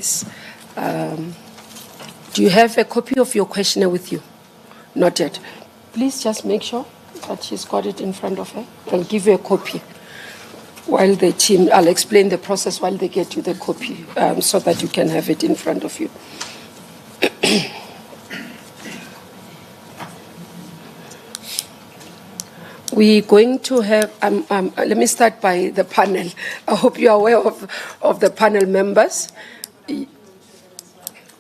Yes. Do you have a copy of your questionnaire with you? Not yet. Please just make sure that she's got it in front of her. I'll give you a copy while the team, I'll explain the process while they get you the copy so that you can have it in front of you. We're going to have, let me start by the panel. I hope you are aware of the panel members.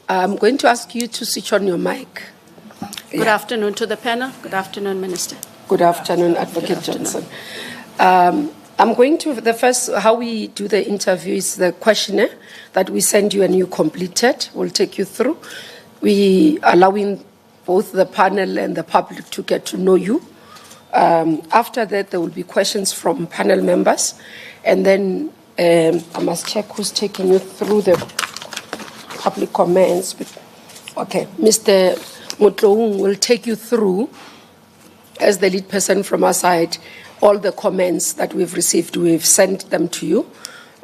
I'm going to ask you to switch on your mic. Good afternoon to the panel. Good afternoon, Minister. Good afternoon, Advocate Johnson. I'm going to, the first, how we do the interview is the questionnaire that we send you and you completed. We'll take you through. We allowing both the panel and the public to get to know you. After that, there will be questions from panel members. And then I must check who's taking you through the public comments. Okay, Mr. Mutloung will take you through, as the lead person from our side, all the comments that we've received. We've sent them to you.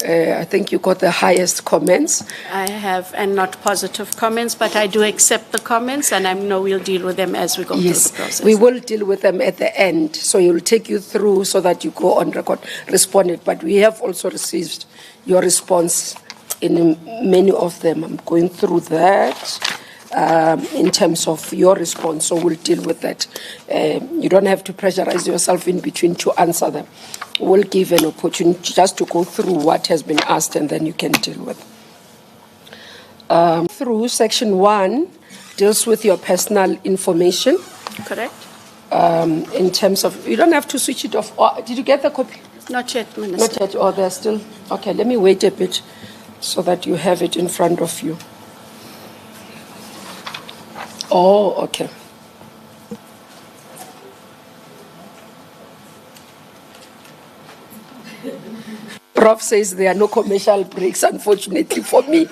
I think you got the highest comments. I have, and not positive comments, but I do accept the comments, and I know we'll deal with them as we go through the process. We will deal with them at the end, so you'll take you through so that you go on record, responded. But we have also received your response in many of them. I'm going through that. In terms of your response, so we'll deal with that. You don't have to pressurize yourself in between to answer them. We'll give an opportunity just to go through what has been asked and then you can deal with. Through section 1 deals with your personal information. Correct. In terms of, you don't have to switch it off. Oh, did you get the copy? Not yet, Minister. Not yet, or they're still, okay, let me wait a bit so that you have it in front of you. Oh, okay. Prof says there are no commercial breaks, unfortunately for me.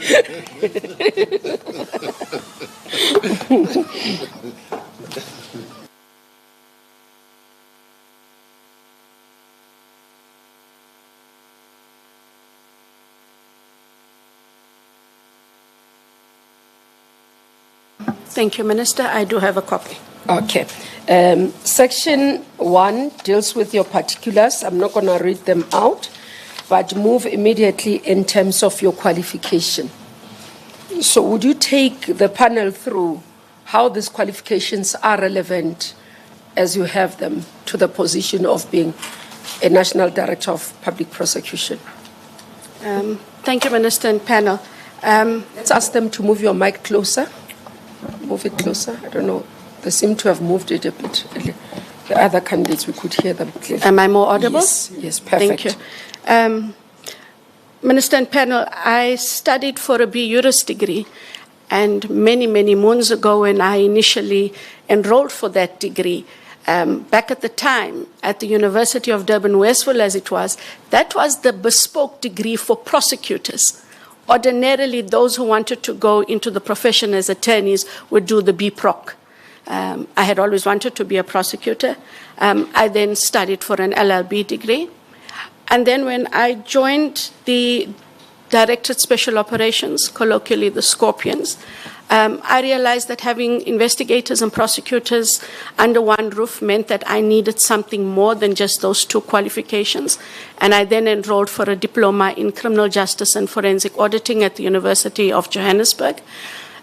Thank you, Minister. I do have a copy. Okay. Section 1 deals with your particulars. I'm not going to read them out, but move immediately in terms of your qualification. So would you take the panel through how these qualifications are relevant as you have them to the position of being a National Director of Public Prosecution? Thank you, Minister and panel. Let's ask them to move your mic closer. Move it closer. I don't know. They seem to have moved it a bit. The other candidates, we could hear them clearly. Am I more audible? Yes, perfect. Thank you. Minister and panel, I studied for a B.Juris degree, and many, many moons ago when I initially enrolled for that degree, back at the time at the University of Durban, Westville as it was, that was the bespoke degree for prosecutors. Ordinarily, those who wanted to go into the profession as attorneys would do the B.Proc. I had always wanted to be a prosecutor. I then studied for an LLB degree. And then when I joined the Directorate Special Operations, colloquially the Scorpions, I realized that having investigators and prosecutors under one roof meant that I needed something more than just those two qualifications. And I then enrolled for a diploma in criminal justice and forensic auditing at the University of Johannesburg.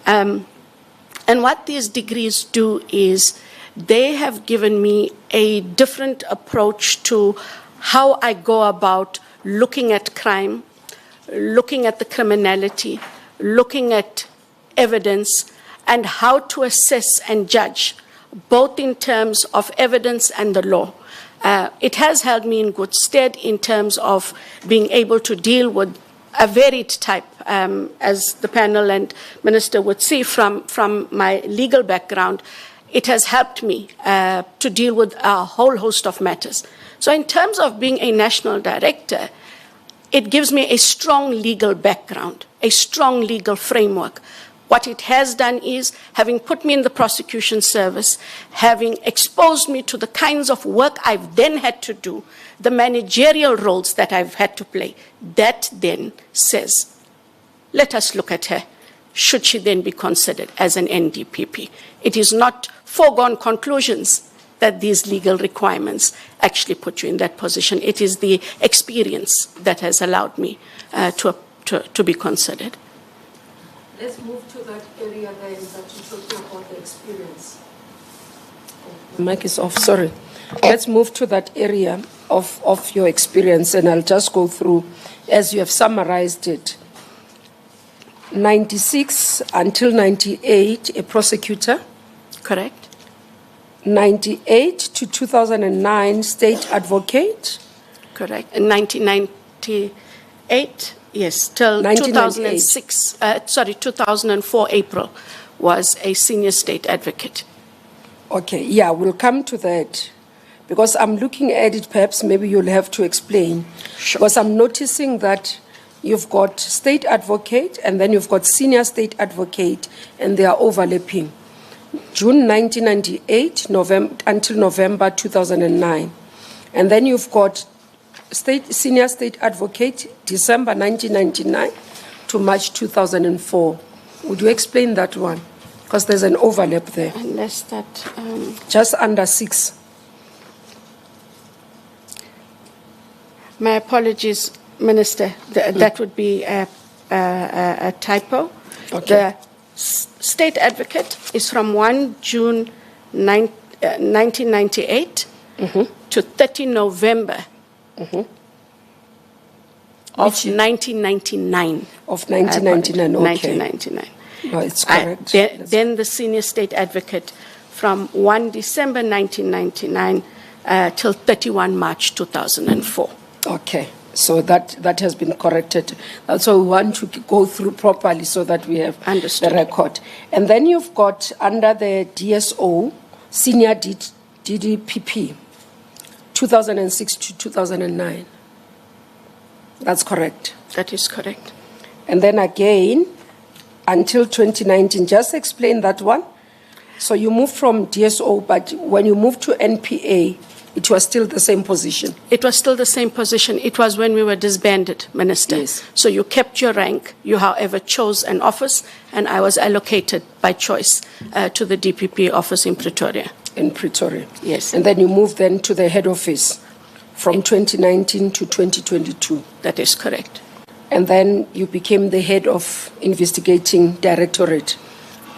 And what these degrees do is they have given me a different approach to how I go about looking at crime, looking at the criminality, looking at evidence, and how to assess and judge, both in terms of evidence and the law. It has held me in good stead in terms of being able to deal with a varied type, as the panel and Minister would see from my legal background. It has helped me to deal with a whole host of matters. So in terms of being a national director, it gives me a strong legal background, a strong legal framework. What it has done is, having put me in the prosecution service, having exposed me to the kinds of work I've then had to do, the managerial roles that I've had to play, that then says, let us look at her. Should she then be considered as an NDPP? It is not foregone conclusions that these legal requirements actually put you in that position. It is the experience that has allowed me to be considered. Let's move to that area then that you're talking about the experience. The mic is off, sorry. Let's move to that area of your experience, and I'll just go through as you have summarized it. 96 until 98, a prosecutor. Correct. 98 to 2009, state advocate. Correct. In 1998, yes, till 2006, 2004 April was a senior state advocate. Okay, yeah, we'll come to that. Because I'm looking at it, perhaps maybe you'll have to explain. Sure. Because I'm noticing that you've got state advocate and then you've got senior state advocate, and they are overlapping. June 1998 until November 2009. And then you've got senior state advocate, December 1999 to March 2004. Would you explain that one? Because there's an overlap there. Unless that... Just under 6. My apologies, Minister. That would be a typo. Okay. The state advocate is from 1 June 1998 to 30 November of 1999. Of 1999, okay. 1999. No, it's correct. Then the senior state advocate from 1 December 1999 till 31 March 2004. Okay, so that has been corrected. So we want to go through properly so that we have Understood. the record. And then you've got under the DSO, senior DDPP, 2006 to 2009. That's correct. That is correct. And then again, until 2019, just explain that one. So you moved from DSO, but when you moved to NPA, it was still the same position. It was still the same position. It was when we were disbanded, Minister. Yes. So you kept your rank. You, however, chose an office, and I was allocated by choice to the DPP office in Pretoria. In Pretoria. Yes. And then you moved then to the head office from 2019 to 2022. That is correct. And then you became the head of investigating directorate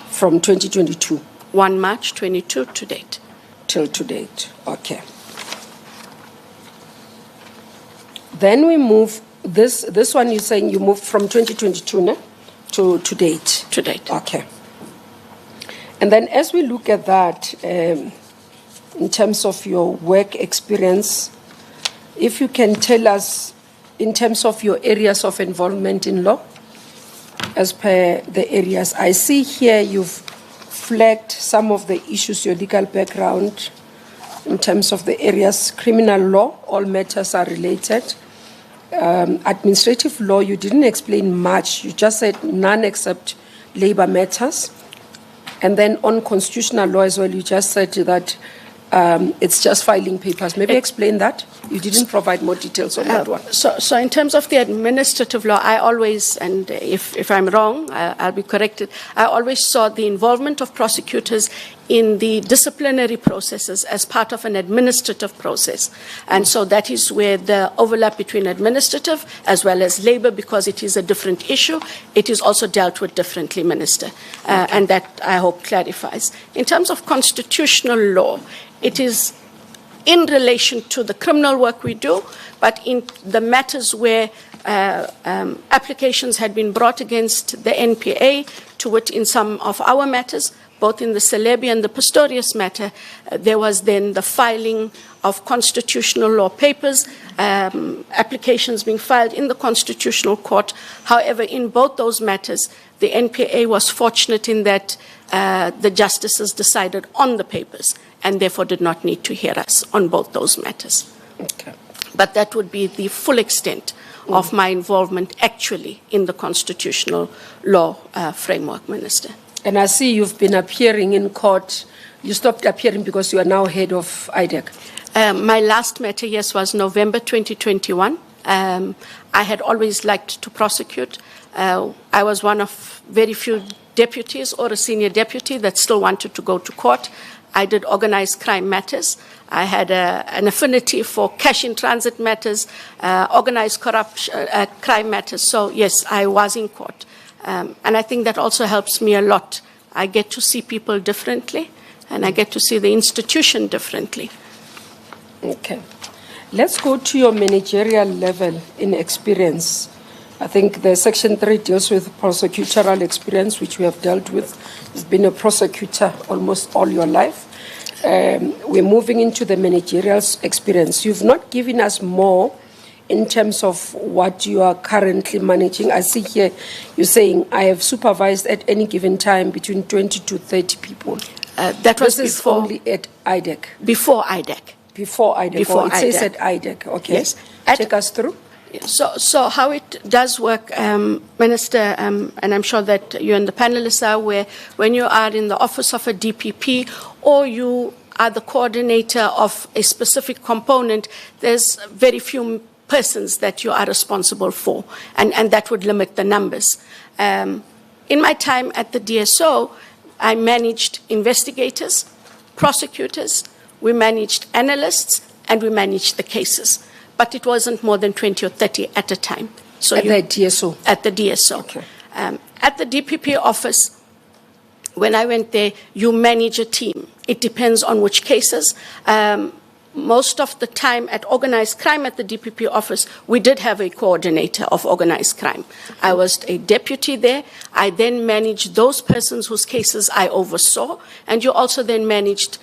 from 2022. 1 March 22 to date. Till to date. Okay. Then we move, this one you're saying you moved from 2022 no? to date. To date. Okay. And then as we look at that, in terms of your work experience, if you can tell us in terms of your areas of involvement in law, as per the areas. I see here you've flagged some of the issues, your legal background, in terms of the areas, criminal law, all matters are related. Administrative law, you didn't explain much. You just said none except labor matters. And then on constitutional law as well, you just said that it's just filing papers. Maybe explain that. You didn't provide more details on that one. So in terms of the administrative law, I always, and if I'm wrong, I'll be corrected, I always saw the involvement of prosecutors in the disciplinary processes as part of an administrative process. And so that is where the overlap between administrative as well as labor, because it is a different issue, it is also dealt with differently, Minister. And that, I hope, clarifies. In terms of constitutional law, it is in relation to the criminal work we do, but in the matters where applications had been brought against the NPA, to wit in some of our matters, both in the Celebi and the Pistorius matter, there was then the filing of constitutional law papers, applications being filed in the Constitutional Court. However, in both those matters, the NPA was fortunate in that the justices decided on the papers and therefore did not need to hear us on both those matters. Okay. But that would be the full extent of my involvement actually in the constitutional law framework, Minister. And I see you've been appearing in court. You stopped appearing because you are now head of IDEC. My last matter, yes, was November 2021. I had always liked to prosecute. I was one of very few deputies or a senior deputy that still wanted to go to court. I did organized crime matters. I had an affinity for cash in transit matters, organized corruption, crime matters. So yes, I was in court. And I think that also helps me a lot. I get to see people differently, and I get to see the institution differently. Okay. Let's go to your managerial level in experience. I think the Section 3 deals with prosecutorial experience, which we have dealt with. You've been a prosecutor almost all your life. We're moving into the managerial experience. You've not given us more in terms of what you are currently managing. I see here you're saying, I have supervised at any given time between 20 to 30 people. That was this before, is only at IDEC. Before IDEC. Before IDEC. Before it says IDEC. at IDEC. Okay. Yes. Take us through. So how it does work, Minister, and I'm sure that you and the panelists are aware, when you are in the office of a DPP or you are the coordinator of a specific component, there's very few persons that you are responsible for, and that would limit the numbers. In my time at the DSO, I managed investigators, prosecutors, we managed analysts, and we managed the cases. But it wasn't more than 20 or 30 at a time. So at the DSO? At the DSO. Okay. At the DPP office, when I went there, you manage a team. It depends on which cases. Most of the time at organized crime at the DPP office, we did have a coordinator of organized crime. I was a deputy there. I then managed those persons whose cases I oversaw. And you also then managed,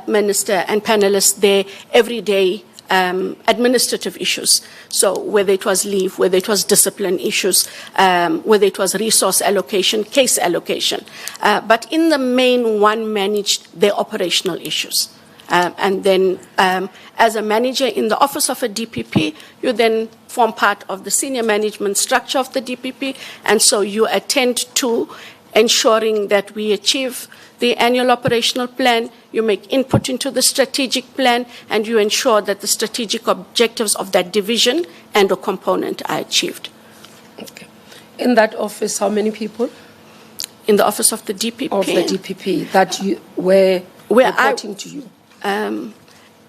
Minister and panelists there, every day administrative issues. So whether it was leave, whether it was discipline issues, whether it was resource allocation, case allocation. But in the main, one managed their operational issues. And then as a manager in the office of a DPP, you then form part of the senior management structure of the DPP. And so you attend to ensuring that we achieve the annual operational plan, you make input into the strategic plan, and you ensure that the strategic objectives of that division and or component are achieved. Okay. In that office, how many people? In the office of the DPP. Of the DPP that you were reporting to you?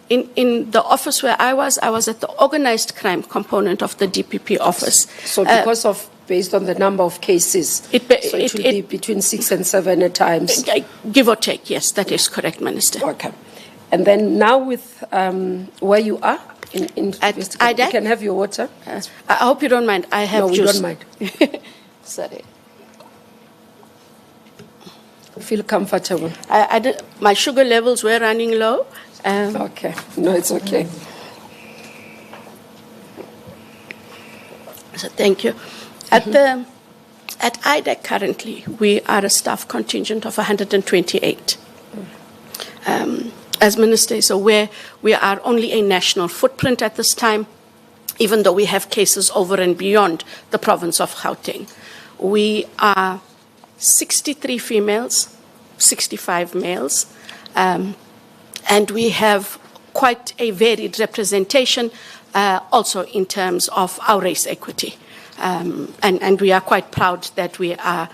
In the office where I was at the organized crime component of the DPP office. So because of, based on the number of cases, it will be between 6 and 7 at times? Give or take, yes, that is correct, Minister. Okay. And then now with where you are, at IDEC, you can have your water. I hope you don't mind. I have juice. No, we don't mind. Sorry. Feel comfortable. My sugar levels were running low. Okay. No, it's okay. So thank you. At IDEC currently, we are a staff contingent of 128. As Minister is aware, we are only a national footprint at this time, even though we have cases over and beyond the province of Gauteng. We are 63 females, 65 males, and we have quite a varied representation also in terms of our race equity. And we are quite proud that we are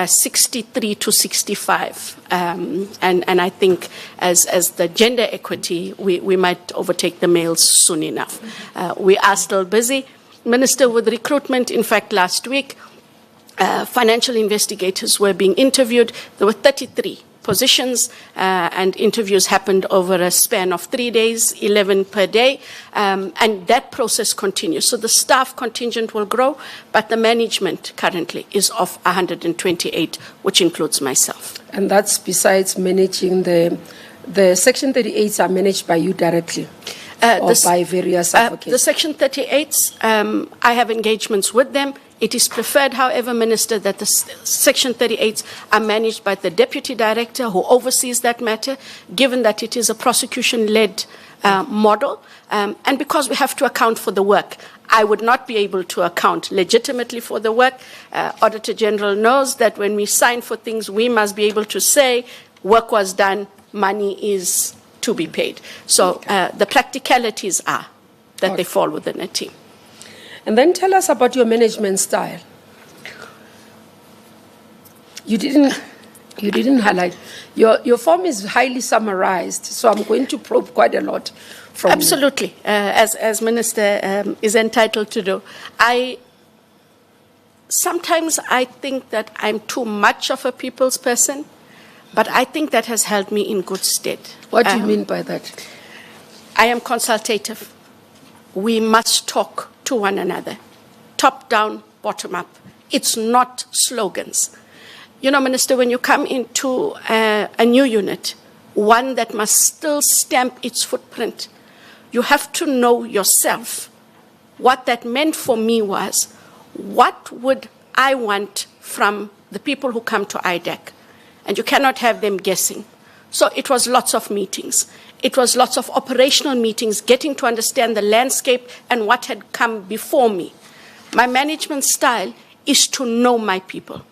63 to 65. And I think as the gender equity, we might overtake the males soon enough. We are still busy, Minister, with recruitment. In fact, last week, financial investigators were being interviewed. There were 33 positions, and interviews happened over a span of 3 days, 11 per day, and that process continues. So the staff contingent will grow, but the management currently is of 128, which includes myself. And that's besides managing the Section 38s are managed by you directly? Or by various advocates? The Section 38s, I have engagements with them. It is preferred, however, Minister, that the Section 38s are managed by the Deputy Director who oversees that matter, given that it is a prosecution-led model. And because we have to account for the work, I would not be able to account legitimately for the work. Auditor General knows that when we sign for things, we must be able to say work was done, money is to be paid. So the practicalities are that they fall within a team. And then tell us about your management style. You didn't highlight. Your form is highly summarized, so I'm going to probe quite a lot from Absolutely, as Minister is entitled to do. Sometimes I think that I'm too much of a people's person, but I think that has held me in good stead. What do you mean by that? I am consultative. We must talk to one another, top down, bottom up. It's not slogans. You know, Minister, when you come into a new unit, one that must still stamp its footprint, you have to know yourself. What that meant for me was, what would I want from the people who come to IDEC? And you cannot have them guessing. So it was lots of meetings. It was lots of operational meetings, getting to understand the landscape and what had come before me. My management style is to know my people.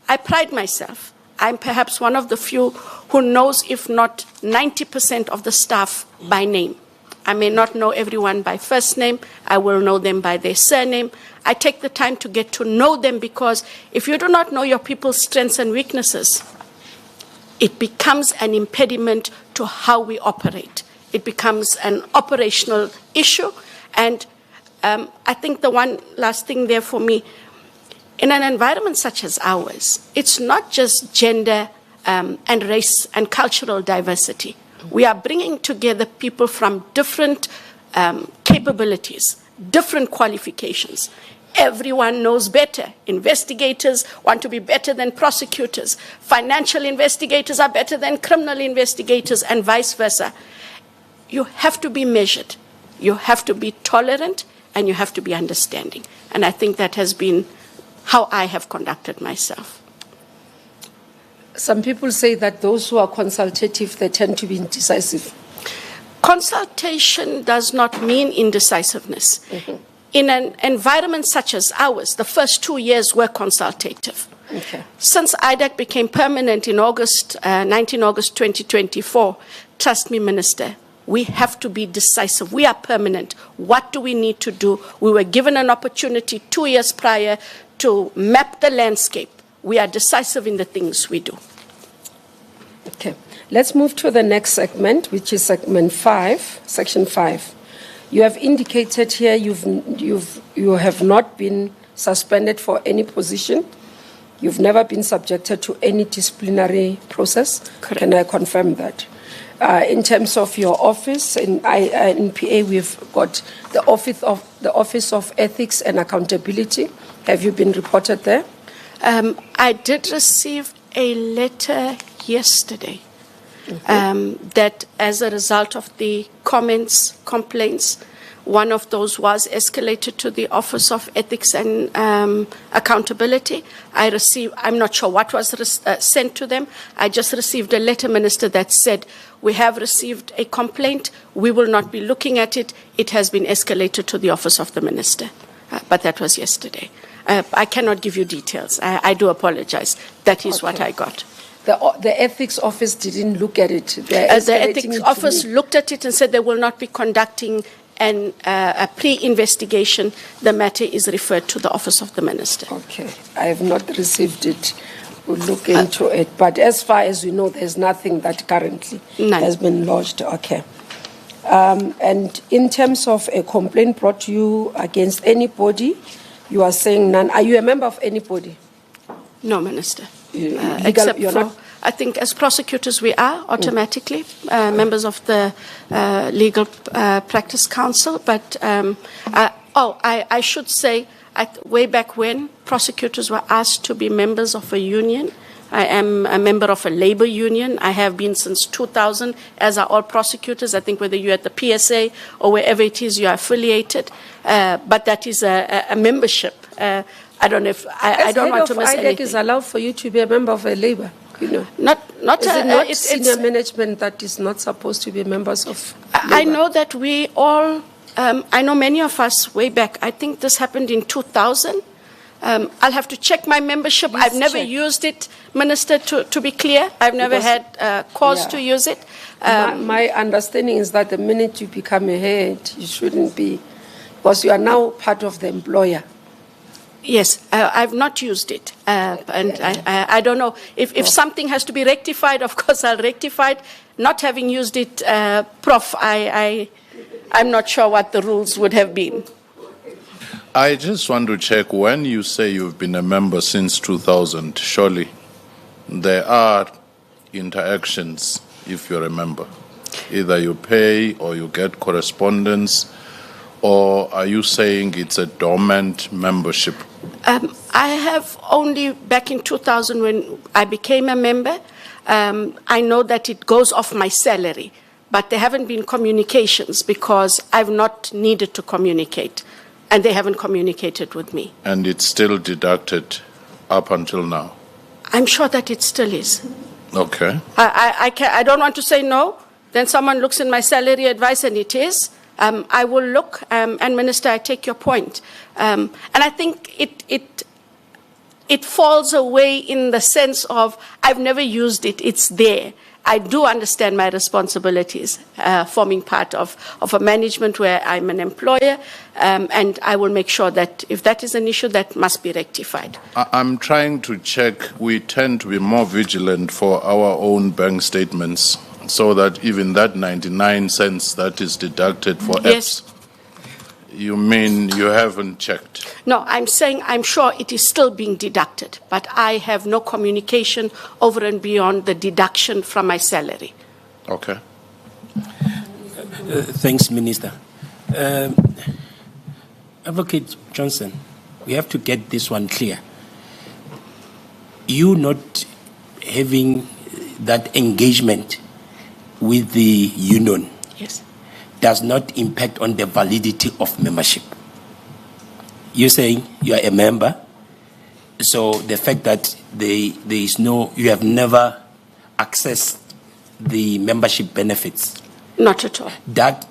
I pride myself. I'm perhaps one of the few who knows, if not 90% of the staff by name. I may not know everyone by first name. I will know them by their surname. I take the time to get to know them, because if you do not know your people's strengths and weaknesses, it becomes an impediment to how we operate. It becomes an operational issue. And I think the one last thing there for me, in an environment such as ours, it's not just gender and race and cultural diversity. We are bringing together people from different capabilities, different qualifications. Everyone knows better. Investigators want to be better than prosecutors. Financial investigators are better than criminal investigators, and vice versa. You have to be measured. You have to be tolerant, and you have to be understanding. And I think that has been how I have conducted myself. Some people say that those who are consultative, they tend to be indecisive. Consultation does not mean indecisiveness. Mm-hmm. In an environment such as ours, the first 2 years were consultative. Okay. Since IDEC became permanent in 19 August 2024, trust me, Minister, we have to be decisive. We are permanent. What do we need to do? We were given an opportunity 2 years prior to map the landscape. We are decisive in the things we do. Okay. Let's move to the next segment, which is segment 5, section 5. You have indicated here you have not been suspended for any position. You've never been subjected to any disciplinary process. Correct. Can I confirm that? In terms of your office, in PA, we've got the Office of Ethics and Accountability. Have you been reported there? I did receive a letter yesterday. Mm-hmm. That as a result of the complaints, one of those was escalated to the Office of Ethics and Accountability. I'm not sure what was sent to them. I just received a letter, Minister, that said, we have received a complaint. We will not be looking at it. It has been escalated to the Office of the Minister. But that was yesterday. I cannot give you details. I do apologize. That is what I got. The ethics office didn't look at it. The ethics office looked at it and said they will not be conducting a pre-investigation. The matter is referred to the Office of the Minister. Okay. I have not received it. We'll look into it. But as far as we know, there's nothing that currently has been lodged. Okay. And in terms of a complaint brought to you against anybody, you are saying none. Are you a member of anybody? No, Minister. Except for, I think as prosecutors we are automatically members of the Legal Practice Council. But I should say, way back when, prosecutors were asked to be members of a union. I am a member of a labor union. I have been since 2000, as are all prosecutors. I think whether you're at the PSA or wherever it is you are affiliated. But that is a membership. I don't know if I don't want to miss anything. IDEC is allowed for you to be a member of a labor, you know. It's senior management that is not supposed to be members of labor? I know that we all, I know many of us way back, I think this happened in 2000. I'll have to check my membership. Please I've never check. used it, Minister, to be clear. I've never had cause to use it. My understanding is that the minute you become a head, you shouldn't be, because you are now part of the employer. Yes, I've not used it. And I don't know. If something has to be rectified, of course I'll rectify it. Not having used it, Prof, I'm not sure what the rules would have been. I just want to check, when you say you've been a member since 2000, surely there are interactions if you're a member. Either you pay or you get correspondence, or are you saying it's a dormant membership? I have only back in 2000 when I became a member, I know that it goes off my salary, but there haven't been communications because I've not needed to communicate, and they haven't communicated with me. And it's still deducted up until now? I'm sure that it still is. Okay. I don't want to say no. Then someone looks in my salary advice and it is. I will look, and Minister, I take your point. And I think it falls away in the sense of I've never used it, it's there. I do understand my responsibilities, forming part of a management where I'm an employer, and I will make sure that if that is an issue, that must be rectified. I'm trying to check. We tend to be more vigilant for our own bank statements, so that even that 99 cents that is deducted for Yes. apps, you mean you haven't checked? No, I'm saying I'm sure it is still being deducted, but I have no communication over and beyond the deduction from my salary. Okay. Thanks, Minister. Advocate Johnson, we have to get this one clear. You not having that engagement with the union, Yes. does not impact on the validity of membership. You're saying you are a member, so the fact that you have never accessed the membership benefits, Not at all. that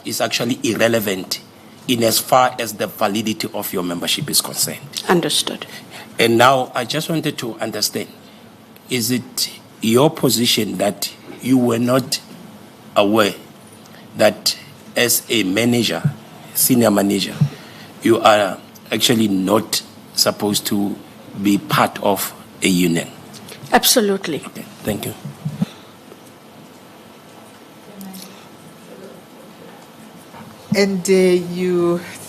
is actually irrelevant in as far as the validity of your membership is concerned. Understood. And now I just wanted to understand, is it your position that you were not aware that as a manager, senior manager, you are actually not supposed to be part of a union? Absolutely. Okay, thank you. And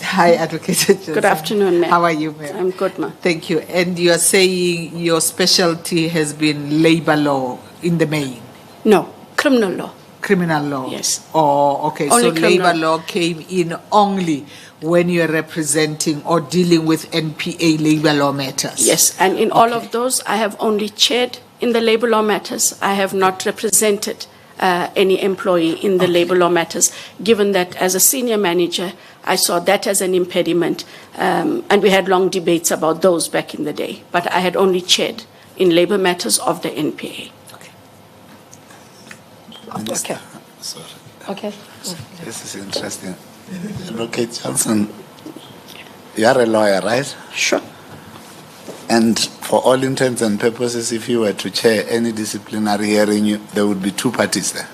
hi, Advocate Johnson. Good afternoon, ma'am. How are you, ma'am? I'm good, ma'am. Thank you. And you are saying your specialty has been labor law in the main? No, criminal law. Criminal law? Yes. Oh, okay. Only so criminal. labor law came in only when you're representing or dealing with NPA labor law matters? Yes, and in all of those, I have only chaired in the labor law matters. I have not represented any employee in the labor law matters, given that as a senior manager, I saw that as an impediment, and we had long debates about those back in the day. But I had only chaired in labor matters of the NPA. Minister, Okay. sorry. Okay. This is interesting. Advocate Johnson, you are a lawyer, right? Sure. And for all intents and purposes, if you were to chair any disciplinary hearing, there would be two parties there.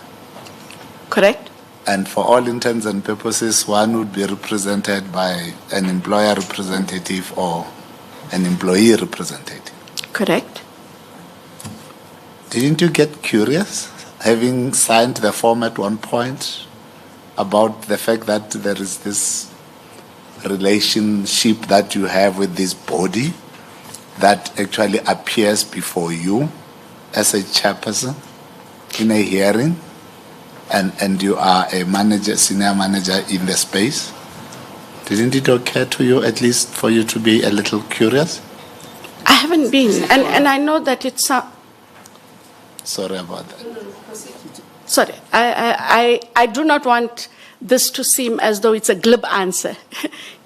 Correct? And for all intents and purposes, one would be represented by an employer representative or an employee representative. Correct. Didn't you get curious, having signed the form at one point, about the fact that there is this relationship that you have with this body that actually appears before you as a chairperson in a hearing, and you are a manager, senior manager in the space? Didn't it occur to you, at least for you to be a little curious? I haven't been, and I know that it's Sorry about that. sorry, I do not want this to seem as though it's a glib answer.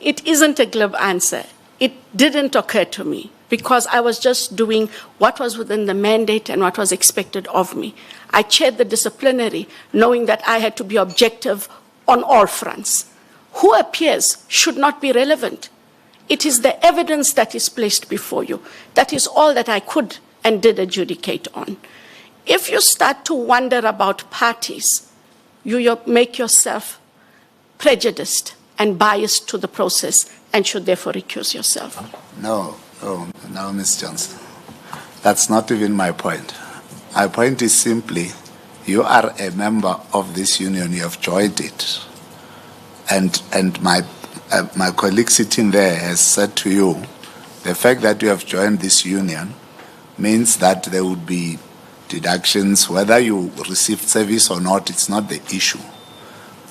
It isn't a glib answer. It didn't occur to me because I was just doing what was within the mandate and what was expected of me. I chaired the disciplinary knowing that I had to be objective on all fronts. Who appears should not be relevant. It is the evidence that is placed before you. That is all that I could and did adjudicate on. If you start to wonder about parties, you make yourself prejudiced and biased to the process, and should therefore recuse yourself. No, Ms. Johnson. That's not even my point. My point is simply, you are a member of this union, you have joined it. And my colleague sitting there has said to you, the fact that you have joined this union means that there would be deductions, whether you received service or not, it's not the issue.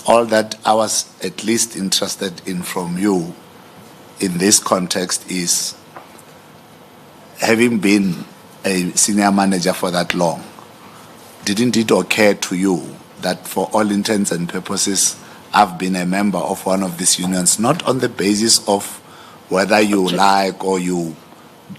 All that I was at least interested in from you in this context is, having been a senior manager for that long, didn't it occur to you that for all intents and purposes, I've been a member of one of these unions, not on the basis of whether you like or you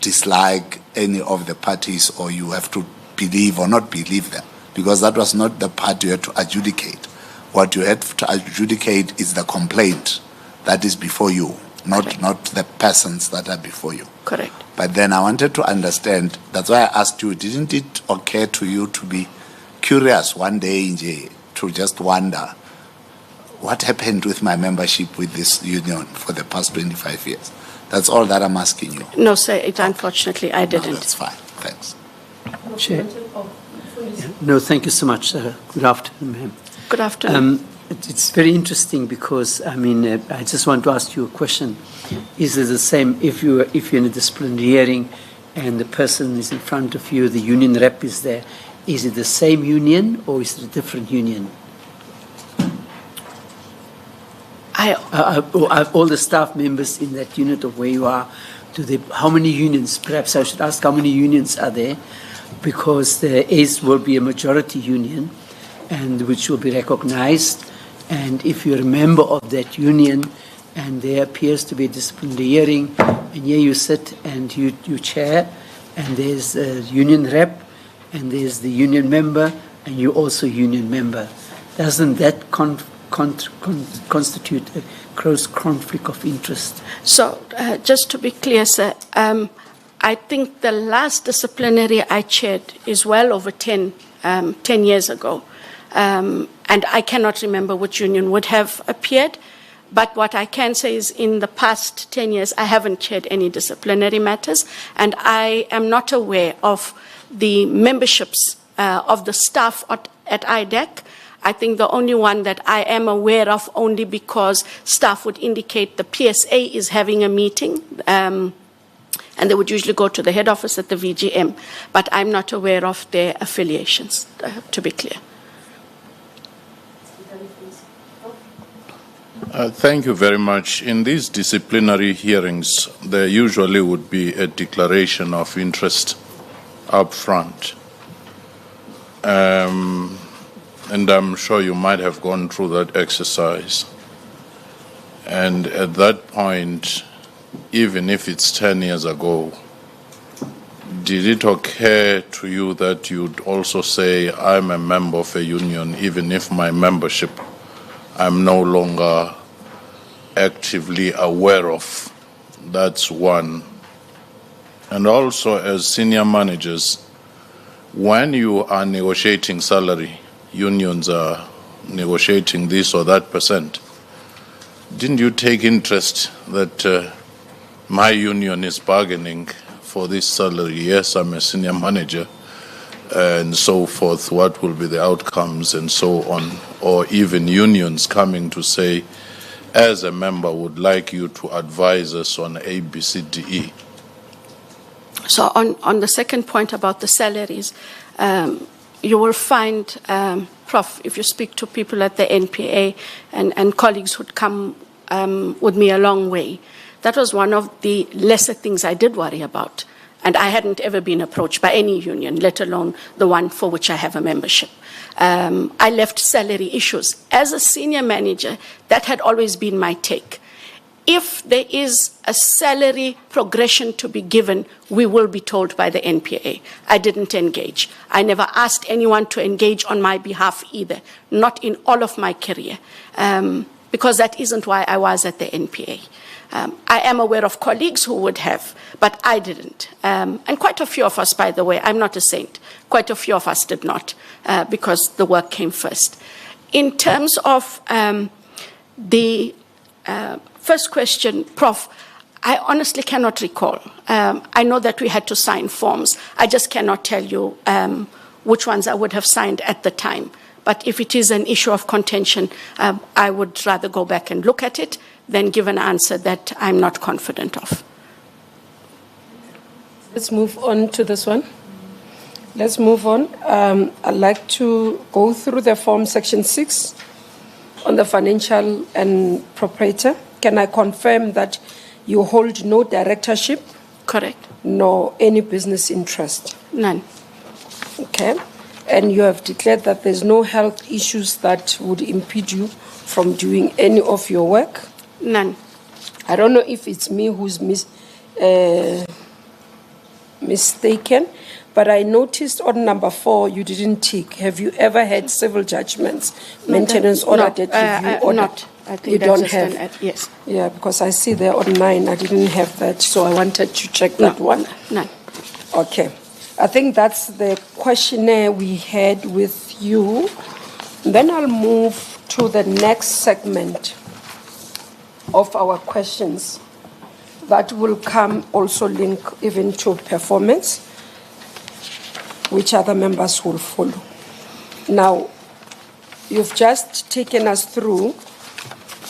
dislike any of the parties, or you have to believe or not believe them, because that was not the part you had to adjudicate. What you had to adjudicate is the complaint that is before you, not the persons that are before you. Correct. But then I wanted to understand, that's why I asked you, didn't it occur to you to be curious one day to just wonder, what happened with my membership with this union for the past 25 years? That's all that I'm asking you. No, sir, unfortunately I didn't. No, that's fine. Thanks. Chair. No, thank you so much. Good afternoon, ma'am. Good afternoon. It's very interesting because, I just want to ask you a question. Is it the same if you're in a disciplinary hearing and the person is in front of you, the union rep is there? Is it the same union or is it a different union? All the staff members in that unit of where you are, how many unions? Perhaps I should ask how many unions are there, because there will be a majority union, and which will be recognized. And if you're a member of that union, and there appears to be a disciplinary hearing, and here you sit and you chair, and there's a union rep, and there's the union member, and you're also union member, doesn't that constitute a gross conflict of interest? So, just to be clear, sir, I think the last disciplinary I chaired is well over 10 years ago. And I cannot remember which union would have appeared. But what I can say is in the past 10 years, I haven't chaired any disciplinary matters. And I am not aware of the memberships of the staff at IDEC. I think the only one that I am aware of, only because staff would indicate the PSA is having a meeting, and they would usually go to the head office at the VGM, but I'm not aware of their affiliations, to be clear. Thank you very much. In these disciplinary hearings, there usually would be a declaration of interest up front. And I'm sure you might have gone through that exercise. And at that point, even if it's 10 years ago, did it occur to you that you'd also say, I'm a member of a union, even if my membership I'm no longer actively aware of? That's one. And also, as senior managers, when you are negotiating salary, unions are negotiating this or that percent, didn't you take interest that my union is bargaining for this salary? Yes, I'm a senior manager, and so forth. What will be the outcomes and so on? Or even unions coming to say, as a member, would like you to advise us on A, B, C, D, E. So on the second point about the salaries, you will find, Prof, if you speak to people at the NPA and colleagues who'd come with me a long way, that was one of the lesser things I did worry about. And I hadn't ever been approached by any union, let alone the one for which I have a membership. I left salary issues. As a senior manager, that had always been my take. If there is a salary progression to be given, we will be told by the NPA. I didn't engage. I never asked anyone to engage on my behalf either, not in all of my career, because that isn't why I was at the NPA. I am aware of colleagues who would have, but I didn't. And quite a few of us, by the way, I'm not a saint, quite a few of us did not, because the work came first. In terms of First question, Prof, I honestly cannot recall. I know that we had to sign forms. I just cannot tell you which ones I would have signed at the time. But if it is an issue of contention, I would rather go back and look at it than give an answer that I'm not confident of. Let's move on to this one. Let's move on. I'd like to go through the form section 6 on the financial and proprietor. Can I confirm that you hold no directorship? Correct. Nor any business interest? None. Okay. And you have declared that there's no health issues that would impede you from doing any of your work? None. I don't know if it's me who's mistaken, but I noticed on number 4 you didn't tick. Have you ever had civil judgments, maintenance order, debt review order? Not. I think you that's don't have? Yes. Yeah, because I see there on 9 I didn't have that, so I wanted to check that one. None. Okay. I think that's the questionnaire we had with you. Then I'll move to the next segment of our questions that will come also link even to performance, which other members will follow. Now, you've just taken us through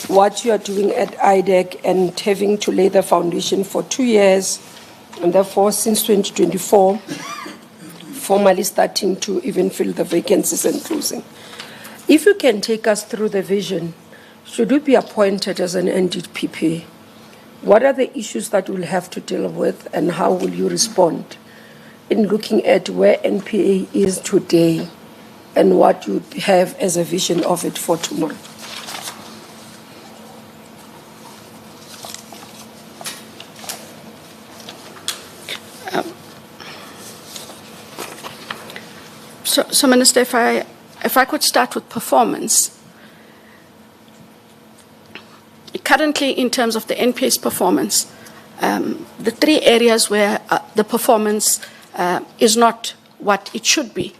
what you are doing at IDEC and having to lay the foundation for 2 years, and therefore since 2024, formally starting to even fill the vacancies and closing. If you can take us through the vision, should you be appointed as an Ndpp? What are the issues that you'll have to deal with, and how will you respond in looking at where NPA is today and what you have as a vision of it for tomorrow? So Minister, if I could start with performance. Currently, in terms of the NPA's performance, the 3 areas where the performance is not what it should be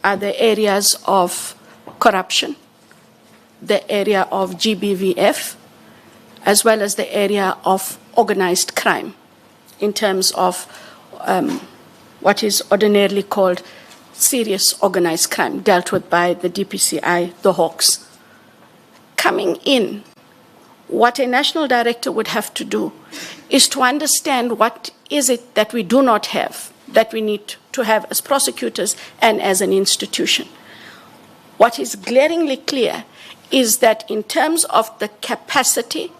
are the areas of corruption, the area of GBVF, as well as the area of organized crime, in terms of what is ordinarily called serious organized crime, dealt with by the DPCI, the Hawks. Coming in, what a national director would have to do is to understand what is it that we do not have, that we need to have as prosecutors and as an institution. What is glaringly clear is that in terms of the capacity,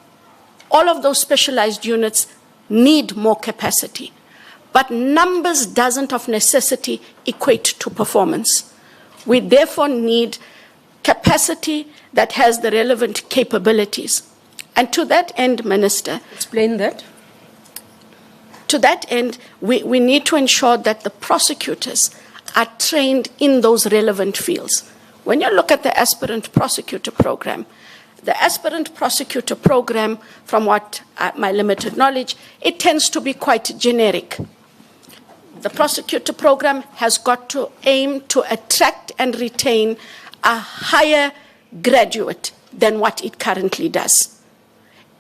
all of those specialized units need more capacity. But numbers doesn't of necessity equate to performance. We therefore need capacity that has the relevant capabilities. And to that end, Minister. Explain that. To that end, we need to ensure that the prosecutors are trained in those relevant fields. When you look at the aspirant prosecutor program, from what my limited knowledge, it tends to be quite generic. The prosecutor program has got to aim to attract and retain a higher graduate than what it currently does.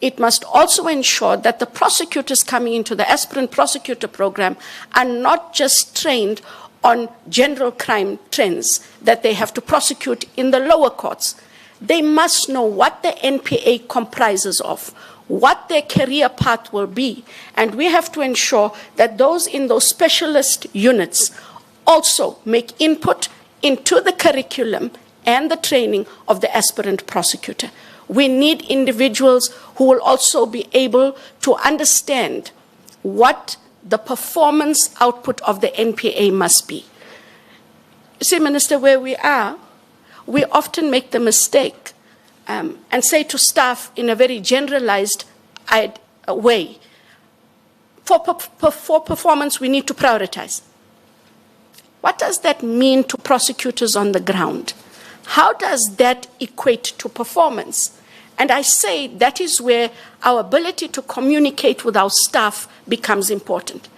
It must also ensure that the prosecutors coming into the aspirant prosecutor program are not just trained on general crime trends that they have to prosecute in the lower courts. They must know what the NPA comprises of, what their career path will be, and we have to ensure that those in those specialist units also make input into the curriculum and the training of the aspirant prosecutor. We need individuals who will also be able to understand what the performance output of the NPA must be. See, Minister, where we are, we often make the mistake and say to staff in a very generalized way, for performance, we need to prioritize. What does that mean to prosecutors on the ground? How does that equate to performance? And I say that is where our ability to communicate with our staff becomes important.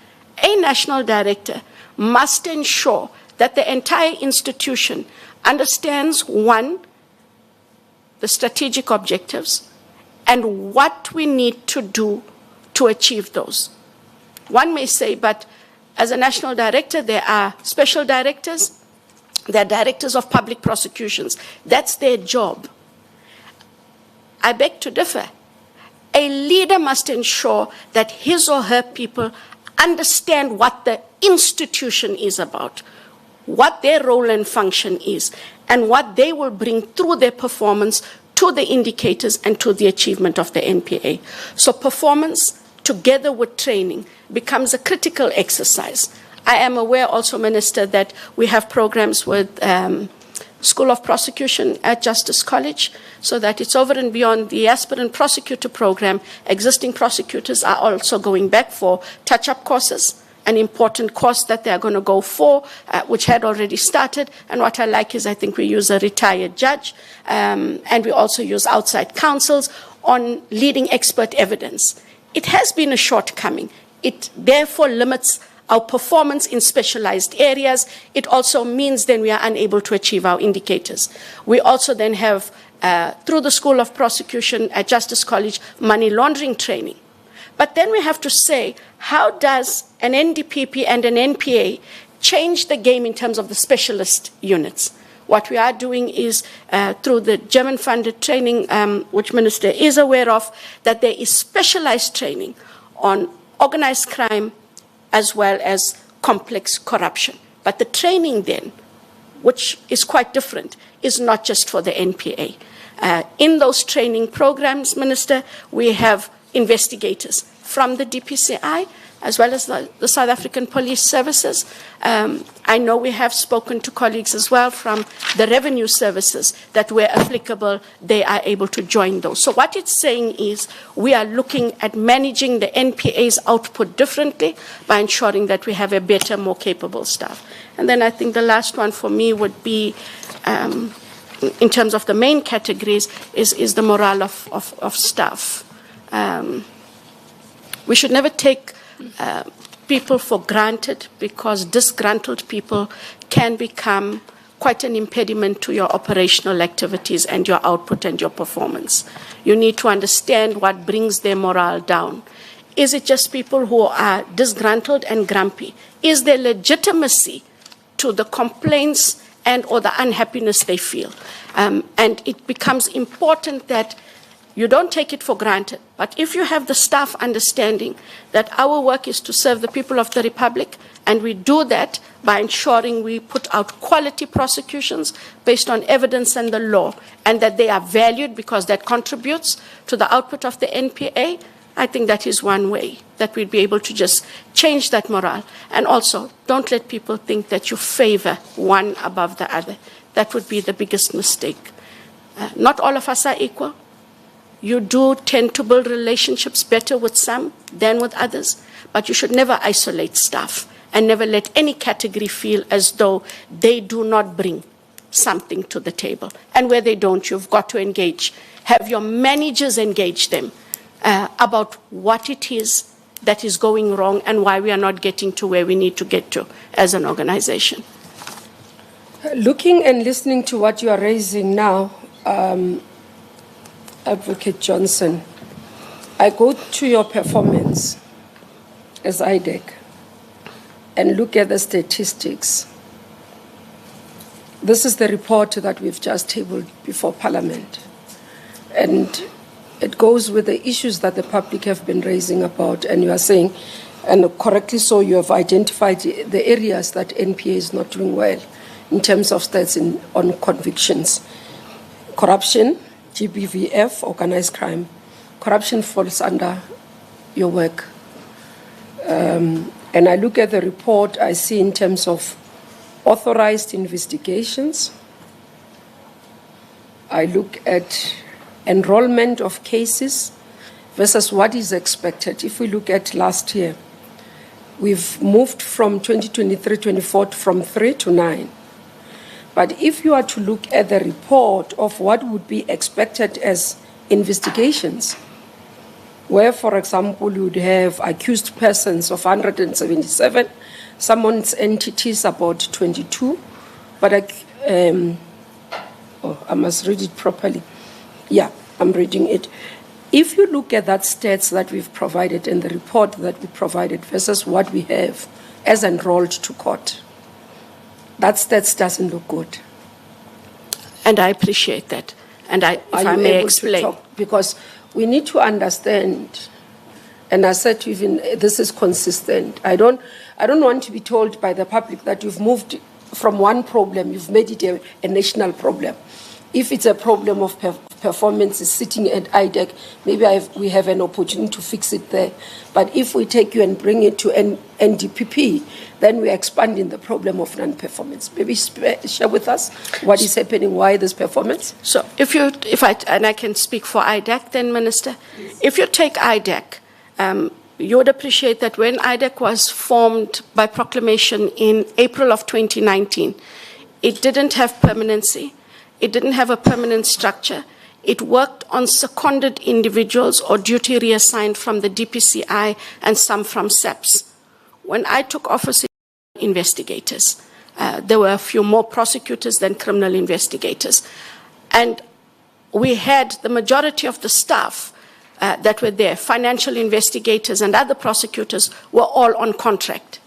A national director must ensure that the entire institution understands, one, the strategic objectives, and what we need to do to achieve those. One may say, but as a national director, there are special directors, there are directors of public prosecutions. That's their job. I beg to differ. A leader must ensure that his or her people understand what the institution is about, what their role and function is, and what they will bring through their performance to the indicators and to the achievement of the NPA. So performance, together with training, becomes a critical exercise. I am aware also, Minister, that we have programs with School of Prosecution at Justice College, so that it's over and beyond the aspirant prosecutor program. Existing prosecutors are also going back for touch-up courses, an important course that they're going to go for, which had already started. And what I like is I think we use a retired judge, and we also use outside counsels on leading expert evidence. It has been a shortcoming. It therefore limits our performance in specialized areas. It also means then we are unable to achieve our indicators. We also then have, through the School of Prosecution at Justice College, money laundering training. But then we have to say, how does an Ndpp and an NPA change the game in terms of the specialist units? What we are doing is, through the German-funded training, which Minister is aware of, that there is specialized training on organized crime as well as complex corruption. But the training then, which is quite different, is not just for the NPA. In those training programs, Minister, we have investigators from the DPCI as well as the South African Police Services. I know we have spoken to colleagues as well from the revenue services that where applicable, they are able to join those. So what it's saying is we are looking at managing the NPA's output differently by ensuring that we have a better, more capable staff. And then I think the last one for me would be, in terms of the main categories, is the morale of staff. We should never take people for granted, because disgruntled people can become quite an impediment to your operational activities and your output and your performance. You need to understand what brings their morale down. Is it just people who are disgruntled and grumpy? Is there legitimacy to the complaints and or the unhappiness they feel? And it becomes important that you don't take it for granted. But if you have the staff understanding that our work is to serve the people of the Republic, and we do that by ensuring we put out quality prosecutions based on evidence and the law, and that they are valued because that contributes to the output of the NPA, I think that is one way that we'd be able to just change that morale. And also, don't let people think that you favor one above the other. That would be the biggest mistake. Not all of us are equal. You do tend to build relationships better with some than with others, but you should never isolate staff and never let any category feel as though they do not bring something to the table. And where they don't, you've got to engage. Have your managers engage them about what it is that is going wrong and why we are not getting to where we need to get to as an organization. Looking and listening to what you are raising now, Advocate Johnson, I go to your performance as IDEC and look at the statistics. This is the report that we've just tabled before Parliament. And it goes with the issues that the public have been raising about, and you are saying, and correctly so, you have identified the areas that NPA is not doing well in terms of stats on convictions. Corruption, GBVF, organized crime. Corruption falls under your work. And I look at the report, I see in terms of authorized investigations. I look at enrollment of cases versus what is expected. If we look at last year, we've moved from 2023-24 from 3 to 9. But if you are to look at the report of what would be expected as investigations, where, for example, you would have accused persons of 177, someone's entities about 22, but I must read it properly. Yeah, I'm reading it. If you look at that stats that we've provided and the report that we provided versus what we have as enrolled to court, that stats doesn't look good. And I appreciate that. And if I may explain. Because we need to understand, and I said to even this is consistent. I don't want to be told by the public that you've moved from one problem, you've made it a national problem. If it's a problem of performance is sitting at IDEC, maybe we have an opportunity to fix it there. But if we take you and bring it to Ndpp, then we're expanding the problem of non-performance. Maybe share with us what is happening, why this performance? So and I can speak for IDEC then, Minister. If you take IDEC, you would appreciate that when IDEC was formed by proclamation in April of 2019, it didn't have permanency. It didn't have a permanent structure. It worked on seconded individuals or duty reassigned from the DPCI and some from SEPS. When I took office, investigators, there were a few more prosecutors than criminal investigators. And we had the majority of the staff that were there, financial investigators and other prosecutors, were all on contract.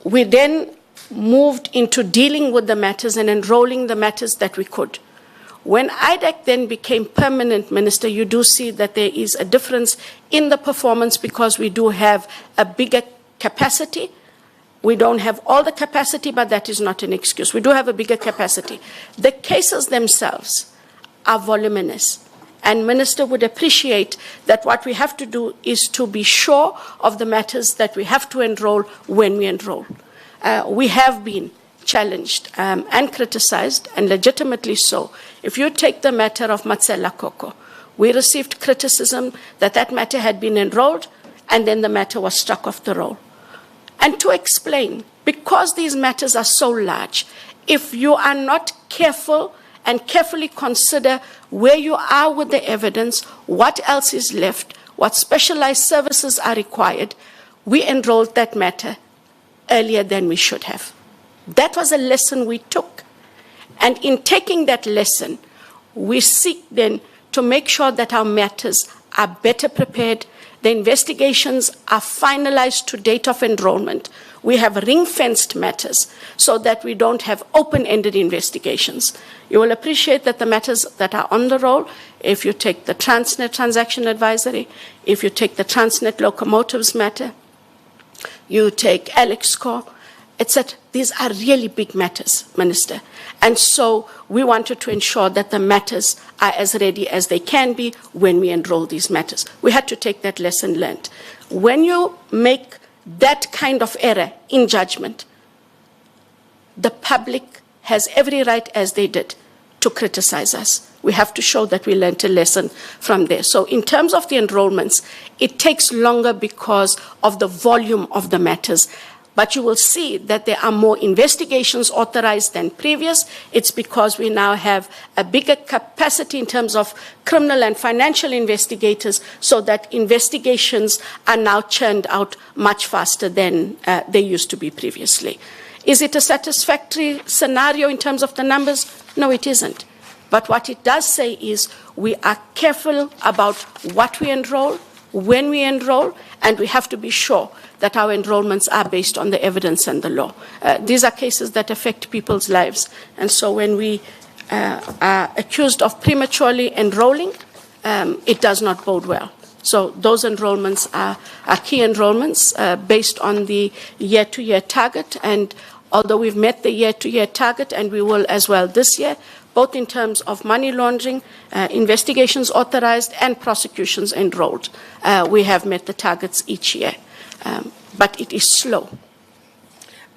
We then moved into dealing with the matters and enrolling the matters that we could. When IDEC then became permanent, Minister, you do see that there is a difference in the performance because we do have a bigger capacity. We don't have all the capacity, but that is not an excuse. We do have a bigger capacity. The cases themselves are voluminous. And Minister would appreciate that what we have to do is to be sure of the matters that we have to enroll when we enroll. We have been challenged and criticized, and legitimately so. If you take the matter of Matsela COCO, we received criticism that that matter had been enrolled, and then the matter was struck off the roll. And to explain, because these matters are so large, if you are not careful and carefully consider where you are with the evidence, what else is left, what specialized services are required, we enrolled that matter earlier than we should have. That was a lesson we took. And in taking that lesson, we seek then to make sure that our matters are better prepared. The investigations are finalized to date of enrollment. We have ring-fenced matters so that we don't have open-ended investigations. You will appreciate that the matters that are on the roll, if you take the Transnet Transaction Advisory, if you take the Transnet Locomotives matter, you take Alexco, etc. These are really big matters, Minister. And so we wanted to ensure that the matters are as ready as they can be when we enroll these matters. We had to take that lesson learned. When you make that kind of error in judgment, the public has every right, as they did, to criticize us. We have to show that we learned a lesson from there. So in terms of the enrollments, it takes longer because of the volume of the matters. But you will see that there are more investigations authorized than previous. It's because we now have a bigger capacity in terms of criminal and financial investigators, so that investigations are now churned out much faster than they used to be previously. Is it a satisfactory scenario in terms of the numbers? No, it isn't. But what it does say is we are careful about what we enroll, when we enroll, and we have to be sure that our enrollments are based on the evidence and the law. These are cases that affect people's lives. And so when we are accused of prematurely enrolling, it does not bode well. So those enrollments are key enrollments based on the year-to-year target. And although we've met the year-to-year target, and we will as well this year, both in terms of money laundering, investigations authorized, and prosecutions enrolled, we have met the targets each year. But it is slow.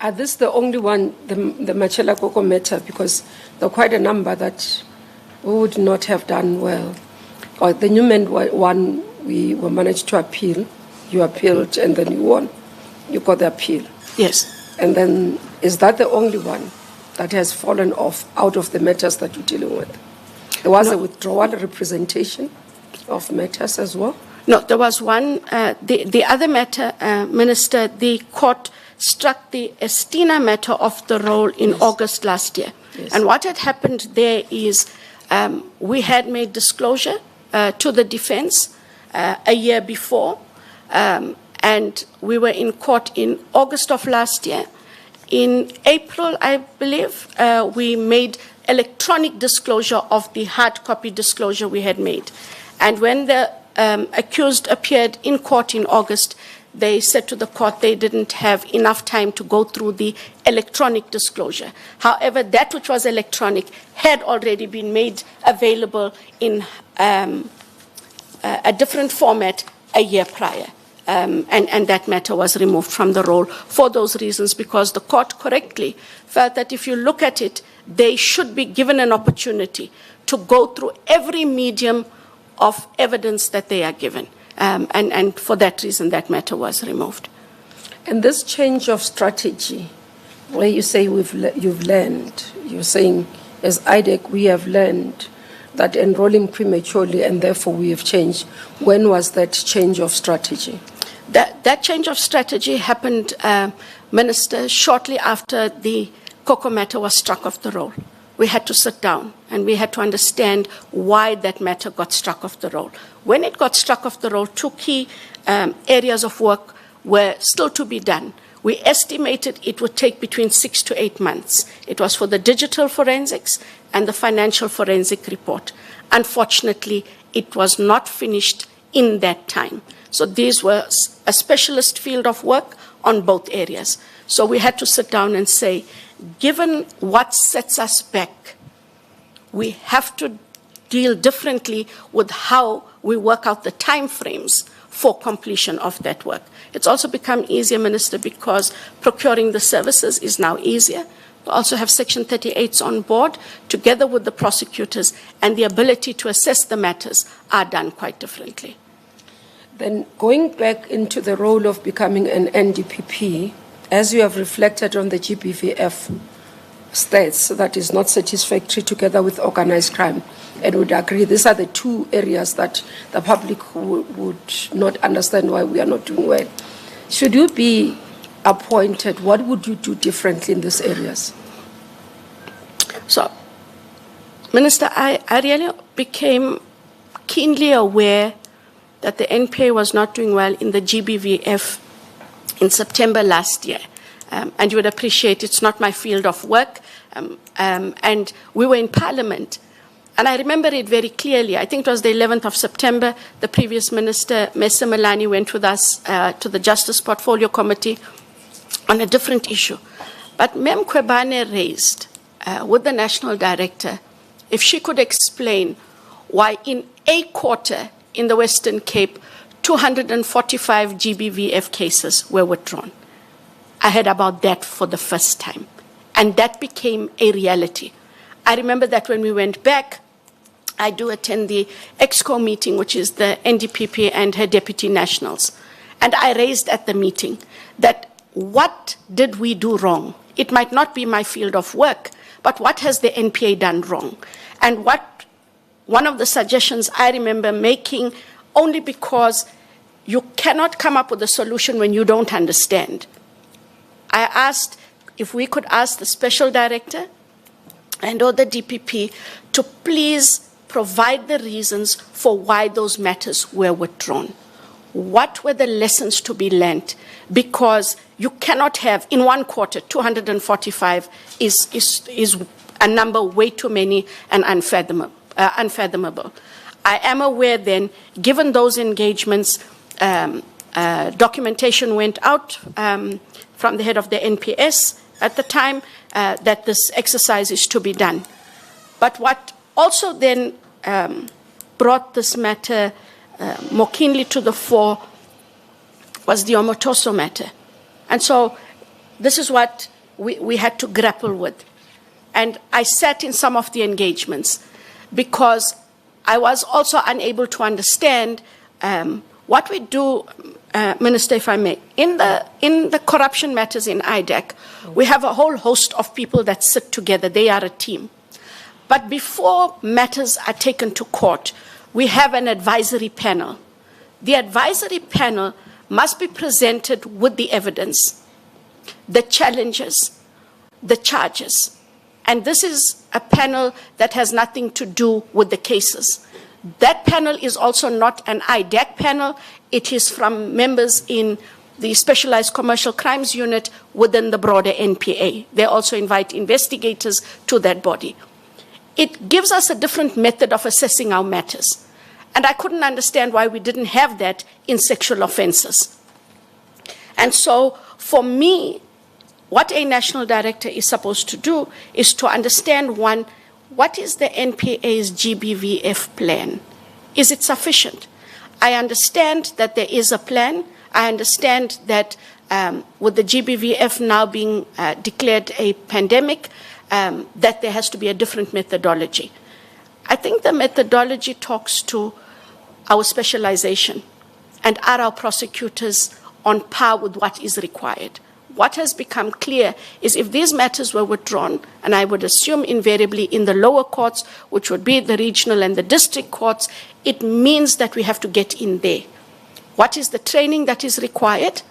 Are this the only one, the Matsela COCO matter? Because there are quite a number that we would not have done well. Or the Newman one, we were managed to appeal. You appealed, and then you won. You got the appeal. Yes. And then, is that the only one that has fallen off out of the matters that you're dealing with? There was a withdrawal representation of matters as well? No, there was one. The other matter, Minister, the court struck the Estina matter off the roll in August last year. Yes. And what had happened there is we had made disclosure to the defense a year before, and we were in court in August of last year. In April, I believe, we made electronic disclosure of the hard copy disclosure we had made. And when the accused appeared in court in August, they said to the court they didn't have enough time to go through the electronic disclosure. However, that which was electronic had already been made available in a different format a year prior. And that matter was removed from the roll for those reasons, because the court correctly felt that if you look at it, they should be given an opportunity to go through every medium of evidence that they are given. And for that reason, that matter was removed. And this change of strategy, where you say you've learned, you're saying as IDEC we have learned that enrolling prematurely and therefore we have changed. When was that change of strategy? That change of strategy happened, Minister, shortly after the COCO matter was struck off the roll. We had to sit down and we had to understand why that matter got struck off the roll. When it got struck off the roll, two key areas of work were still to be done. We estimated it would take between 6 to 8 months. It was for the digital forensics and the financial forensic report. Unfortunately, it was not finished in that time. So these were a specialist field of work on both areas. So we had to sit down and say, given what sets us back, we have to deal differently with how we work out the time frames for completion of that work. It's also become easier, Minister, because procuring the services is now easier. We also have Section 38s on board, together with the prosecutors, and the ability to assess the matters are done quite differently. Then going back into the role of becoming an NDPP, as you have reflected on the GBVF states that is not satisfactory together with organized crime, and would agree these are the two areas that the public would not understand why we are not doing well. Should you be appointed, what would you do differently in these areas? So, Minister, I really became keenly aware that the NPA was not doing well in the GBVF in September last year. And you would appreciate it's not my field of work. And we were in Parliament. And I remember it very clearly. I think it was the 11th of September. The previous minister, Mr. Malani, went with us to the Justice Portfolio Committee on a different issue. But Mem Kwebane raised with the National Director if she could explain why in a quarter in the Western Cape, 245 GBVF cases were withdrawn. I heard about that for the first time. And that became a reality. I remember that when we went back, I do attend the EXCO meeting, which is the Ndpp and her deputy nationals. And I raised at the meeting that what did we do wrong? It might not be my field of work, but what has the NPA done wrong? And one of the suggestions I remember making, only because you cannot come up with a solution when you don't understand. I asked if we could ask the special director and or the DPP to please provide the reasons for why those matters were withdrawn. What were the lessons to be learned? Because you cannot have, in one quarter, 245 is a number way too many and unfathomable. I am aware then, given those engagements, documentation went out from the head of the NPS at the time that this exercise is to be done. But what also then brought this matter more keenly to the fore was the Omotoso matter. And so this is what we had to grapple with. And I sat in some of the engagements because I was also unable to understand what we do, Minister, if I may. In the corruption matters in IDEC, we have a whole host of people that sit together. They are a team. But before matters are taken to court, we have an advisory panel. The advisory panel must be presented with the evidence, the challenges, the charges. And this is a panel that has nothing to do with the cases. That panel is also not an IDAC panel. It is from members in the Specialized Commercial Crimes Unit within the broader NPA. They also invite investigators to that body. It gives us a different method of assessing our matters. And I couldn't understand why we didn't have that in sexual offenses. And so, for me, what a national director is supposed to do is to understand, one, what is the NPA's GBVF plan? Is it sufficient? I understand that there is a plan. I understand that with the GBVF now being declared a pandemic, that there has to be a different methodology. I think the methodology talks to our specialization, and are our prosecutors on par with what is required? What has become clear is if these matters were withdrawn, and I would assume invariably in the lower courts, which would be the regional and the district courts, it means that we have to get in there. What is the training that is required?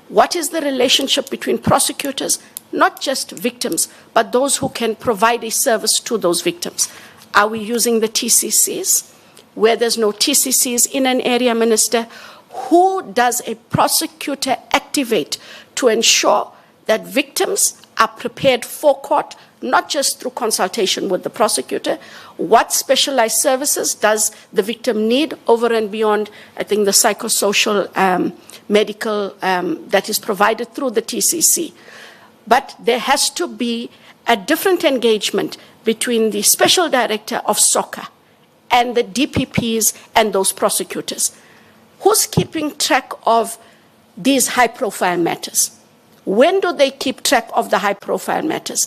What is the relationship between prosecutors, not just victims, but those who can provide a service to those victims? Are we using the TCCs? Where there's no TCCs in an area, Minister, who does a prosecutor activate to ensure that victims are prepared for court, not just through consultation with the prosecutor? What specialized services does the victim need over and beyond, I think, the psychosocial, medical that is provided through the TCC? But there has to be a different engagement between the Special Director of SOCA and the DPPs and those prosecutors. Who's keeping track of these high-profile matters? When do they keep track of the high-profile matters?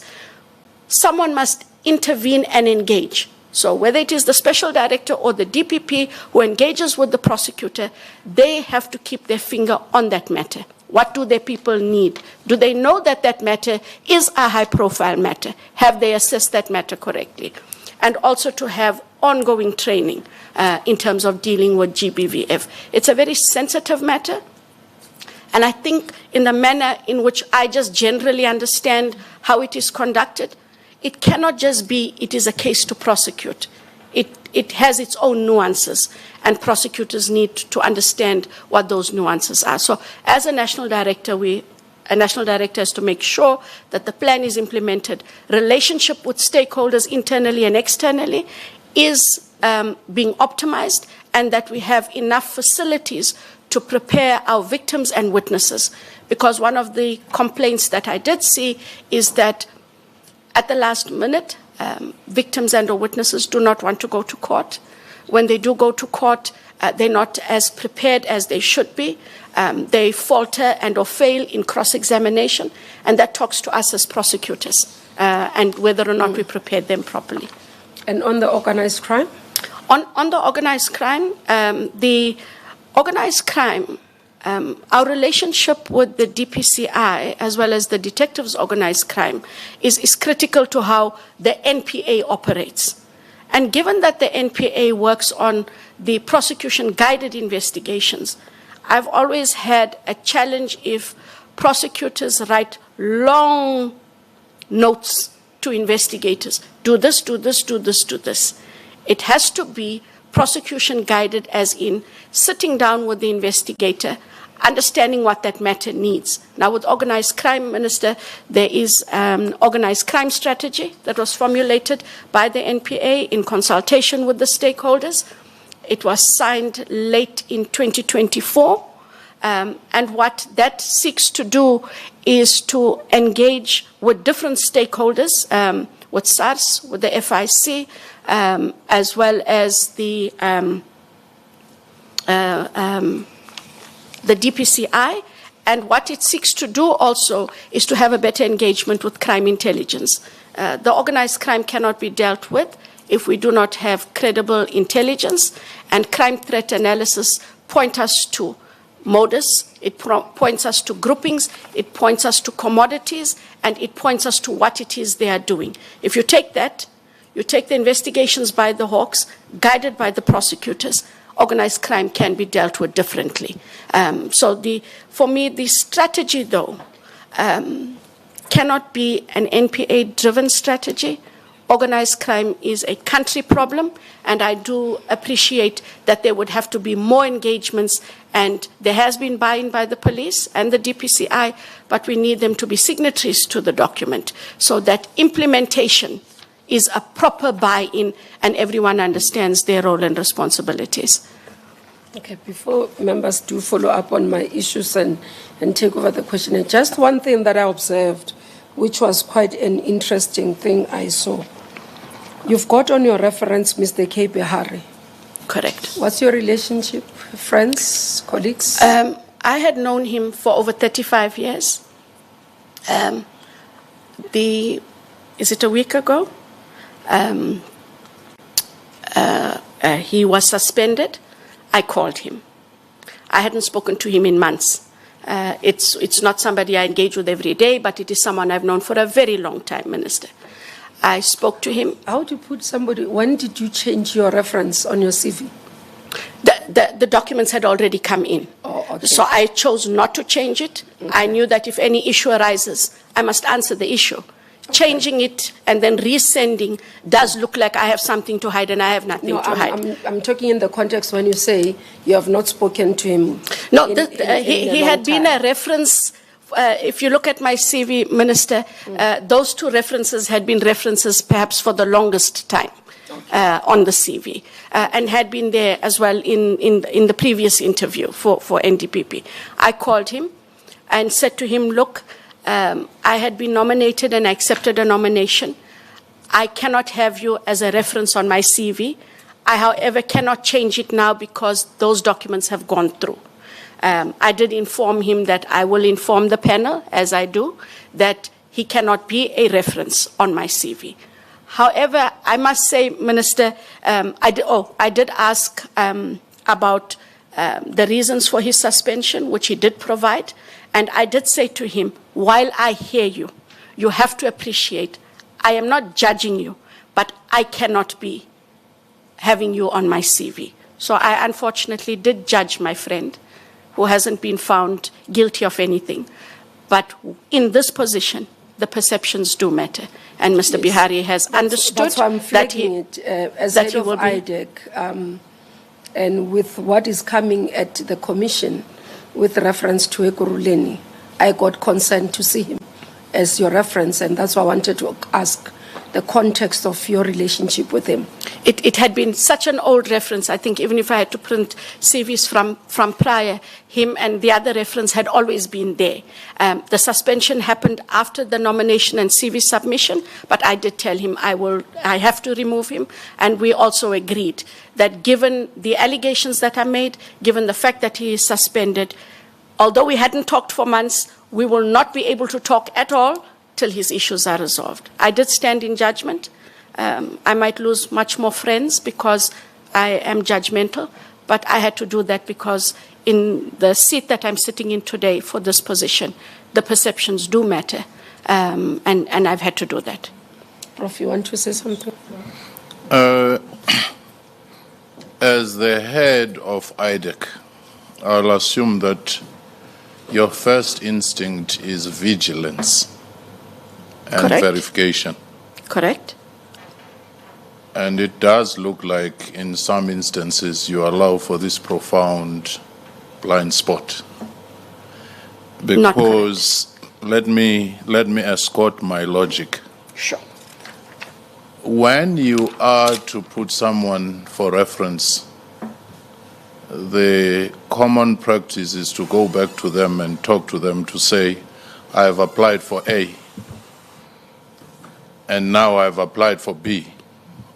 Someone must intervene and engage. So whether it is the Special Director or the DPP who engages with the prosecutor, they have to keep their finger on that matter. What do their people need? Do they know that that matter is a high-profile matter? Have they assessed that matter correctly? And also to have ongoing training in terms of dealing with GBVF. It's a very sensitive matter. And I think in the manner in which I just generally understand how it is conducted, it cannot just be, it is a case to prosecute. It has its own nuances, and prosecutors need to understand what those nuances are. So as a national director, a national director has to make sure that the plan is implemented. Relationship with stakeholders internally and externally is being optimized, and that we have enough facilities to prepare our victims and witnesses. Because one of the complaints that I did see is that at the last minute, victims and or witnesses do not want to go to court. When they do go to court, they're not as prepared as they should be. They falter and or fail in cross-examination, and that talks to us as prosecutors and whether or not we prepared them properly. And on the organized crime? On the organized crime, our relationship with the DPCI as well as the detectives' organized crime is critical to how the NPA operates. And given that the NPA works on the prosecution-guided investigations, I've always had a challenge if prosecutors write long notes to investigators. Do this, do this, do this, do this. It has to be prosecution-guided, as in sitting down with the investigator, understanding what that matter needs. Now, with organized crime, Minister, there is an organized crime strategy that was formulated by the NPA in consultation with the stakeholders. It was signed late in 2024. And what that seeks to do is to engage with different stakeholders, with SARS, with the FIC, as well as the DPCI. And what it seeks to do also is to have a better engagement with crime intelligence. The organized crime cannot be dealt with if we do not have credible intelligence, and crime threat analysis point us to modus, it points us to groupings, it points us to commodities, and it points us to what it is they are doing. If you take that, you take the investigations by the Hawks, guided by the prosecutors, organized crime can be dealt with differently. For me, the strategy, though, cannot be an NPA-driven strategy Organized crime is a country problem, and I do appreciate that there would have to be more engagements, and there has been buy-in by the police and the DPCI, but we need them to be signatories to the document so that implementation is a proper buy-in and everyone understands their role and responsibilities. Okay, before members do follow up on my issues and take over the question, just one thing that I observed, which was quite an interesting thing I saw. You've got on your reference Mr. K. Behari. Correct. What's your relationship? Friends, colleagues? I had known him for over 35 years. Is it a week ago? He was suspended. I called him. I hadn't spoken to him in months. It's not somebody I engage with every day, but it is someone I've known for a very long time, Minister. I spoke to him. How do you put somebody, when did you change your reference on your CV? The documents had already come in. Oh, okay. So I chose not to change it. Okay. I knew that if any issue arises, I must answer the issue. Okay. Changing it and then resending does look like I have something to hide, and I have nothing to hide. I'm talking in the context when you say you have not spoken to him. No, he had been a reference. If you look at my CV, Minister, those two references had been references perhaps for the longest time on the CV, and had been there as well in the previous interview for Ndpp. I called him and said to him, look, I had been nominated and I accepted a nomination. I cannot have you as a reference on my CV. I, however, cannot change it now because those documents have gone through. I did inform him that I will inform the panel, as I do, that he cannot be a reference on my CV. However, I must say, Minister, I did ask about the reasons for his suspension, which he did provide, and I did say to him, while I hear you, you have to appreciate, I am not judging you, but I cannot be having you on my CV. So I unfortunately did judge my friend, who hasn't been found guilty of anything. But in this position, the perceptions do matter. And Mr. Behari has understood that's why I'm that he, it, as that head he of will be. IDEC, and with what is coming at the commission with reference to Ekurhuleni, I got consent to see him as your reference, and that's why I wanted to ask the context of your relationship with him. It had been such an old reference. I think even if I had to print CVs from prior, him and the other reference had always been there. The suspension happened after the nomination and CV submission, but I did tell him I have to remove him, and we also agreed that given the allegations that are made, given the fact that he is suspended, although we hadn't talked for months, we will not be able to talk at all till his issues are resolved. I did stand in judgment. I might lose much more friends because I am judgmental, but I had to do that because in the seat that I'm sitting in today for this position, the perceptions do matter, and I've had to do that. Prof, you want to say something? As the head of IDEC, I'll assume that your first instinct is vigilance and Correct. verification. Correct? And it does look like in some instances you allow for this profound blind spot. Because let me escort my logic. Sure. When you are to put someone for reference, the common practice is to go back to them and talk to them to say, I have applied for A, and now I've applied for B,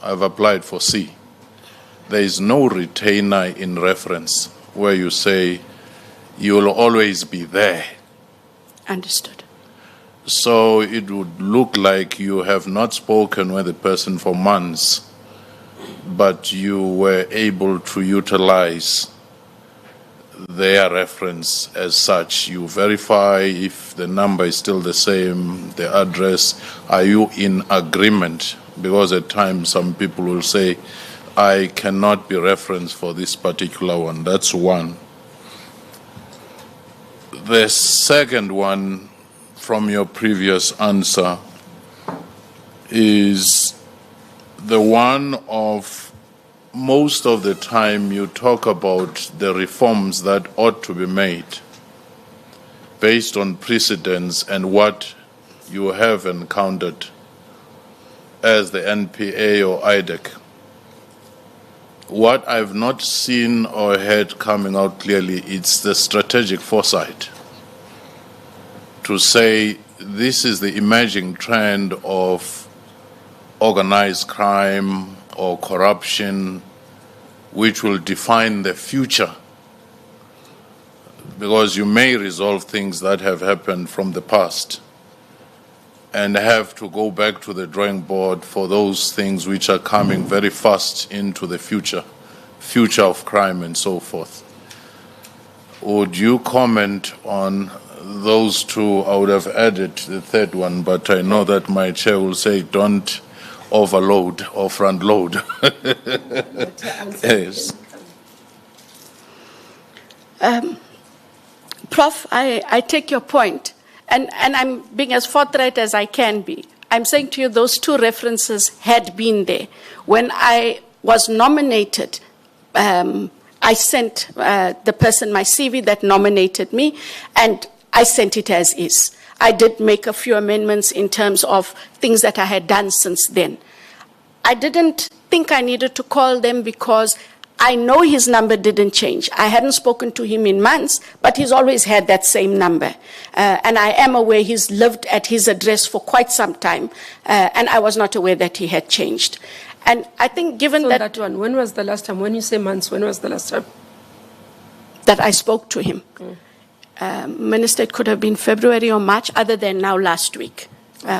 I've applied for C. There is no retainer in reference where you say, you will always be there. Understood. So it would look like you have not spoken with the person for months, but you were able to utilize their reference as such. You verify if the number is still the same, the address. Are you in agreement? Because at times some people will say, I cannot be referenced for this particular one. That's one. The second one from your previous answer is the one of most of the time you talk about the reforms that ought to be made based on precedents and what you have encountered as the NPA or IDEC. What I've not seen or heard coming out clearly, it's the strategic foresight to say this is the emerging trend of organized crime or corruption which will define the future, because you may resolve things that have happened from the past and have to go back to the drawing board for those things which are coming very fast into the future of crime and so forth. Would you comment on those two? I would have added the third one, but I know that my chair will say don't overload or front load. Yes. Prof, I take your point, and I'm being as forthright as I can be. I'm saying to you those two references had been there. When I was nominated, I sent the person my CV that nominated me, and I sent it as is. I did make a few amendments in terms of things that I had done since then. I didn't think I needed to call them because I know his number didn't change. I hadn't spoken to him in months, but he's always had that same number. And I am aware he's lived at his address for quite some time, and I was not aware that he had changed. And I think given So that... that one, when was the last time? When you say months, when was the last time? That I spoke to him. Minister, it could have been February or March, other than now last week,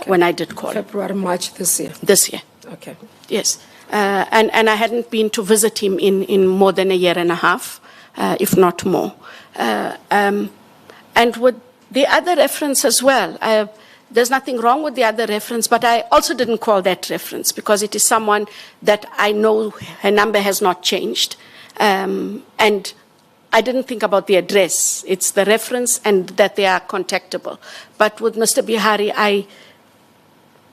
when I did call him. February, March this year. This year. Okay. Yes. And I hadn't been to visit him in more than a year and a half, if not more. And with the other reference as well, there's nothing wrong with the other reference, but I also didn't call that reference because it is someone that I know her number has not changed. And I didn't think about the address. It's the reference and that they are contactable. But with Mr. Bihari, I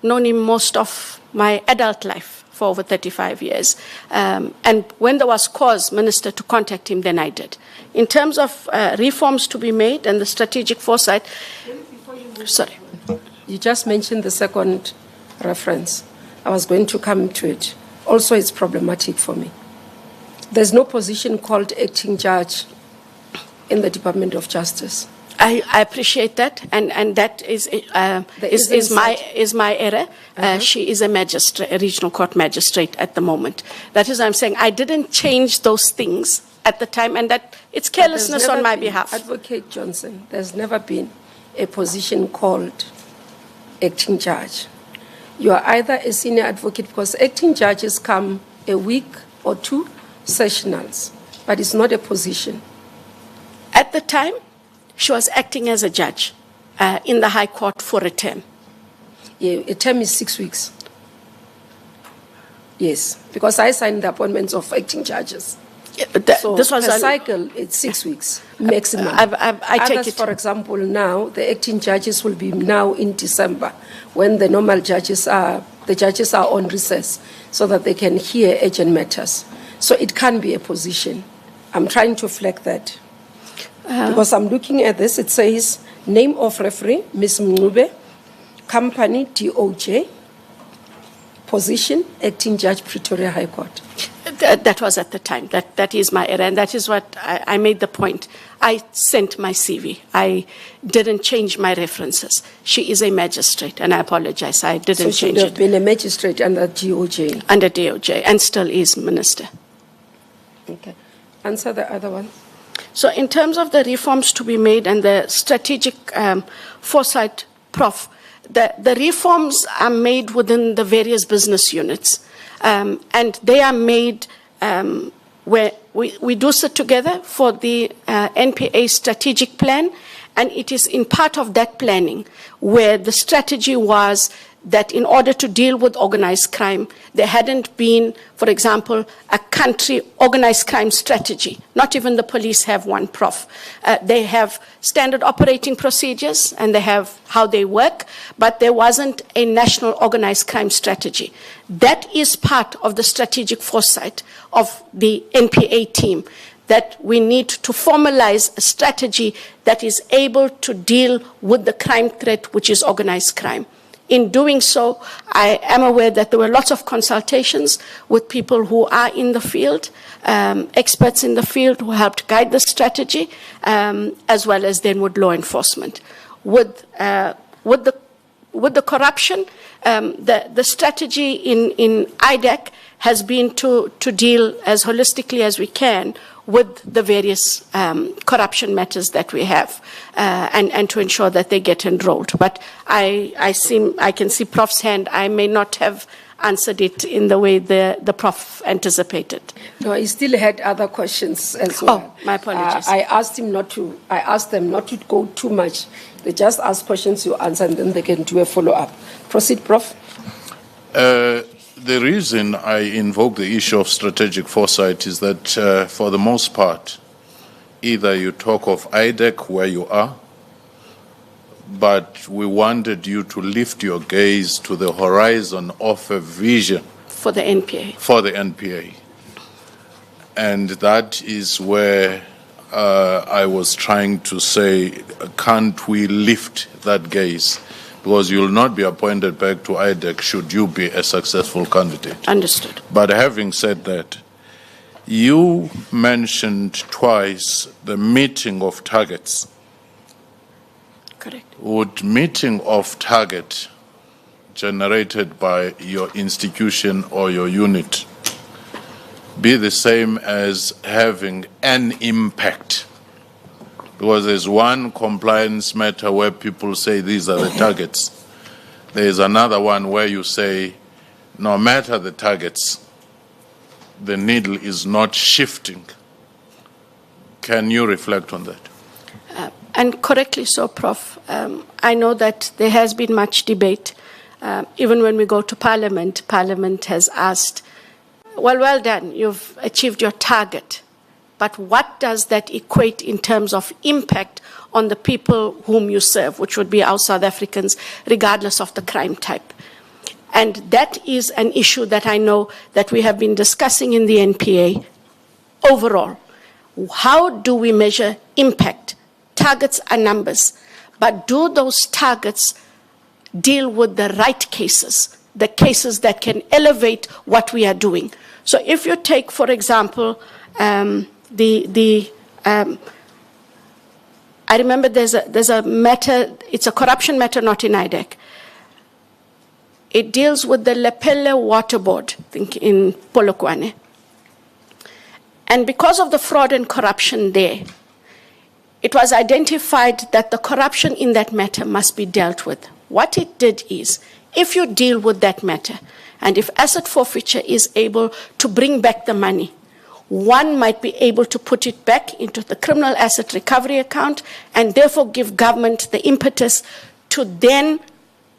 known him most of my adult life for over 35 years. And when there was cause, Minister, to contact him, then I did. In terms of reforms to be made and the strategic foresight, sorry. You just mentioned the second reference. I was going to come to it. Also, it's problematic for me. There's no position called acting judge in the Department of Justice. I appreciate that, and that is my error. She is a magistrate, a regional court magistrate at the moment. That is, I'm saying I didn't change those things at the time, and that it's carelessness on my behalf. Advocate Johnson, there's never been a position called acting judge. You are either a senior advocate, because acting judges come a week or two sessionals, but it's not a position. At the time, she was acting as a judge in the High Court for a term. Yeah, a term is 6 weeks. Yes, because I signed the appointments of acting judges. So this was a cycle, it's 6 weeks maximum. I take Others, it. for example, now, the acting judges will be now in December, when the normal judges are on recess, so that they can hear urgent matters. So it can be a position. I'm trying to flag that. Because I'm looking at this, it says, name of referee, Ms. Mngube, company, DOJ, position, acting judge, Pretoria High Court. That was at the time. That is my error, and that is what I made the point. I sent my CV. I didn't change my references. She is a magistrate, and I apologize. I didn't change it. So she would have been a magistrate under DOJ? Under DOJ, and still is, Minister. Okay. Answer the other one. So in terms of the reforms to be made and the strategic foresight, Prof, the reforms are made within the various business units. And they are made where we do sit together for the NPA strategic plan, and it is in part of that planning where the strategy was that in order to deal with organized crime, there hadn't been, for example, a country organized crime strategy. Not even the police have one, Prof. They have standard operating procedures and they have how they work, but there wasn't a national organized crime strategy. That is part of the strategic foresight of the NPA team, that we need to formalize a strategy that is able to deal with the crime threat, which is organized crime. In doing so, I am aware that there were lots of consultations with people who are in the field, experts in the field who helped guide the strategy, as well as then with law enforcement. With the corruption, the strategy in IDEC has been to deal as holistically as we can with the various corruption matters that we have, and to ensure that they get enrolled. But I can see Prof's hand. I may not have answered it in the way the Prof anticipated. No, he still had other questions as well. Oh, my apologies. I asked them not to go too much. They just ask questions, you answer, and then they can do a follow-up. Proceed, Prof. The reason I invoke the issue of strategic foresight is that, for the most part, either you talk of IDEC where you are, but we wanted you to lift your gaze to the horizon of a vision For the NPA. for the NPA. And that is where I was trying to say, can't we lift that gaze? Because you'll not be appointed back to IDEC should you be a successful candidate. Understood. But having said that, you mentioned twice the meeting of targets. Correct. Would meeting of target generated by your institution or your unit be the same as having an impact? Because there's one compliance matter where people say these are the targets. There's another one where you say, no matter the targets, the needle is not shifting. Can you reflect on that? And correctly so, Prof. I know that there has been much debate. Even when we go to Parliament, Parliament has asked, well done, you've achieved your target. But what does that equate in terms of impact on the people whom you serve, which would be our South Africans, regardless of the crime type? And that is an issue that I know that we have been discussing in the NPA overall. How do we measure impact? Targets are numbers, but do those targets deal with the right cases, the cases that can elevate what we are doing? So if you take, for example, I remember there's a matter, it's a corruption matter, not in IDEC. It deals with the Lepelle Water Board, I think in Polokwane. And because of the fraud and corruption there, it was identified that the corruption in that matter must be dealt with. What it did is, if you deal with that matter, and if asset forfeiture is able to bring back the money, one might be able to put it back into the criminal asset recovery account and therefore give government the impetus to then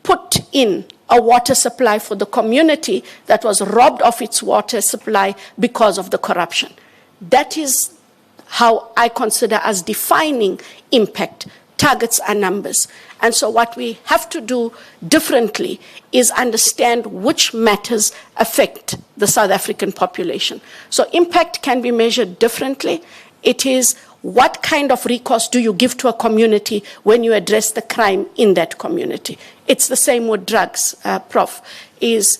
put in a water supply for the community that was robbed of its water supply because of the corruption. That is how I consider as defining impact. Targets are numbers. And so what we have to do differently is understand which matters affect the South African population. So impact can be measured differently. It is what kind of recourse do you give to a community when you address the crime in that community. It's the same with drugs, Prof. Is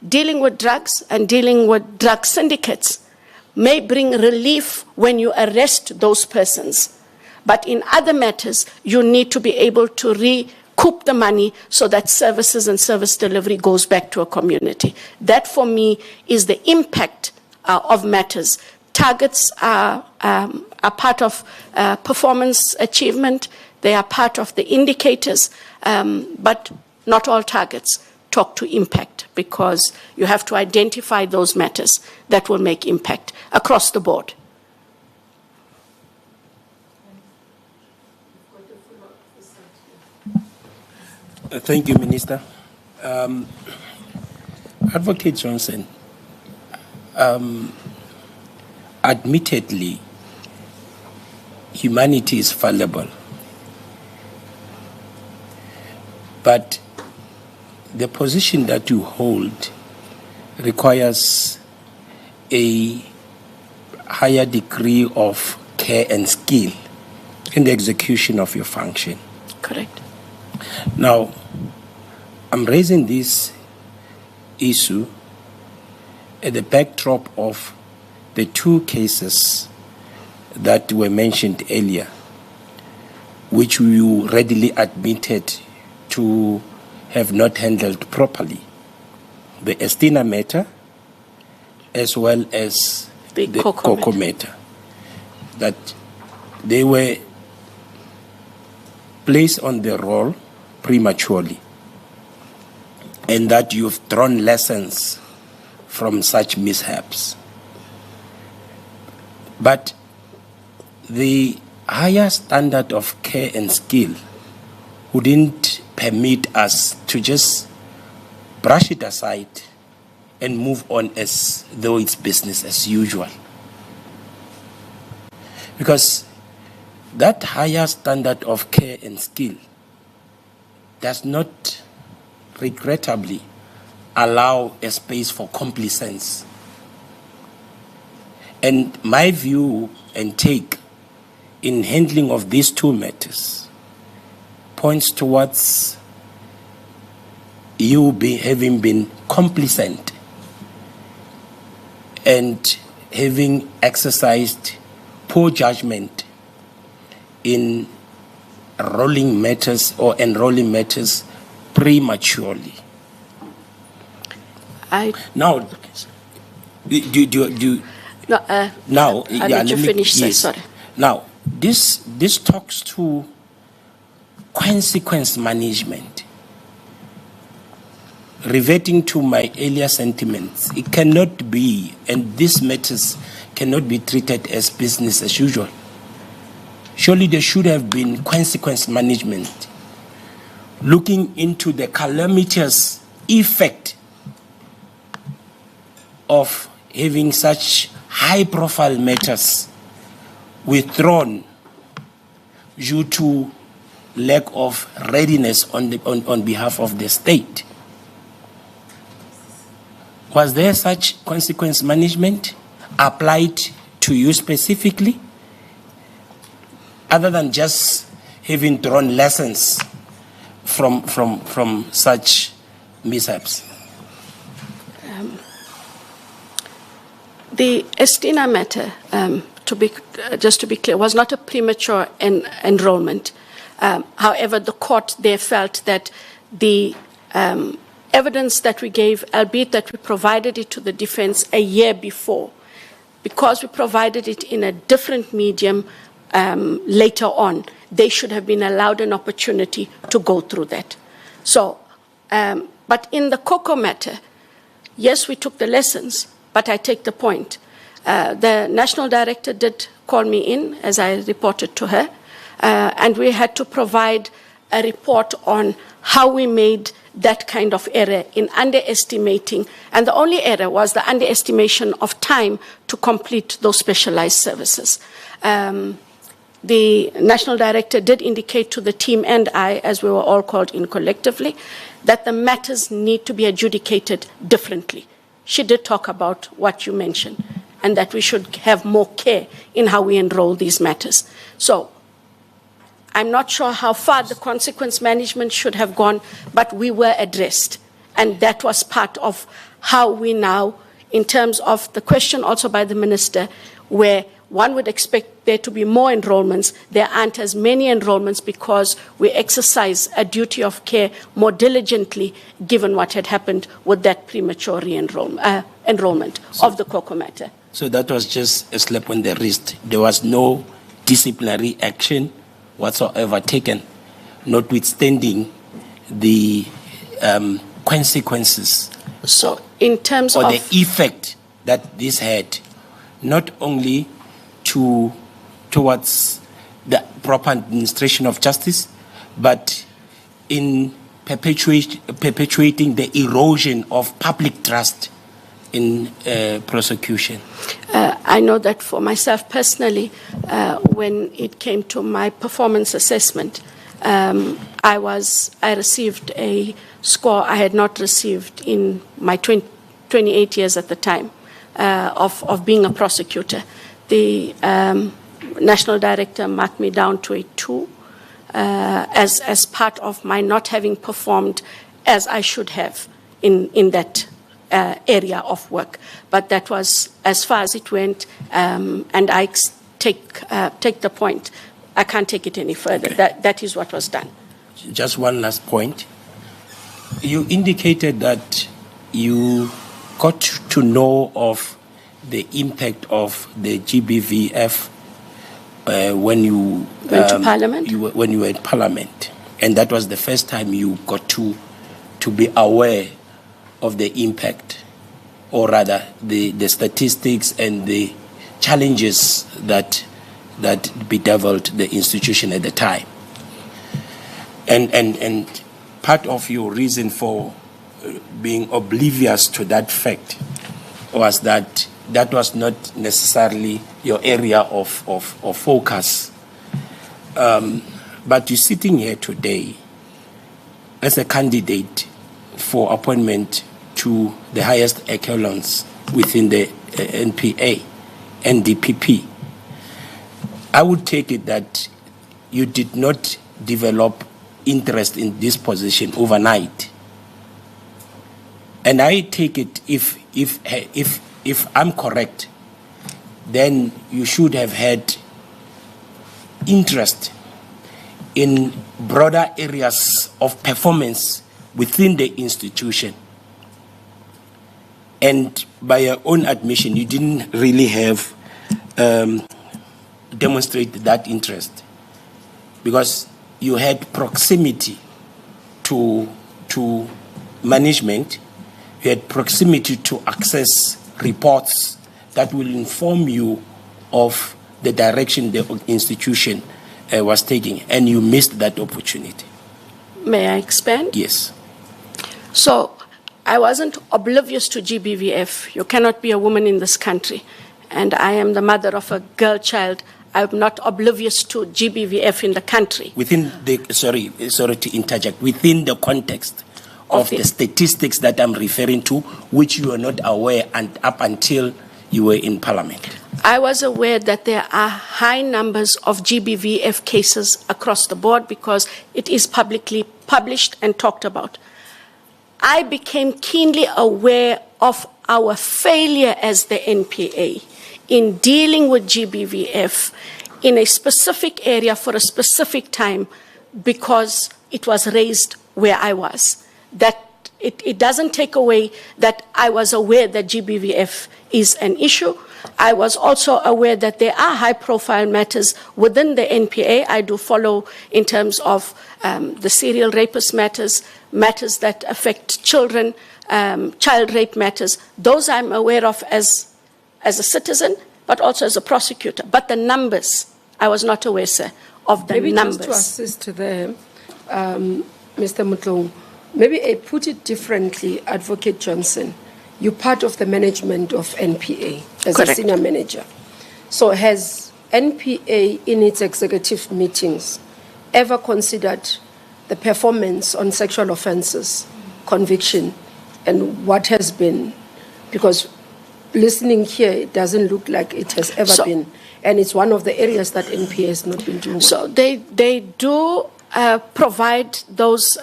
dealing with drugs and dealing with drug syndicates may bring relief when you arrest those persons. But in other matters, you need to be able to recoup the money so that services and service delivery goes back to a community. That, for me, is the impact of matters. Targets are part of performance achievement. They are part of the indicators, but not all targets talk to impact, because you have to identify those matters that will make impact across the board. Thank you, Minister. Advocate Johnson, admittedly, humanity is fallible. But the position that you hold requires a higher degree of care and skill in the execution of your function. Correct. Now, I'm raising this issue at the backdrop of the two cases that were mentioned earlier, which you readily admitted to have not handled properly. The Estina matter, as well as the COCO matter, that they were placed on the roll prematurely, and that you've drawn lessons from such mishaps. But the higher standard of care and skill wouldn't permit us to just brush it aside and move on as though it's business as usual. Because that higher standard of care and skill does not, regrettably, allow a space for complacence. And my view and take in handling of these two matters points towards you having been complacent and having exercised poor judgment in enrolling matters prematurely. Now, I'll let you finish, sir. Sorry. Now, this talks to consequence management. Reverting to my earlier sentiments, it cannot be, and these matters cannot be treated as business as usual. Surely there should have been consequence management, looking into the calamitous effect of having such high-profile matters withdrawn due to lack of readiness on behalf of the state. Was there such consequence management applied to you specifically, other than just having drawn lessons from such mishaps? The Estina matter, just to be clear, was not a premature enrollment. However, the court there felt that the evidence that we gave, albeit that we provided it to the defense a year before, because we provided it in a different medium later on, they should have been allowed an opportunity to go through that. So, but in the COCO matter, yes, we took the lessons, but I take the point. The national director did call me in, as I reported to her, and we had to provide a report on how we made that kind of error in underestimating, and the only error was the underestimation of time to complete those specialized services. The national director did indicate to the team and I, as we were all called in collectively, that the matters need to be adjudicated differently. She did talk about what you mentioned, and that we should have more care in how we enroll these matters. So I'm not sure how far the consequence management should have gone, but we were addressed. And that was part of how we now, in terms of the question also by the minister, where one would expect there to be more enrollments, there aren't as many enrollments because we exercise a duty of care more diligently, given what had happened with that premature enrollment of the COCO matter. So that was just a slap on the wrist. There was no disciplinary action whatsoever taken, notwithstanding the consequences. So in terms or of the effect that this had, not only towards the proper administration of justice, but in perpetuating the erosion of public trust in prosecution? I know that for myself personally, when it came to my performance assessment, I received a score I had not received in my 28 years at the time of being a prosecutor. The national director marked me down to a 2 as part of my not having performed as I should have in that area of work. But that was as far as it went, and I take the point. I can't take it any further. Okay. That is what was done. Just one last point. You indicated that you got to know of the impact of the GBVF when you went to Parliament. When you were in Parliament, and that was the first time you got to be aware of the impact, or rather the statistics and the challenges that bedeviled the institution at the time. And part of your reason for being oblivious to that fact was that was not necessarily your area of focus. But you're sitting here today as a candidate for appointment to the highest echelons within the NPA, Ndpp. I would take it that you did not develop interest in this position overnight. And I take it, if I'm correct, then you should have had interest in broader areas of performance within the institution. And by your own admission, you didn't really have demonstrated that interest, because you had proximity to management, you had proximity to access reports that will inform you of the direction the institution was taking, and you missed that opportunity. May I expand? Yes. So I wasn't oblivious to GBVF. You cannot be a woman in this country. And I am the mother of a girl child. I'm not oblivious to GBVF in the country. Within the, sorry to interject, within the context of the statistics that I'm referring to, which you are not aware and up until you were in Parliament. I was aware that there are high numbers of GBVF cases across the board because it is publicly published and talked about. I became keenly aware of our failure as the NPA in dealing with GBVF in a specific area for a specific time because it was raised where I was. That it doesn't take away that I was aware that GBVF is an issue. I was also aware that there are high-profile matters within the NPA. I do follow in terms of the serial rapist matters, matters that affect children, child rape matters. Those I'm aware of as a citizen, but also as a prosecutor. But the numbers, I was not aware, sir, of the numbers. Maybe just to assist there, Mr. Mutlou, maybe I put it differently, Advocate Johnson. You're part of the management of NPA as Correct. a senior manager. So has NPA in its executive meetings ever considered the performance on sexual offenses, conviction, and what has been? Because listening here, it doesn't look like it has ever been. And it's one of the areas that NPA has not been doing well. So they do provide those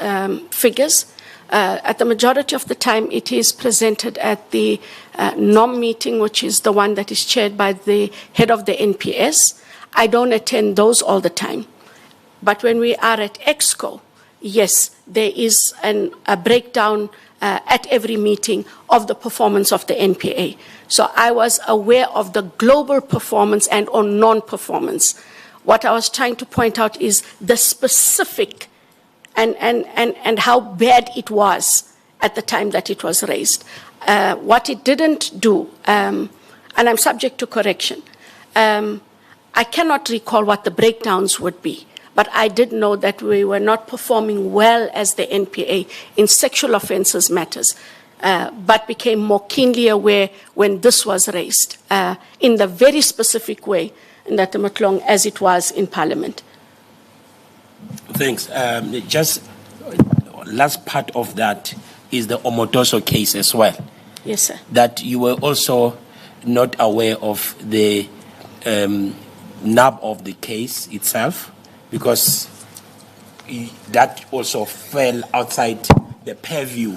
figures. At the majority of the time, it is presented at the NOM meeting, which is the one that is chaired by the head of the NPS. I don't attend those all the time. But when we are at EXCO, yes, there is a breakdown at every meeting of the performance of the NPA. So I was aware of the global performance and on non-performance. What I was trying to point out is the specific and how bad it was at the time that it was raised. What it didn't do, and I'm subject to correction, I cannot recall what the breakdowns would be, but I did know that we were not performing well as the NPA in sexual offences matters, but became more keenly aware when this was raised in the very specific way in that Matlong as it was in Parliament. Thanks. Just last part of that is the Omotoso case as well. Yes, sir. That you were also not aware of the nub of the case itself, because that also fell outside the purview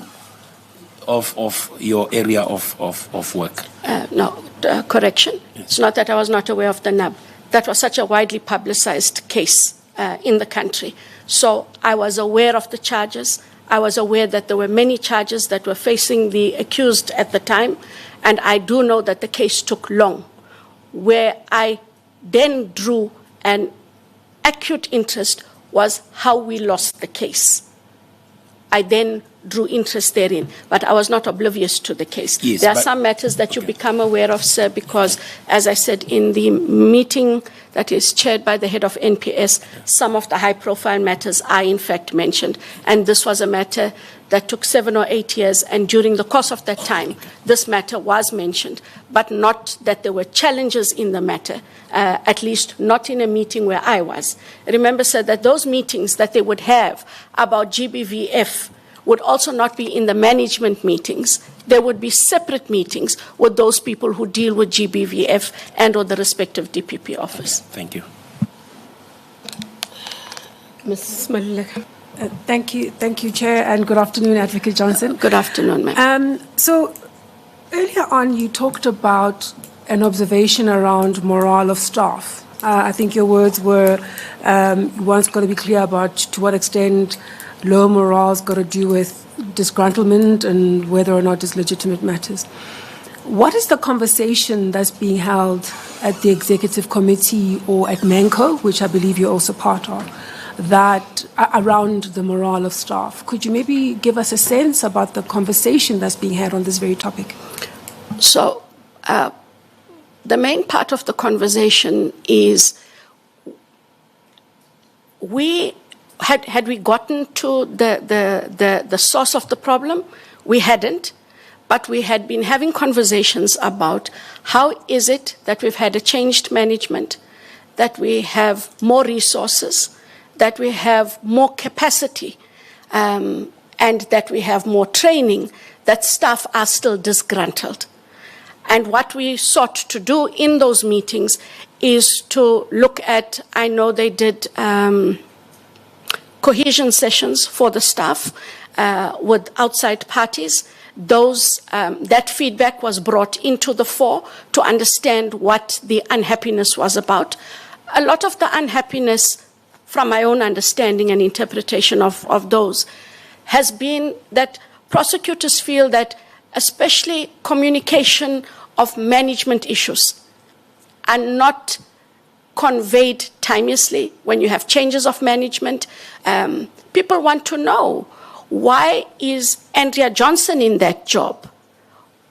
of your area of work. No, correction. Yes. It's not that I was not aware of the nub. That was such a widely publicized case in the country. So I was aware of the charges. I was aware that there were many charges that were facing the accused at the time, and I do know that the case took long. Where I then drew an acute interest was how we lost the case. I then drew interest therein, but I was not oblivious to the case. Yes, there are some matters that you become aware of, sir, because, as I said, in the meeting that is chaired by the head of NPS, some of the high-profile matters are in fact mentioned, and this was a matter that took 7 or 8 years, and during the course of that time, this matter was mentioned, but not that there were challenges in the matter, at least not in a meeting where I was. Remember, sir, that those meetings that they would have about GBVF would also not be in the management meetings. There would be separate meetings with those people who deal with GBVF and or the respective DPP office. Thank you. Ms. Maluleka. Thank you, Chair, and good afternoon, Advocate Johnson. Good afternoon, ma'am. So earlier on, you talked about an observation around morale of staff. I think your words were, one's got to be clear about to what extent low morale's got to do with disgruntlement and whether or not it's legitimate matters. What is the conversation that's being held at the Executive Committee or at MANCO, which I believe you're also part of, that around the morale of staff? Could you maybe give us a sense about the conversation that's being had on this very topic? So the main part of the conversation is had we gotten to the source of the problem? We hadn't, but we had been having conversations about how is it that we've had a changed management, that we have more resources, that we have more capacity, and that we have more training, that staff are still disgruntled. And what we sought to do in those meetings is to look at, I know they did cohesion sessions for the staff with outside parties. That feedback was brought into the fore to understand what the unhappiness was about. A lot of the unhappiness, from my own understanding and interpretation of those, has been that prosecutors feel that especially communication of management issues are not conveyed timeously when you have changes of management. People want to know, why is Andrea Johnson in that job?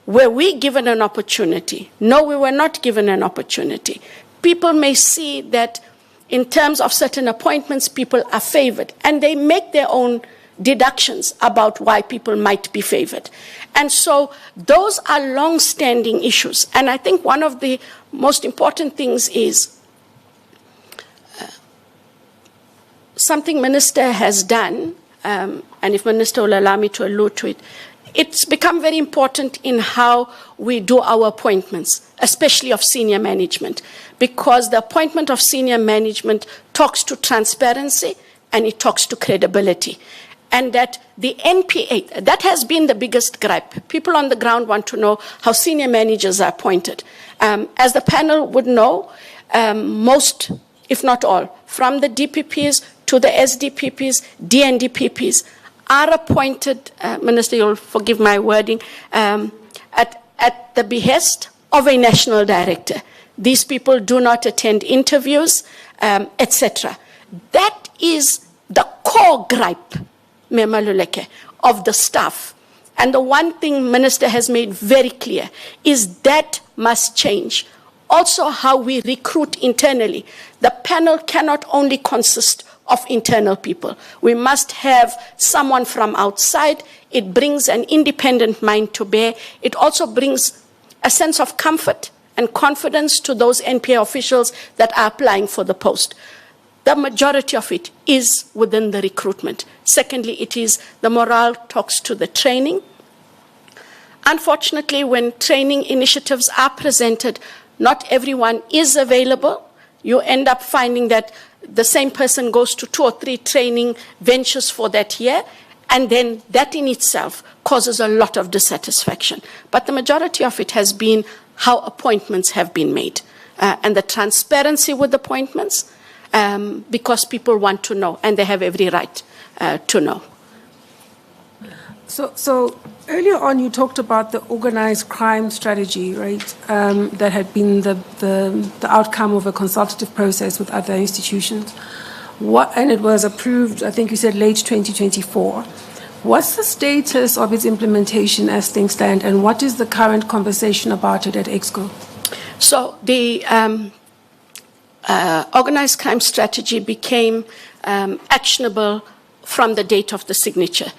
Were we given an opportunity? No, we were not given an opportunity. People may see that in terms of certain appointments, people are favored, and they make their own deductions about why people might be favored. And so those are long-standing issues. And I think one of the most important things is something Minister has done, and if Minister will allow me to allude to it, it's become very important in how we do our appointments, especially of senior management, because the appointment of senior management talks to transparency and it talks to credibility. And that the NPA, that has been the biggest gripe. People on the ground want to know how senior managers are appointed. As the panel would know, most, if not all, from the DPPs to the SDPPs, DNDPPs, are appointed, Minister, you'll forgive my wording, at the behest of a national director. These people do not attend interviews, etc. That is the core gripe, Memaluleke, of the staff. And the one thing Minister has made very clear is that must change. Also how we recruit internally. The panel cannot only consist of internal people. We must have someone from outside. It brings an independent mind to bear. It also brings a sense of comfort and confidence to those NPA officials that are applying for the post. The majority of it is within the recruitment. Secondly, it is the morale talks to the training. Unfortunately, when training initiatives are presented, not everyone is available. You end up finding that the same person goes to 2 or 3 training ventures for that year, and then that in itself causes a lot of dissatisfaction. But the majority of it has been how appointments have been made, and the transparency with appointments, because people want to know, and they have every right to know. So earlier on, you talked about the organized crime strategy, right? That had been the outcome of a consultative process with other institutions. And it was approved, I think you said late 2024. What's the status of its implementation as things stand, and what is the current conversation about it at EXCO? So the organized crime strategy became actionable from the date of the signature.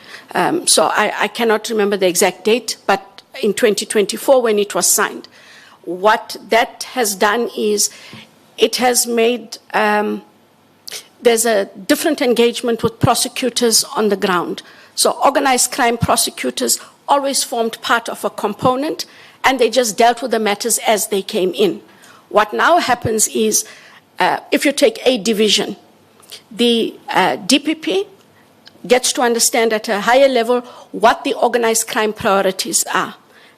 So I cannot remember the exact date, but in 2024 when it was signed. What that has done is it has made, there's a different engagement with prosecutors on the ground. So organized crime prosecutors always formed part of a component, and they just dealt with the matters as they came in. What now happens is, if you take a division, the DPP gets to understand at a higher level what the organized crime priorities are.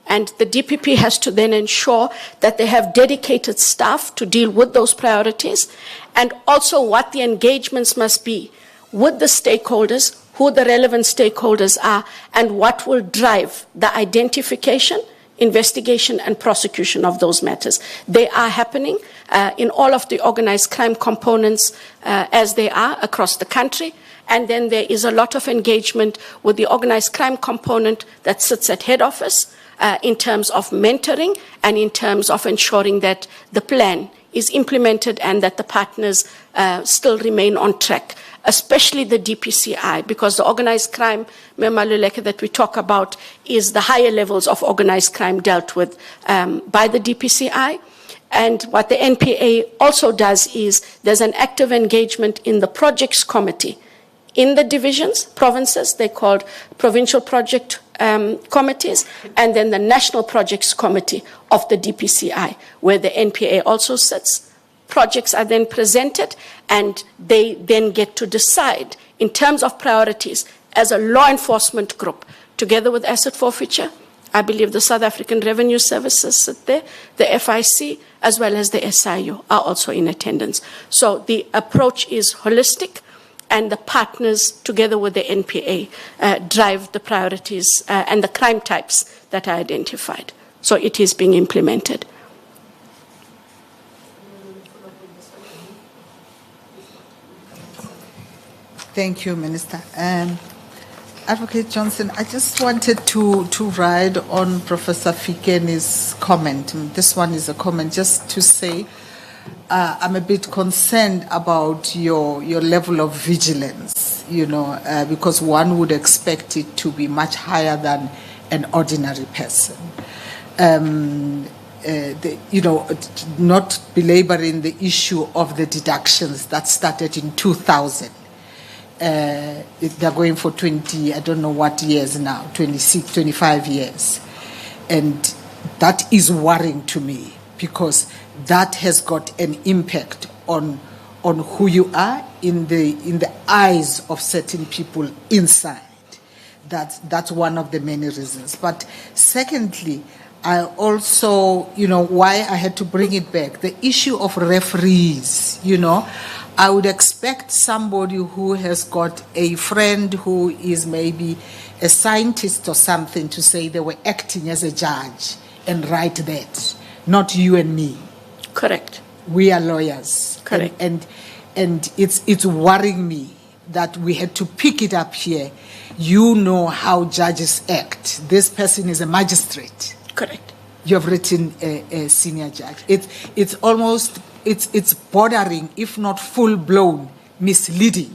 And the DPP has to then ensure that they have dedicated staff to deal with those priorities, and also what the engagements must be with the stakeholders, who the relevant stakeholders are, and what will drive the identification, investigation, and prosecution of those matters. They are happening in all of the organized crime components as they are across the country. And then there is a lot of engagement with the organized crime component that sits at head office in terms of mentoring and in terms of ensuring that the plan is implemented and that the partners still remain on track, especially the DPCI, because the organized crime, Memaluleke, that we talk about is the higher levels of organized crime dealt with by the DPCI. And what the NPA also does is there's an active engagement in the projects committee. In the divisions, provinces, they're called provincial project committees, and then the national projects committee of the DPCI, where the NPA also sits. Projects are then presented, and they then get to decide in terms of priorities as a law enforcement group, together with asset forfeiture. I believe the South African Revenue Services sit there, the FIC, as well as the SIU are also in attendance. So the approach is holistic, and the partners, together with the NPA, drive the priorities and the crime types that are identified. So it is being implemented. Thank you, Minister. Advocate Johnson, I just wanted to ride on Professor Fikeni's comment. This one is a comment just to say, I'm a bit concerned about your level of vigilance, because one would expect it to be much higher than an ordinary person. Not belaboring the issue of the deductions that started in 2000. They're going for 20, I don't know what years now, 26, 25 years. And that is worrying to me, because that has got an impact on who you are in the eyes of certain people inside. That's one of the many reasons. But secondly, I also, why I had to bring it back, the issue of referees, I would expect somebody who has got a friend who is maybe a scientist or something to say they were acting as a judge and write that, not you and me. Correct. We are lawyers. Correct. And it's worrying me that we had to pick it up here. You know how judges act. This person is a magistrate. Correct. You have written a senior judge. It's almost, it's bordering, if not full-blown, misleading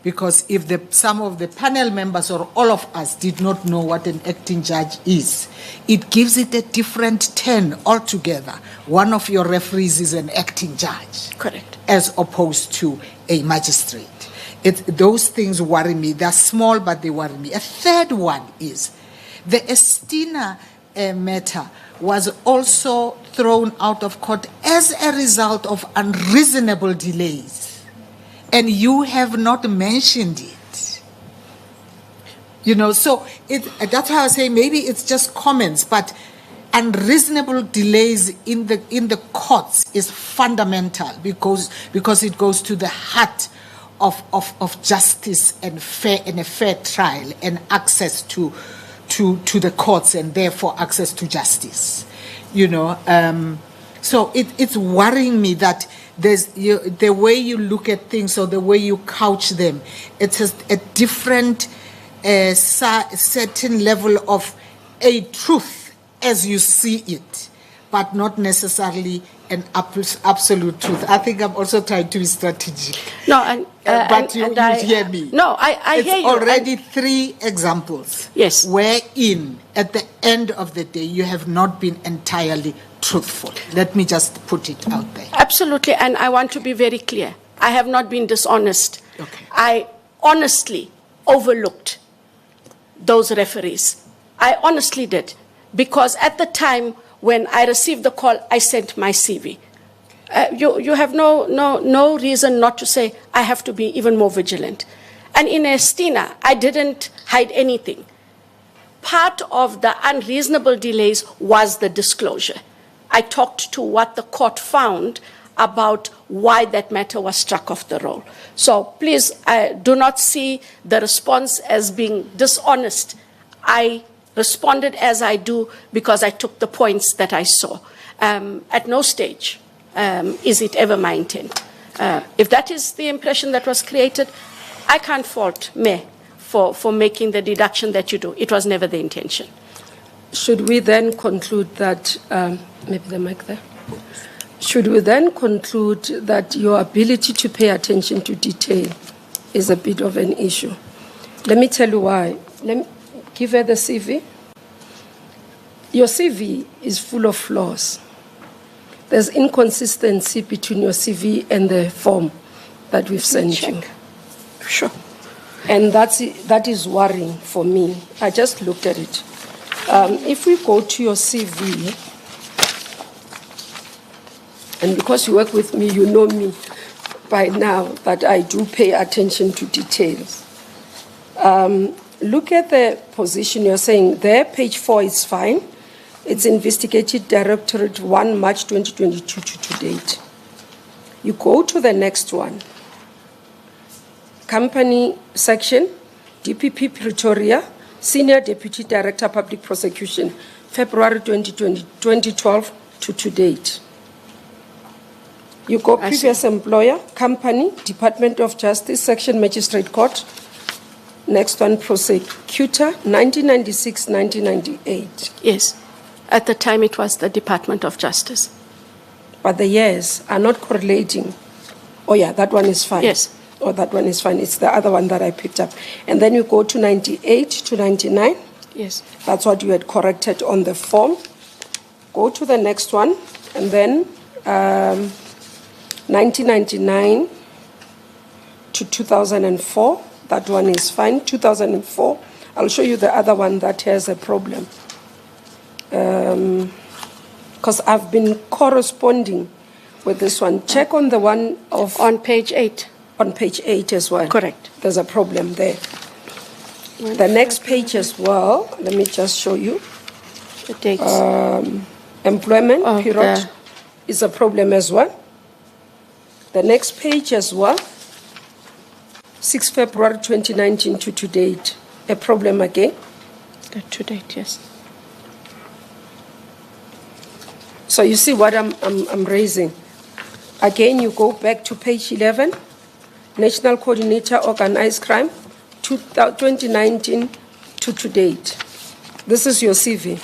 Because if some of the panel members or all of us did not know what an acting judge is, it gives it a different turn altogether. One of your referees is an acting judge. Correct. As opposed to a magistrate. Those things worry me. They're small, but they worry me. A third one is the Estina matter was also thrown out of court as a result of unreasonable delays. And you have not mentioned it. You know, so that's why I say maybe it's just comments, but unreasonable delays in the courts is fundamental because it goes to the heart of justice and a fair trial and access to the courts and therefore access to justice. You know, so it's worrying me that the way you look at things or the way you couch them, it's a different certain level of a truth as you see it, but not necessarily an absolute truth. I think I'm also trying to be strategic. No, but you hear me. No, I hear you. It's already 3 examples. Yes. Wherein, at the end of the day, you have not been entirely truthful. Let me just put it out there. Absolutely, and I want to be very clear. I have not been dishonest. Okay. I honestly overlooked those referees. I honestly did. Because at the time when I received the call, I sent my CV. You have no reason not to say I have to be even more vigilant. And in Estina, I didn't hide anything. Part of the unreasonable delays was the disclosure. I talked to what the court found about why that matter was struck off the roll. So please do not see the response as being dishonest. I responded as I do because I took the points that I saw. At no stage is it ever my intent. If that is the impression that was created, I can't fault me for making the deduction that you do. It was never the intention. Should we then conclude that, maybe the mic there? Should we then conclude that your ability to pay attention to detail is a bit of an issue? Let me tell you why. Let me give her the CV. Your CV is full of flaws. There's inconsistency between your CV and the form that we've sent you. Sure. And that is worrying for me. I just looked at it. If we go to your CV, and because you work with me, you know me by now that I do pay attention to details. Look at the position you're saying there, page 4 is fine. It's Investigative Directorate 1 March 2022 to date. You go to the next one. Company section, DPP Pretoria, Senior Deputy Director Public Prosecution, February 2012 to date. You go previous employer, company, Department of Justice, Section Magistrate Court. Next one, prosecutor, 1996-1998. Yes. At the time, it was the Department of Justice. But the years are not correlating. Oh, yeah, that one is fine. Yes. Oh, that one is fine. It's the other one that I picked up. And then you go to 98 to 99. Yes. That's what you had corrected on the form. Go to the next one. And then 1999 to 2004. That one is fine. 2004. I'll show you the other one that has a problem. Because I've been corresponding with this one. Check on the one of... On page 8. On page 8 as well. Correct. There's a problem there. The next page as well, let me just show you. The dates. Employment period the... is a problem as well. The next page as well, 6 February 2019 to date, a problem again. To date, yes. So you see what I'm raising. Again, you go back to page 11, National Coordinator Organized Crime, 2019 to date. This is your CV.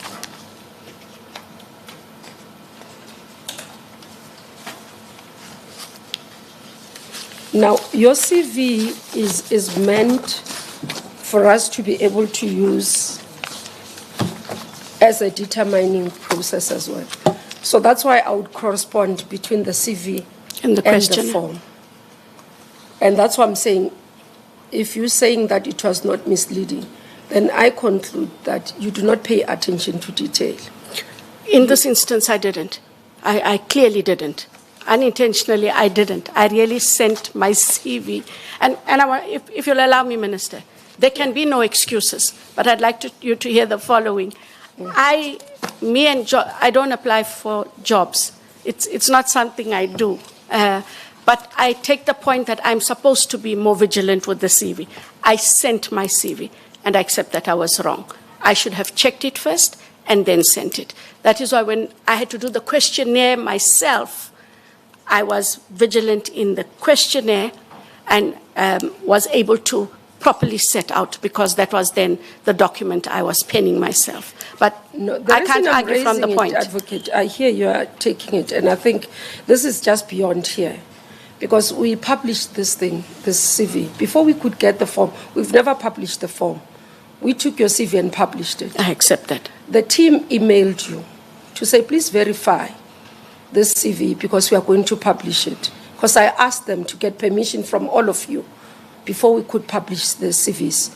Now, your CV is meant for us to be able to use as a determining process as well. So that's why I would correspond between the CV And the question. the form. And that's what I'm saying. If you're saying that it was not misleading, then I conclude that you do not pay attention to detail. In this instance, I didn't. I clearly didn't. Unintentionally, I didn't. I really sent my CV. And if you'll allow me, Minister, there can be no excuses, but I'd like you to hear the following. I don't apply for jobs. It's not something I do. But I take the point that I'm supposed to be more vigilant with the CV. I sent my CV, and I accept that I was wrong. I should have checked it first and then sent it. That is why when I had to do the questionnaire myself, I was vigilant in the questionnaire and was able to properly set out, because that was then the document I was penning myself. But No, I can't argue from the raising it, point. Advocate, I hear you are taking it, and I think this is just beyond here. Because we published this thing, this CV, before we could get the form. We've never published the form. We took your CV and published it. I accept that. The team emailed you to say, please verify this CV because we are going to publish it. Because I asked them to get permission from all of you before we could publish the CVs,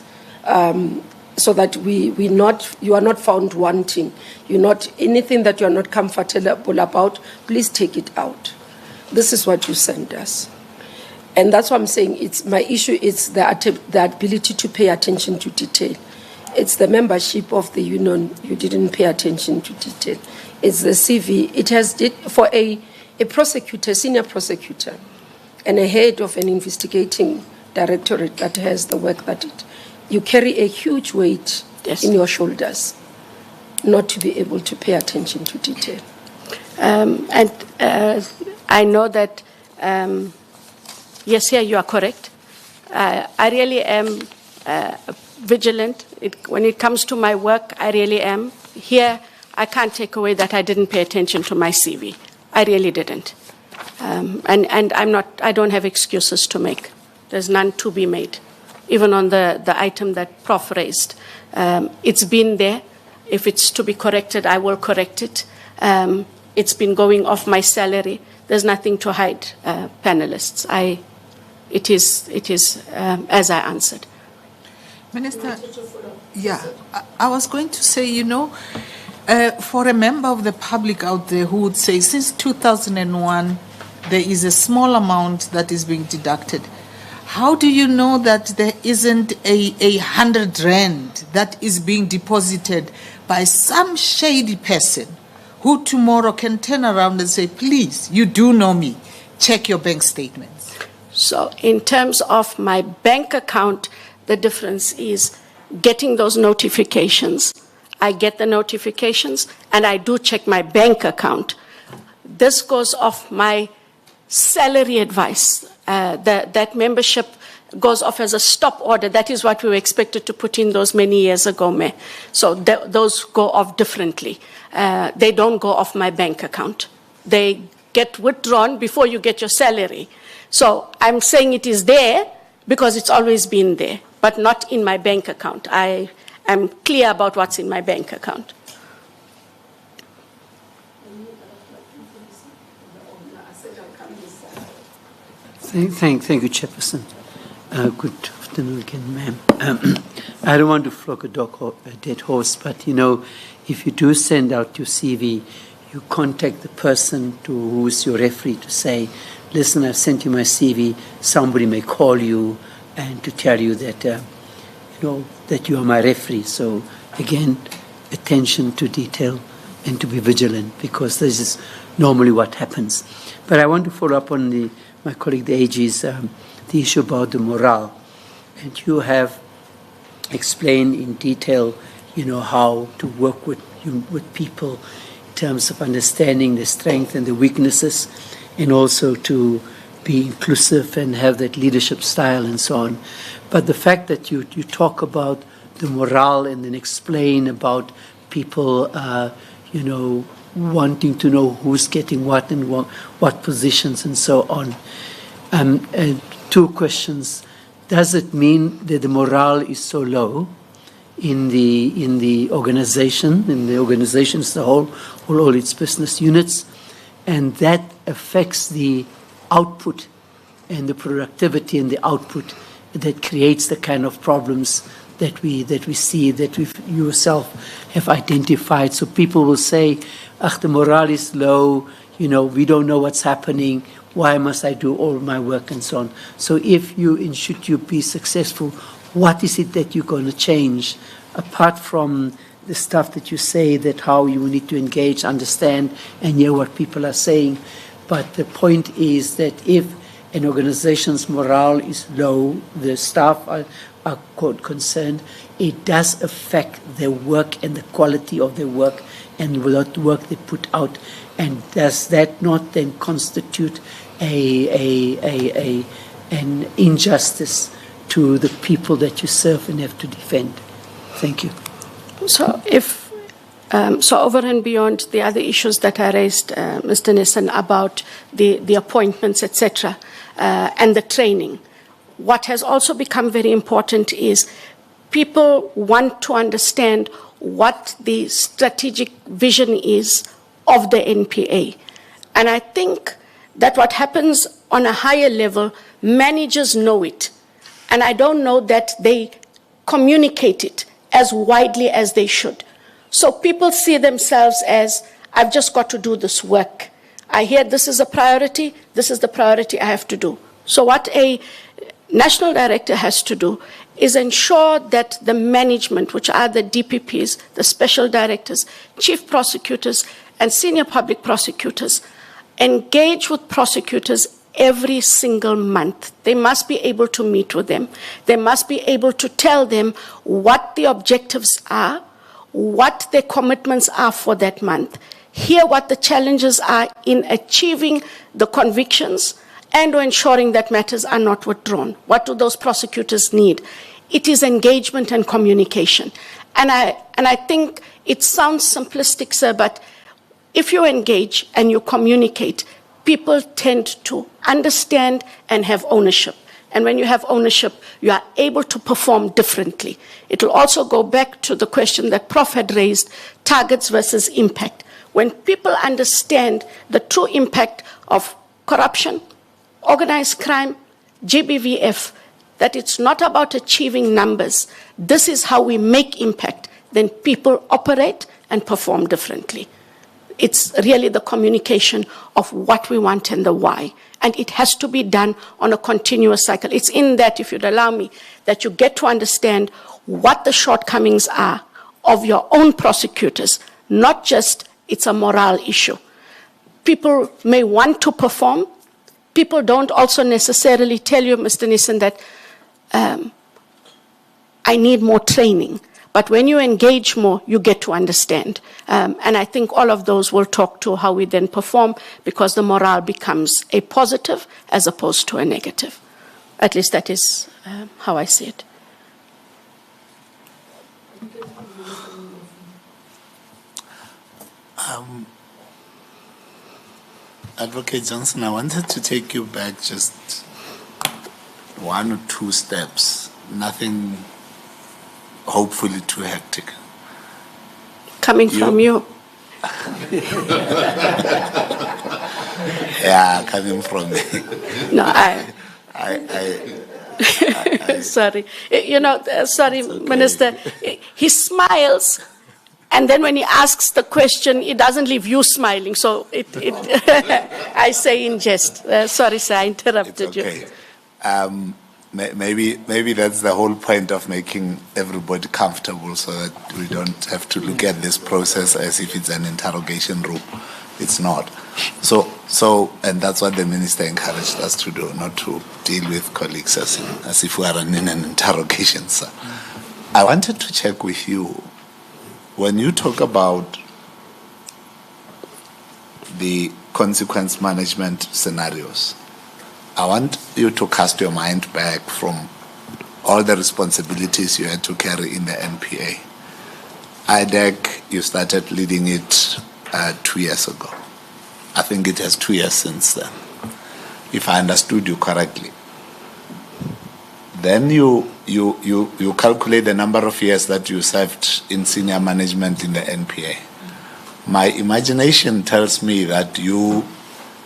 so that you are not found wanting. Anything that you are not comfortable about, please take it out. This is what you sent us. And that's what I'm saying. My issue is the ability to pay attention to detail. It's the membership of the union. You didn't pay attention to detail. It's the CV. It has for a prosecutor, senior prosecutor, and a head of an investigating directorate that has the work that you carry a huge weight in your shoulders, not to be able to pay attention to detail. I know that, yes, here you are correct. I really am vigilant. When it comes to my work, I really am. Here, I can't take away that I didn't pay attention to my CV. I really didn't. And I don't have excuses to make. There's none to be made. Even on the item that Prof raised. It's been there. If it's to be corrected, I will correct it. It's been going off my salary. There's nothing to hide, panelists. It is as I answered. Minister, yeah, I was going to say, for a member of the public out there who would say, since 2001, there is a small amount that is being deducted. How do you know that there isn't a 100 rand that is being deposited by some shady person who tomorrow can turn around and say, please, you do know me, check your bank statements? So in terms of my bank account, the difference is getting those notifications. I get the notifications and I do check my bank account. This goes off my salary advice. That membership goes off as a stop order. That is what we were expected to put in those many years ago, Mayor. So those go off differently. They don't go off my bank account. They get withdrawn before you get your salary. So I'm saying it is there because it's always been there, but not in my bank account. I am clear about what's in my bank account. Thank you, Chairperson. Good afternoon again, ma'am. I don't want to flog a dead horse, but if you do send out your CV, you contact the person who's your referee to say, listen, I've sent you my CV. Somebody may call you and to tell you that, that you are my referee. So again, attention to detail and to be vigilant, because this is normally what happens. But I want to follow up on my colleague, the AG's, the issue about the morale. And you have explained in detail, how to work with people in terms of understanding the strength and the weaknesses, and also to be inclusive and have that leadership style and so on. But the fact that you talk about the morale and then explain about people, wanting to know who's getting what and what positions and so on. two questions. Does it mean that the morale is so low in the organization, as a whole, all its business units, and that affects the output and the productivity and the output that creates the kind of problems that we see, that you yourself have identified? So people will say, the morale is low, we don't know what's happening, why must I do all my work, and so on. So should you be successful, what is it that you're going to change, apart from the stuff that you say, that how you need to engage, understand, and hear what people are saying? But the point is that if an organization's morale is low, the staff are concerned, it does affect their work and the quality of their work and what work they put out. And does that not then constitute an injustice to the people that you serve and have to defend? Thank you. So so over and beyond the other issues that I raised, Mr. Nissen, about the appointments, etc., and the training, what has also become very important is people want to understand what the strategic vision is of the NPA. And I think that what happens on a higher level, managers know it. And I don't know that they communicate it as widely as they should. So people see themselves as, I've just got to do this work. I hear this is a priority, this is the priority I have to do. So what a national director has to do is ensure that the management, which are the DPPs, the special directors, chief prosecutors, and senior public prosecutors, engage with prosecutors every single month. They must be able to meet with them. They must be able to tell them what the objectives are, what their commitments are for that month, hear what the challenges are in achieving the convictions and ensuring that matters are not withdrawn. What do those prosecutors need? It is engagement and communication. And I think it sounds simplistic, sir, but if you engage and you communicate, people tend to understand and have ownership. And when you have ownership, you are able to perform differently. It will also go back to the question that Prof had raised, targets versus impact. When people understand the true impact of corruption, organized crime, GBVF, that it's not about achieving numbers, this is how we make impact, then people operate and perform differently. It's really the communication of what we want and the why. And it has to be done on a continuous cycle. It's in that, if you'd allow me, that you get to understand what the shortcomings are of your own prosecutors, not just it's a morale issue. People may want to perform. People don't also necessarily tell you, Mr. Nissen, that I need more training. But when you engage more, you get to understand. And I think all of those will talk to how we then perform, because the morale becomes a positive as opposed to a negative. At least that is how I see it. Advocate Johnson, I wanted to take you back just 1 or 2 steps. Nothing hopefully too hectic. Coming from you. Yeah, coming from me. No, I sorry. Sorry, okay. Minister. He smiles, and then when he asks the question, it doesn't leave you smiling. So I say in jest. Sorry, sir, I interrupted okay. you. Maybe that's the whole point of making everybody comfortable, so that we don't have to look at this process as if it's an interrogation room. It's not. So, and that's what the minister encouraged us to do, not to deal with colleagues as if we are in an interrogation, sir. I wanted to check with you, when you talk about the consequence management scenarios, I want you to cast your mind back from all the responsibilities you had to carry in the NPA. IDEC, you started leading it 2 years ago. I think it has 2 years since then, if I understood you correctly. Then you calculate the number of years that you served in senior management in the NPA. My imagination tells me that you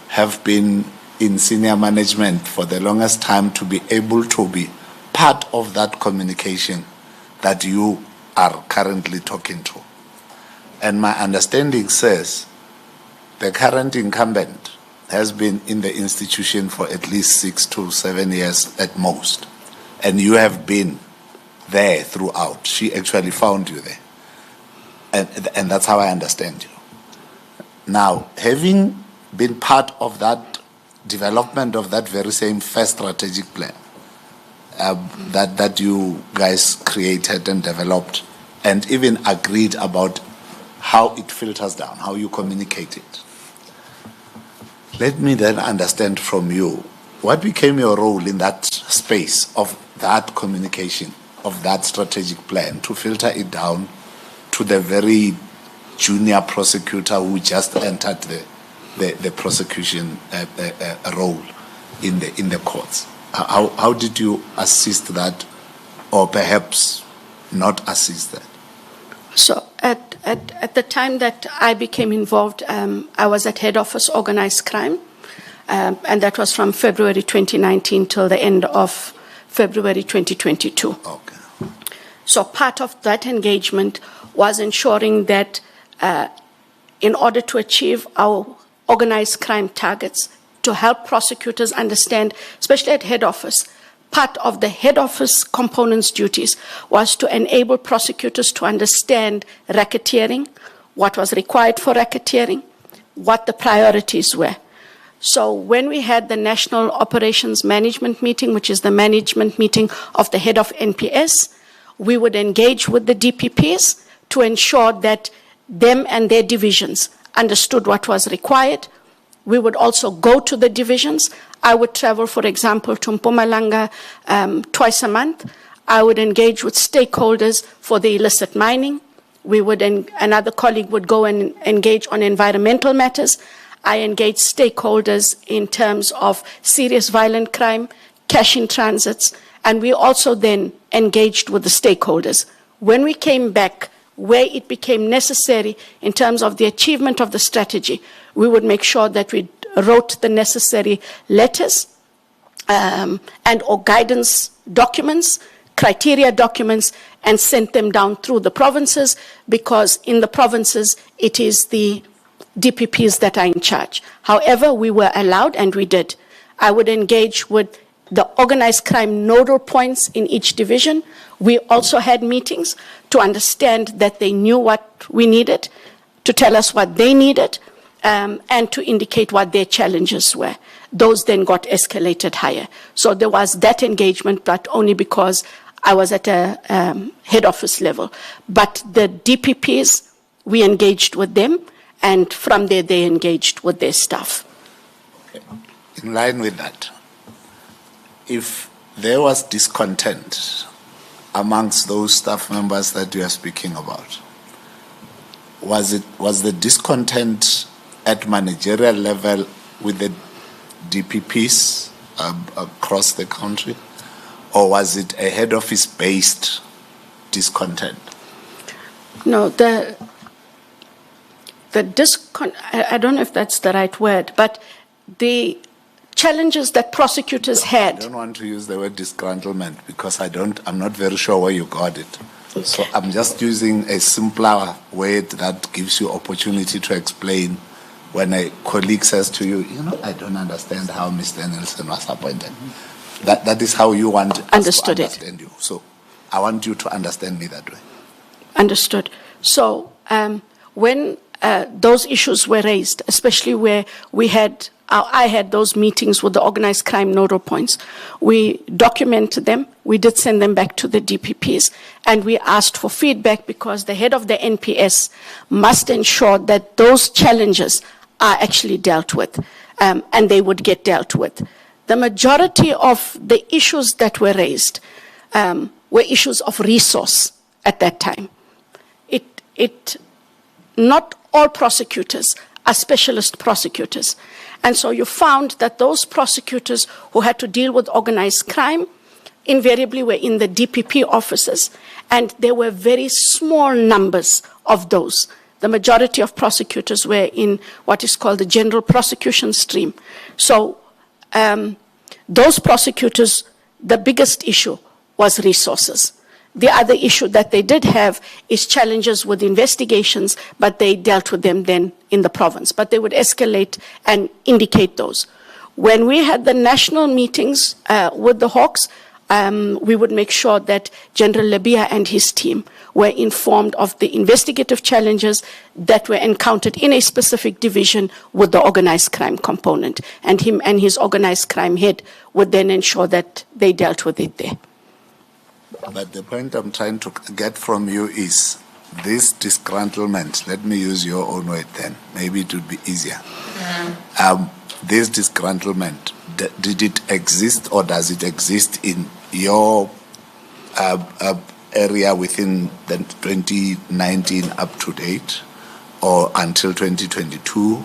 have been in senior management for the longest time to be able to be part of that communication that you are currently talking to. And my understanding says the current incumbent has been in the institution for at least 6 to 7 years at most. And you have been there throughout. She actually found you there. And that's how I understand you. Now, having been part of that development of that very same first strategic plan that you guys created and developed and even agreed about how it filters down, how you communicate it. Let me then understand from you, what became your role in that space of that communication, of that strategic plan, to filter it down to the very junior prosecutor who just entered the prosecution role in the courts? How did you assist that, or perhaps not assist that? So at the time that I became involved, I was at head office organized crime, and that was from February 2019 till the end of February 2022. Okay. So part of that engagement was ensuring that in order to achieve our organized crime targets, to help prosecutors understand, especially at head office, part of the head office component's duties was to enable prosecutors to understand racketeering, what was required for racketeering, what the priorities were. So when we had the National Operations Management Meeting, which is the management meeting of the head of NPS, we would engage with the DPPs to ensure that them and their divisions understood what was required. We would also go to the divisions. I would travel, for example, to Mpumalanga twice a month. I would engage with stakeholders for the illicit mining. Another colleague would go and engage on environmental matters. I engaged stakeholders in terms of serious violent crime, cash in transits, and we also then engaged with the stakeholders. When we came back, where it became necessary in terms of the achievement of the strategy, we would make sure that we wrote the necessary letters or guidance documents, criteria documents, and sent them down through the provinces, because in the provinces it is the DPPs that are in charge. However, we were allowed, and we did. I would engage with the organized crime nodal points in each division. We also had meetings to understand that they knew what we needed, to tell us what they needed, and to indicate what their challenges were. Those then got escalated higher. So there was that engagement, but only because I was at a head office level. But the DPPs, we engaged with them, and from there they engaged with their staff. Okay. In line with that, if there was discontent amongst those staff members that you are speaking about, was the discontent at managerial level with the DPPs across the country, or was it a head office based discontent? No, I don't know if that's the right word, but the challenges that prosecutors had. I don't want to use the word disgruntlement because I'm not very sure where you got it. So I'm just using a simpler word that gives you opportunity to explain. When a colleague says to you, I don't understand how Mr. Nelson was appointed. That is how you want us to understand you. So I want you to understand me that way. Understood. So when those issues were raised, especially where I had those meetings with the organized crime nodal points, we documented them, we did send them back to the DPPs, and we asked for feedback, because the head of the NPS must ensure that those challenges are actually dealt with, and they would get dealt with. The majority of the issues that were raised were issues of resource at that time. Not all prosecutors are specialist prosecutors. And so you found that those prosecutors who had to deal with organized crime, invariably were in the DPP offices, and there were very small numbers of those. The majority of prosecutors were in what is called the general prosecution stream. So those prosecutors, the biggest issue was resources. The other issue that they did have is challenges with investigations, but they dealt with them then in the province. But they would escalate and indicate those. When we had the national meetings with the Hawks, we would make sure that General Labia and his team were informed of the investigative challenges that were encountered in a specific division with the organized crime component. And him and his organized crime head would then ensure that they dealt with it there. But the point I'm trying to get from you is this disgruntlement. Let me use your own word then. Maybe it would be easier. This disgruntlement, did it exist or does it exist in your area within the 2019 up to date or until 2022,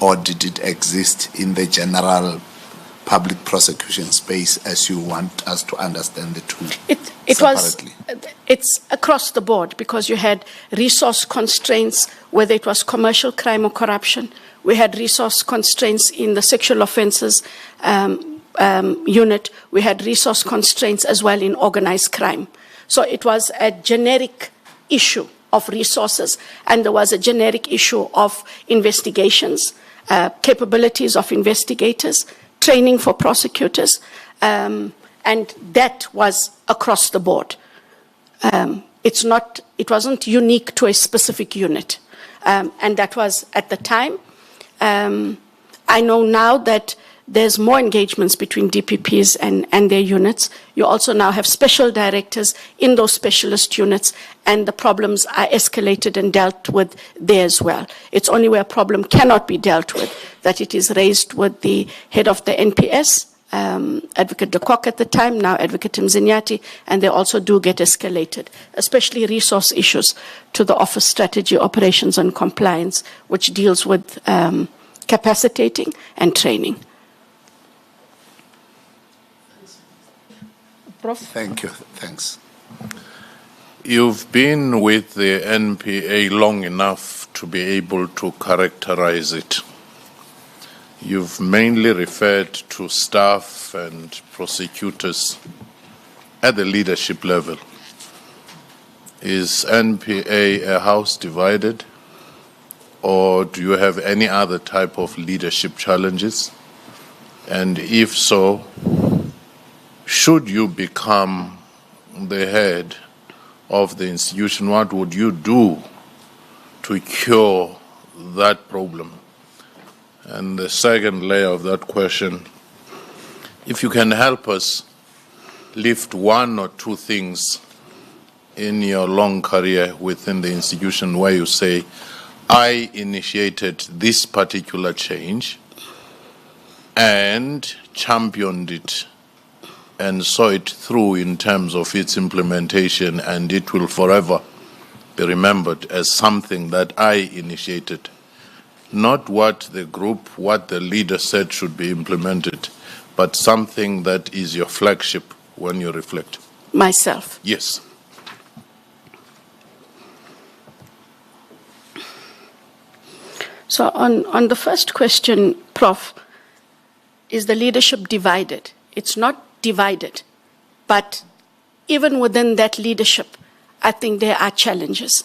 or did it exist in the general public prosecution space as you want us to understand the two separately? It's across the board because you had resource constraints, whether it was commercial crime or corruption. We had resource constraints in the sexual offences unit. We had resource constraints as well in organized crime. So it was a generic issue of resources, and there was a generic issue of investigations, capabilities of investigators, training for prosecutors, and that was across the board. It wasn't unique to a specific unit, and that was at the time. I know now that there's more engagements between DPPs and their units. You also now have special directors in those specialist units, and the problems are escalated and dealt with there as well. It's only where a problem cannot be dealt with that it is raised with the head of the NPS, Advocate de Kock at the time, now Advocate Mzinyati, and they also do get escalated, especially resource issues to the Office Strategy, Operations and Compliance, which deals with capacitating and training. Prof? Thank you. Thanks. You've been with the NPA long enough to be able to characterize it. You've mainly referred to staff and prosecutors at the leadership level. Is NPA a house divided, or do you have any other type of leadership challenges? And if so, should you become the head of the institution, what would you do to cure that problem? And the second layer of that question, if you can help us lift one or two things in your long career within the institution where you say, I initiated this particular change and championed it and saw it through in terms of its implementation, and it will forever be remembered as something that I initiated. Not what the group, what the leader said should be implemented, but something that is your flagship when you reflect. Myself. Yes. So on the first question, Prof, is the leadership divided? It's not divided, but even within that leadership, I think there are challenges.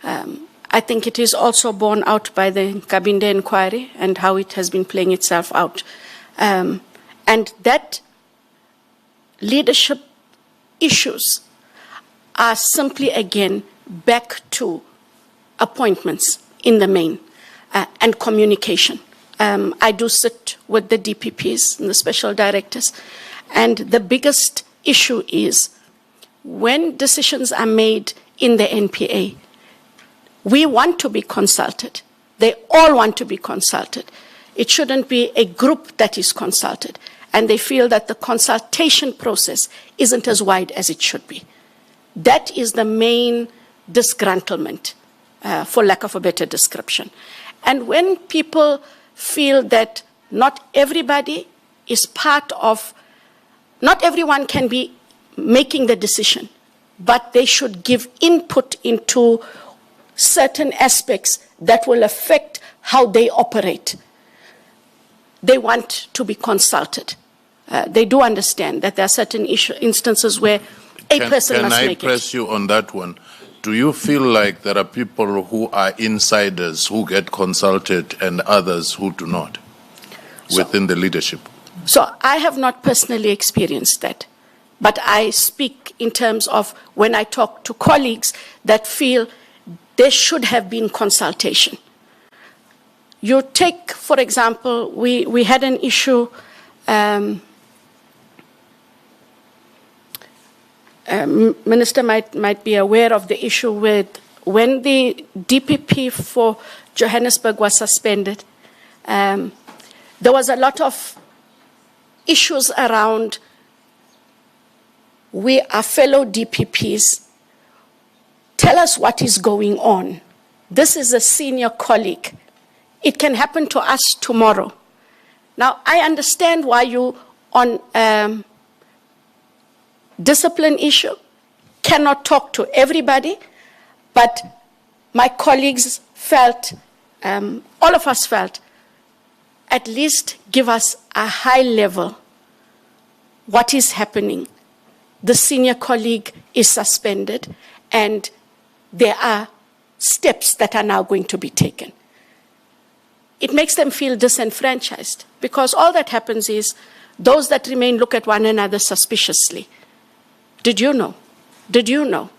I think it is also borne out by the Kabinde inquiry and how it has been playing itself out. And that leadership issues are simply, again, back to appointments in the main and communication. I do sit with the DPPs and the special directors, and the biggest issue is when decisions are made in the NPA, we want to be consulted. They all want to be consulted. It shouldn't be a group that is consulted, and they feel that the consultation process isn't as wide as it should be. That is the main disgruntlement, for lack of a better description. And when people feel that not everybody is part of, not everyone can be making the decision, but they should give input into certain aspects that will affect how they operate. They want to be consulted. They do understand that there are certain instances where a person must make it. Can I press you on that one? Do you feel like there are people who are insiders who get consulted and others who do not within the leadership? So I have not personally experienced that, but I speak in terms of when I talk to colleagues that feel there should have been consultation. You take, for example, we had an issue, Minister might be aware of the issue with when the DPP for Johannesburg was suspended, there was a lot of issues around we are fellow DPPs. Tell us what is going on. This is a senior colleague. It can happen to us tomorrow. Now, I understand why you, on discipline issue, cannot talk to everybody, but my colleagues felt, all of us felt, at least give us a high level. What is happening? The senior colleague is suspended, and there are steps that are now going to be taken. It makes them feel disenfranchised, because all that happens is those that remain look at one another suspiciously. Did you know? Did you know?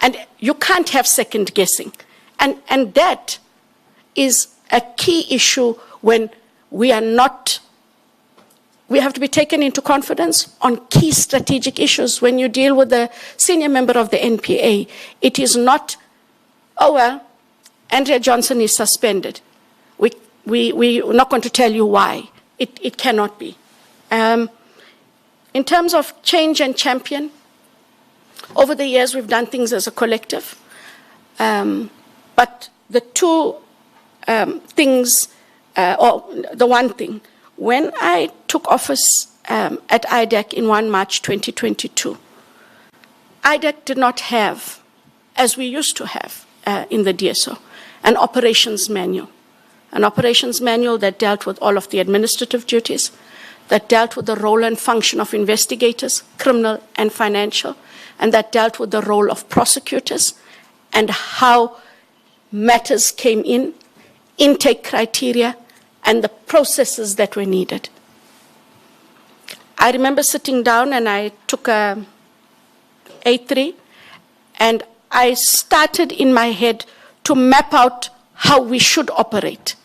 And you can't have second guessing. And that is a key issue when we are not, we have to be taken into confidence on key strategic issues. When you deal with a senior member of the NPA, it is not, oh well, Andrea Johnson is suspended. We're not going to tell you why. It cannot be. In terms of change and champion, over the years we've done things as a collective. But the two things, or the one thing, when I took office at IDEC in 1 March 2022, IDEC did not have, as we used to have in the DSO, an operations manual. An operations manual that dealt with all of the administrative duties, that dealt with the role and function of investigators, criminal and financial, and that dealt with the role of prosecutors and how matters came in, intake criteria, and the processes that were needed. I remember sitting down and I took a A3 and I started in my head to map out how we should operate.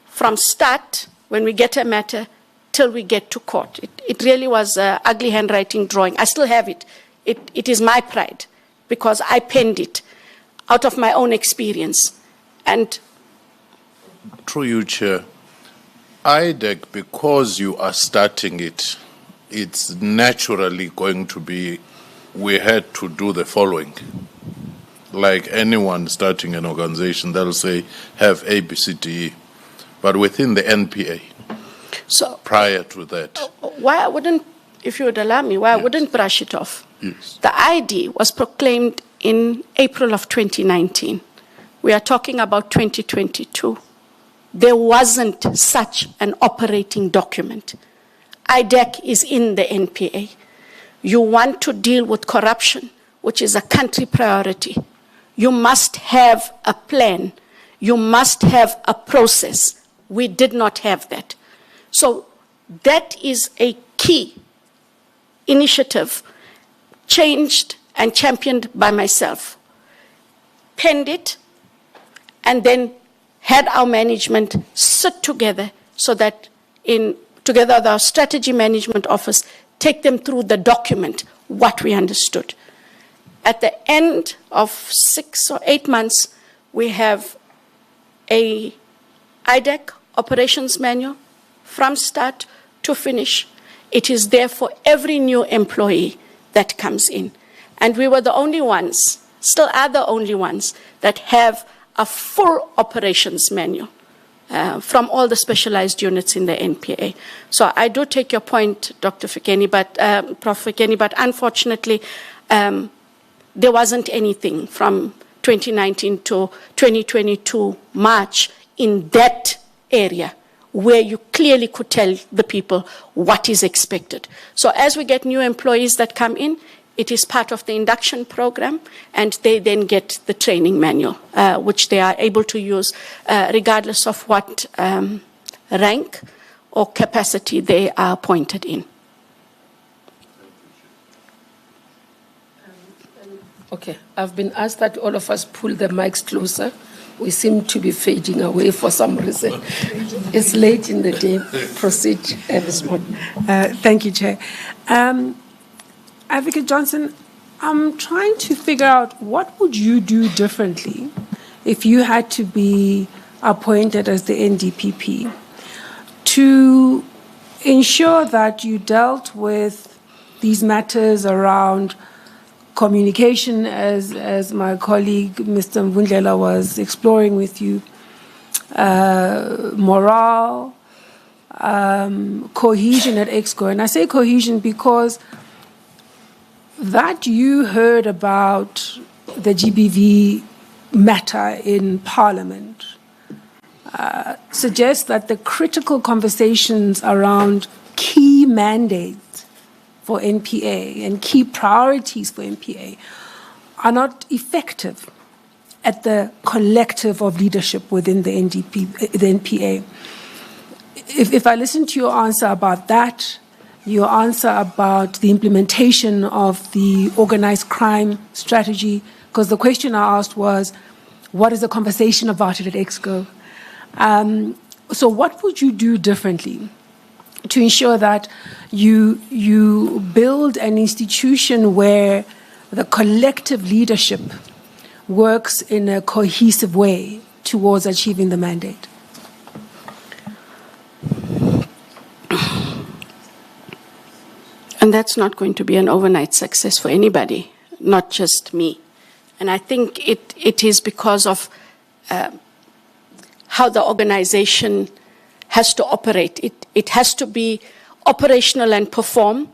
From start, when we get a matter, till we get to court. It really was an ugly handwriting drawing. I still have it. It is my pride because I penned it out of my own experience. And through you, Chair, IDEC, because you are starting it, it's naturally going to be, we had to do the following. Like anyone starting an organization, they'll say, have A, B, C, D, E. But within the NPA, so prior to that. Why I wouldn't, if you would allow me, why I wouldn't brush it off. Yes. The ID was proclaimed in April of 2019. We are talking about 2022. There wasn't such an operating document. IDEC is in the NPA. You want to deal with corruption, which is a country priority. You must have a plan. You must have a process. We did not have that. So that is a key initiative, changed and championed by myself. Penned it, and then had our management sit together so that together with our strategy management office, take them through the document, what we understood. At the end of 6 or 8 months, we have a IDEC operations manual from start to finish. It is there for every new employee that comes in. And we were the only ones, still are the only ones, that have a full operations manual. from all the specialized units in the NPA. So I do take your point, Dr. Fikeni, Prof. Fikeni, but unfortunately, there wasn't anything from 2019 to 2022 March in that area where you clearly could tell the people what is expected. So as we get new employees that come in, it is part of the induction program, and they then get the training manual, which they are able to use regardless of what rank or capacity they are appointed in. Okay, I've been asked that all of us pull the mics closer. We seem to be fading away for some reason. It's late in the day. Proceed, Ms. Thank you, Chair. Advocate Johnson, I'm trying to figure out what would you do differently if you had to be appointed as the NDPP to ensure that you dealt with these matters around communication, as my colleague Mr. Mvundlela was exploring with you, morale, cohesion at EXCO. And I say cohesion because that you heard about the GBV matter in Parliament suggests that the critical conversations around key mandates for NPA and key priorities for NPA are not effective at the collective of leadership within the NPA. If I listen to your answer about that, your answer about the implementation of the organized crime strategy, because the question I asked was, what is the conversation about it at EXCO? So what would you do differently to ensure that you build an institution where the collective leadership works in a cohesive way towards achieving the mandate? And that's not going to be an overnight success for anybody, not just me. And I think it is because of how the organization has to operate. It has to be operational and perform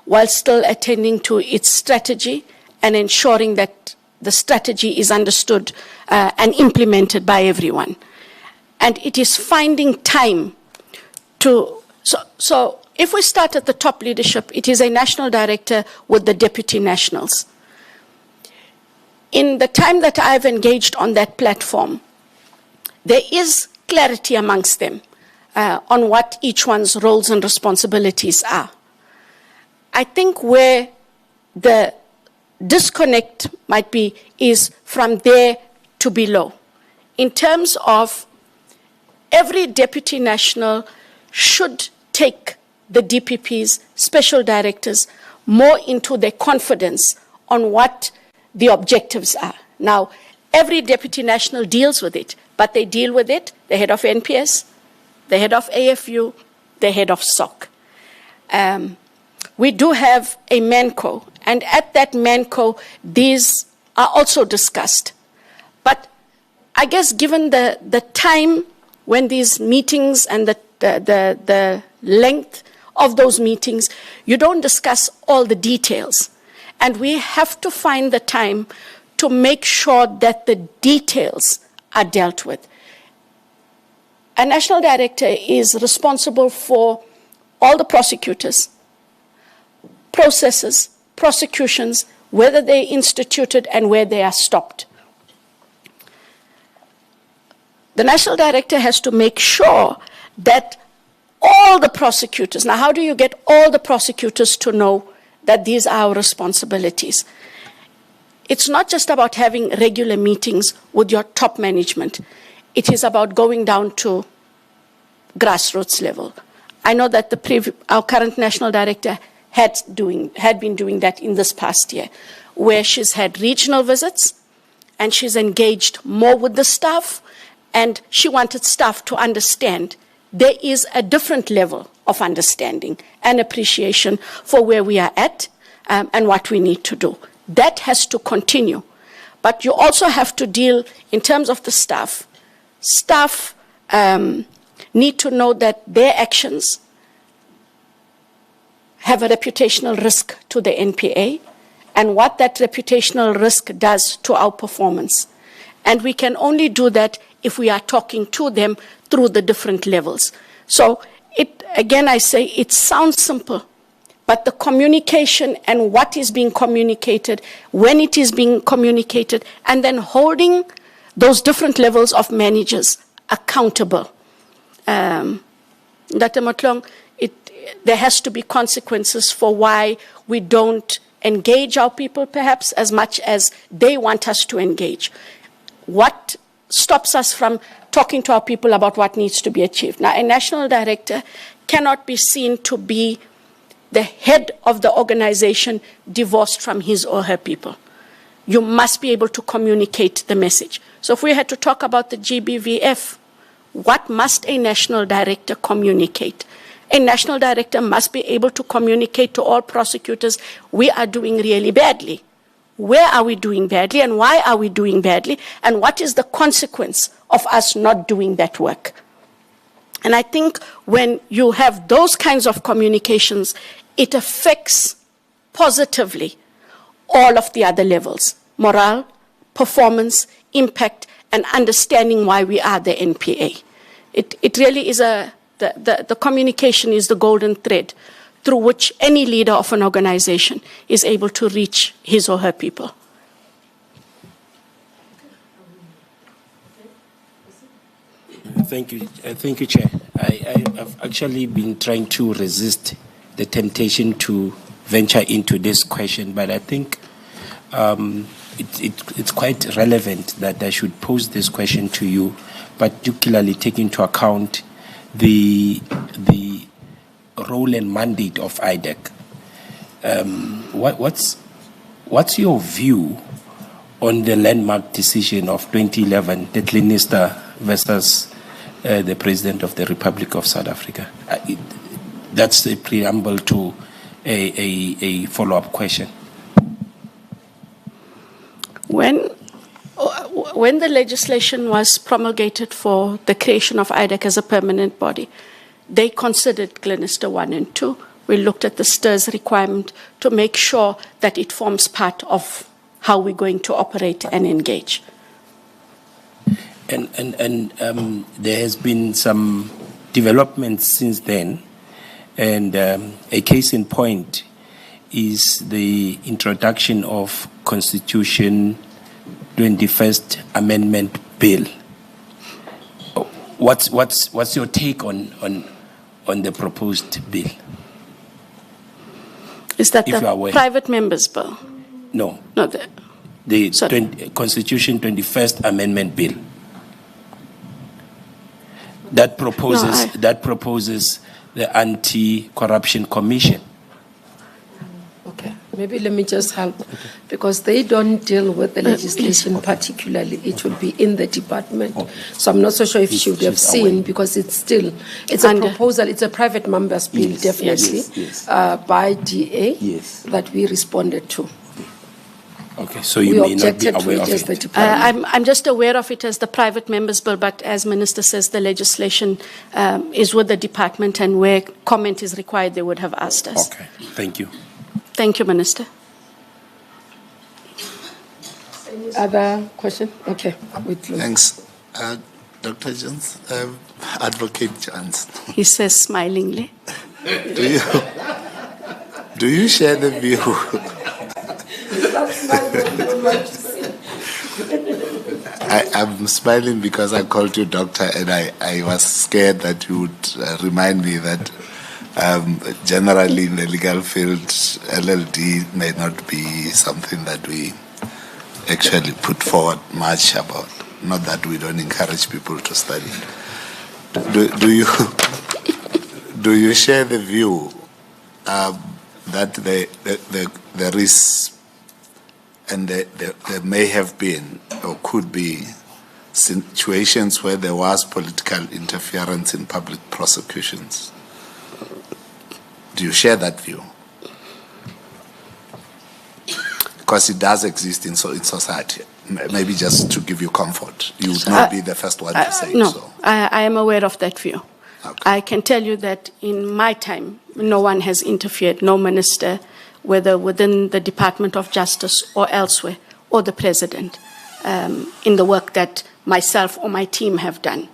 while still attending to its strategy and ensuring that the strategy is understood and implemented by everyone. And it is finding time to... So if we start at the top leadership, it is a national director with the deputy nationals. In the time that I've engaged on that platform, there is clarity amongst them on what each one's roles and responsibilities are. I think where the disconnect might be is from there to below. In terms of every deputy national should take the DPPs, special directors, more into their confidence on what the objectives are. Now, every deputy national deals with it, but they deal with it, the head of NPS, the head of AFU, the head of SOC. We do have a MANCO, and at that MANCO, these are also discussed. But I guess given the time when these meetings and the length of those meetings, you don't discuss all the details. And we have to find the time to make sure that the details are dealt with. A national director is responsible for all the prosecutors, processes, prosecutions, whether they're instituted and where they are stopped. The national director has to make sure that all the prosecutors, now how do you get all the prosecutors to know that these are our responsibilities? It's not just about having regular meetings with your top management. It is about going down to grassroots level. I know that our current national director had been doing that in this past year, where she's had regional visits and she's engaged more with the staff, and she wanted staff to understand there is a different level of understanding and appreciation for where we are at and what we need to do. That has to continue. But you also have to deal, in terms of the staff need to know that their actions have a reputational risk to the NPA and what that reputational risk does to our performance. And we can only do that if we are talking to them through the different levels. So again, I say it sounds simple, but the communication and what is being communicated, when it is being communicated, and then holding those different levels of managers accountable. Dr. Motlong, there has to be consequences for why we don't engage our people perhaps as much as they want us to engage. What stops us from talking to our people about what needs to be achieved? Now, a national director cannot be seen to be the head of the organization divorced from his or her people. You must be able to communicate the message. So if we had to talk about the GBVF, what must a national director communicate? A national director must be able to communicate to all prosecutors, we are doing really badly. Where are we doing badly and why are we doing badly? And what is the consequence of us not doing that work? And I think when you have those kinds of communications, it affects positively all of the other levels: morale, performance, impact, and understanding why we are the NPA. It really is the communication is the golden thread through which any leader of an organization is able to reach his or her people. Thank you, Chair. I've actually been trying to resist the temptation to venture into this question, but I think it's quite relevant that I should pose this question to you, particularly taking into account the role and mandate of IDEC. What's your view on the landmark decision of 2011, the Glenister versus the President of the Republic of South Africa? That's the preamble to a follow-up question. When the legislation was promulgated for the creation of IDEC as a permanent body, they considered Glenister 1 and 2. We looked at the STIRS requirement to make sure that it forms part of how we're going to operate and engage. And there has been some developments since then, and a case in point is the introduction of Constitution 21st Amendment Bill. What's your take on the proposed bill? Is that the private members' bill? No. No, the Constitution 21st Amendment Bill. That proposes the Anti-Corruption Commission. Okay, maybe let me just help, because they don't deal with the legislation particularly. It will be in the department. Okay. So I'm not so sure if you should have seen, because it's a proposal, it's a private member's bill, definitely, by DA that we responded to. Okay, so you may not be aware of it. I'm just aware of it as the private members' bill, but as Minister says, the legislation is with the department, and where comment is required, they would have asked us. Okay, thank you. Thank you, Minister. Any other question? Okay. Thanks. Dr. Johnson, Advocate Johnson. He says smilingly. Do you share the view? I'm smiling because I called you doctor, and I was scared that you would remind me that generally in the legal field, LLD may not be something that we actually put forward much about. Not that we don't encourage people to study. Do you share the view that there is, and there may have been or could be situations where there was political interference in public prosecutions? Do you share that view? Because it does exist in society maybe just to give you comfort. You would not be the first one to say No, so. I am aware of that view. Okay. I can tell you that in my time, no one has interfered, no minister, whether within the Department of Justice or elsewhere, or the President, in the work that myself or my team have done.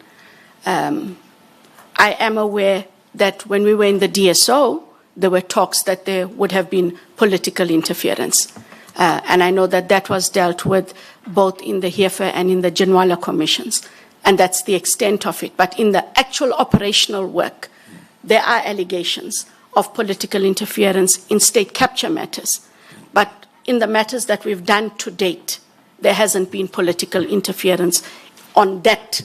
I am aware that when we were in the DSO, there were talks that there would have been political interference. And I know that that was dealt with both in the HEFA and in the Janwala commissions. And that's the extent of it. But in the actual operational work, there are allegations of political interference in state capture matters. But in the matters that we've done to date, there hasn't been political interference on that,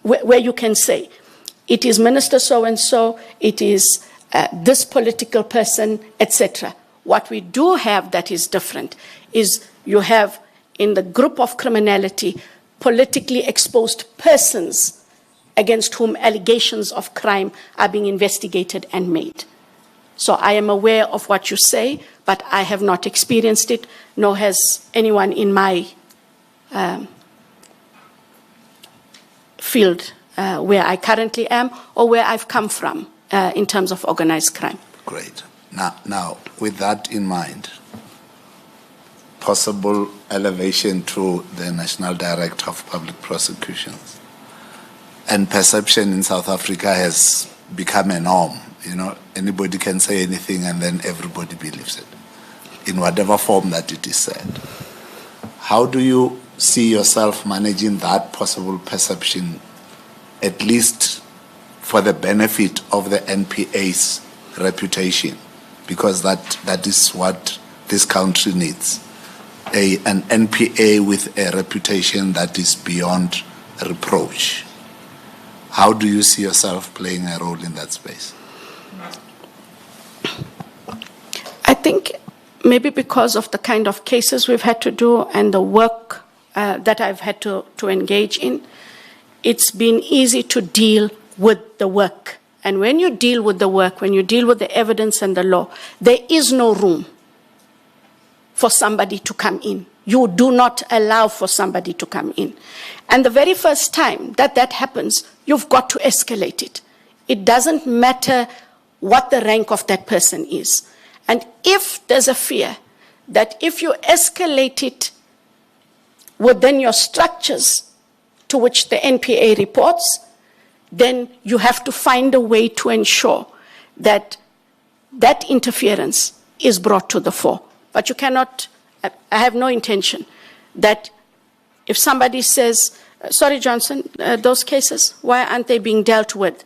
where you can say, it is Minister so-and-so, it is this political person, etc. What we do have that is different is you have in the group of criminality politically exposed persons against whom allegations of crime are being investigated and made. So I am aware of what you say, but I have not experienced it, nor has anyone in my field where I currently am or where I've come from in terms of organized crime. Great. Now, with that in mind, possible elevation to the National Director of Public Prosecutions. And perception in South Africa has become a norm. You know, anybody can say anything and then everybody believes it, in whatever form that it is said. How do you see yourself managing that possible perception, at least for the benefit of the NPA's reputation? Because that is what this country needs. An NPA with a reputation that is beyond reproach. How do you see yourself playing a role in that space? I think maybe because of the kind of cases we've had to do and the work that I've had to engage in, it's been easy to deal with the work. And when you deal with the work, when you deal with the evidence and the law, there is no room for somebody to come in. You do not allow for somebody to come in. And the very first time that that happens, you've got to escalate it. It doesn't matter what the rank of that person is. And if there's a fear that if you escalate it within your structures to which the NPA reports, then you have to find a way to ensure that that interference is brought to the fore. But you cannot, I have no intention that if somebody says, sorry, Johnson, those cases, why aren't they being dealt with?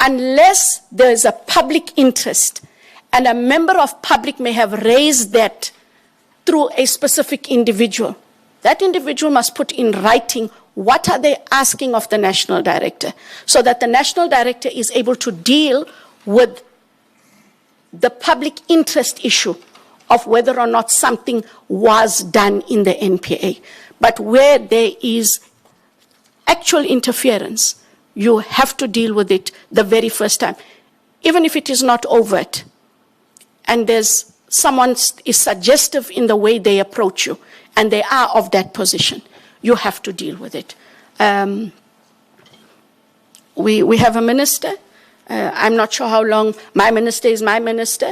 Unless there is a public interest and a member of public may have raised that through a specific individual, that individual must put in writing what are they asking of the national director so that the national director is able to deal with the public interest issue of whether or not something was done in the NPA. But where there is actual interference, you have to deal with it the very first time, even if it is not overt. And there's someone is suggestive in the way they approach you, and they are of that position. You have to deal with it. We have a minister. I'm not sure how long my minister is my minister.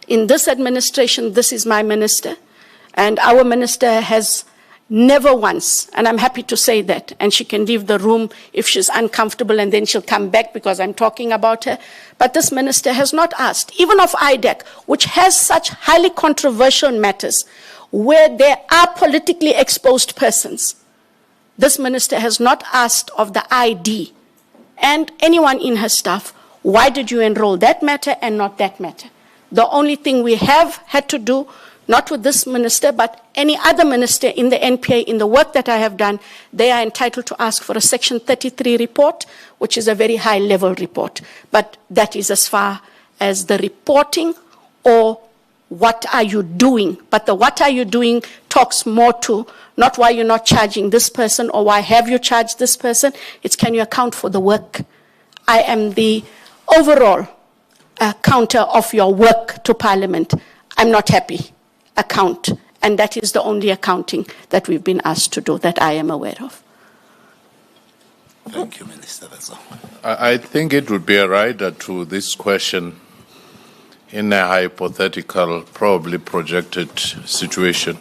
In this administration, this is my minister. And our minister has never once, and I'm happy to say that, and she can leave the room if she's uncomfortable and then she'll come back because I'm talking about her. But this minister has not asked, even of IDEC, which has such highly controversial matters where there are politically exposed persons. This minister has not asked of the ID and anyone in her staff, why did you enroll that matter and not that matter? The only thing we have had to do, not with this minister, but any other minister in the NPA, in the work that I have done, they are entitled to ask for a Section 33 report, which is a very high-level report. But that is as far as the reporting or what are you doing. But the what are you doing talks more to not why you're not charging this person or why have you charged this person. It's can you account for the work. I am the overall counter of your work to Parliament. I'm not happy. Account And that is the only accounting that we've been asked to do that I am aware of. Thank you, Minister. That's all. I think it would be a rider to this question in a hypothetical, probably projected situation.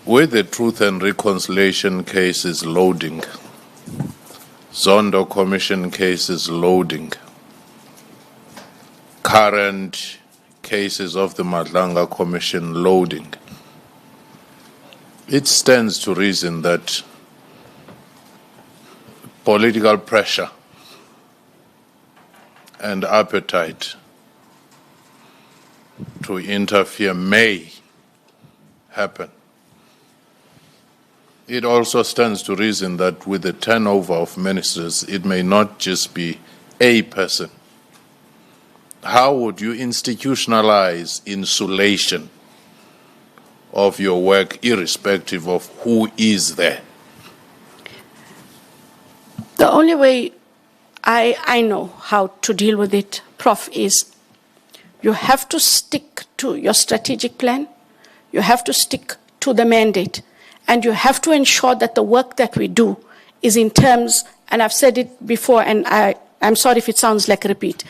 With the Truth and Reconciliation cases loading, Zondo Commission cases loading, current cases of the Madlanga Commission loading, it stands to reason that political pressure and appetite to interfere may happen. It also stands to reason that with the turnover of ministers, it may not just be a person. How would you institutionalize insulation of your work irrespective of who is there? The only way I know how to deal with it, Prof, is you have to stick to your strategic plan, you have to stick to the mandate, and you have to ensure that the work that we do is in terms, and I've said it before, and I'm sorry if it sounds like a repeat,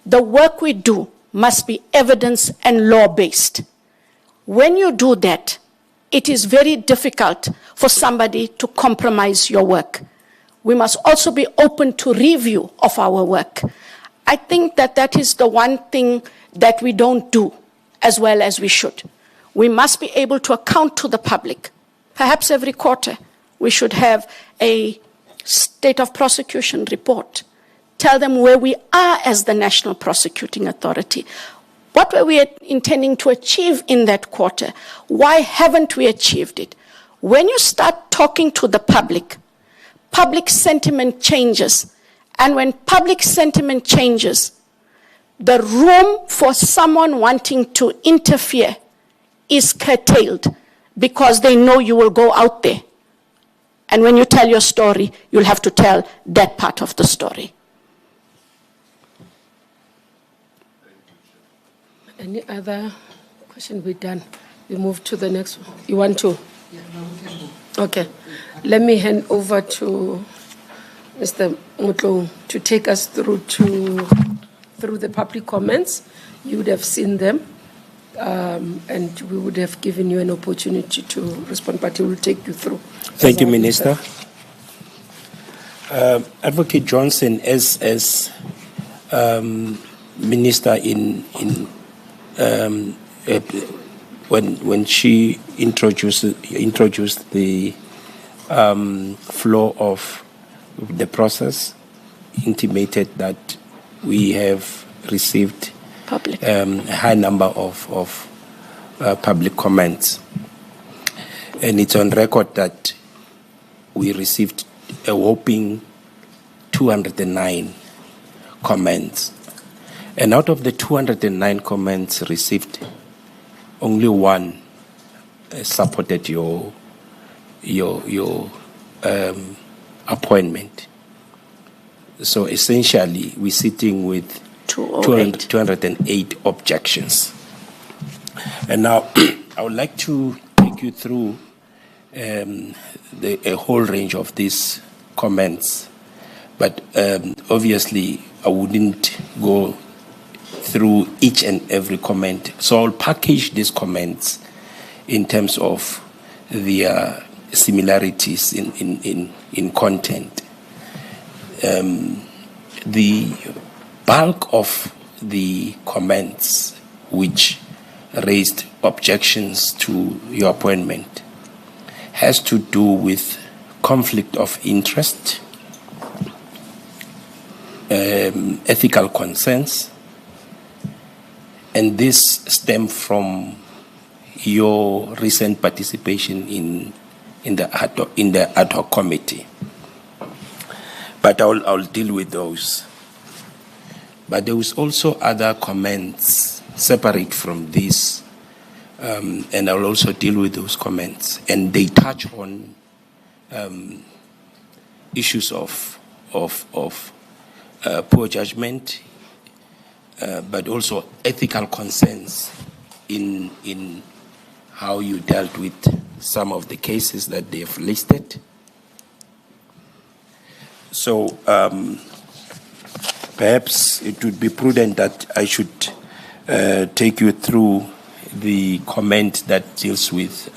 the work we do must be evidence and law-based. When you do that, it is very difficult for somebody to compromise your work. We must also be open to review of our work. I think that that is the one thing that we don't do as well as we should. We must be able to account to the public. Perhaps every quarter we should have a state of prosecution report. Tell them where we are as the National Prosecuting Authority. What were we intending to achieve in that quarter? Why haven't we achieved it? When you start talking to the public sentiment changes. And when public sentiment changes, the room for someone wanting to interfere is curtailed because they know you will go out there. And when you tell your story, you'll have to tell that part of the story. Any other question? We're done. We move to the next one. You want to? Yeah, no, we can move. Okay. Let me hand over to Mr. Mutlu to take us through the public comments. You would have seen them, and we would have given you an opportunity to respond, but he will take you through. Thank you, Minister. Advocate Johnson, as Minister when she introduced the flow of the process, intimated that we have received a high number of public comments. And it's on record that we received a whopping 209 comments. And out of the 209 comments received, only one supported your appointment. So essentially, we're sitting with 208 objections. And now, I would like to take you through a whole range of these comments. But obviously, I wouldn't go through each and every comment. So I'll package these comments in terms of their similarities in content. The bulk of the comments which raised objections to your appointment has to do with conflict of interest, ethical concerns, and this stem from your recent participation in the ad hoc committee. But I'll deal with those. But there was also other comments separate from this, and I'll also deal with those comments. And they touch on issues of poor judgment, but also ethical concerns in how you dealt with some of the cases that they've listed. So perhaps it would be prudent that I should take you through the comment that deals with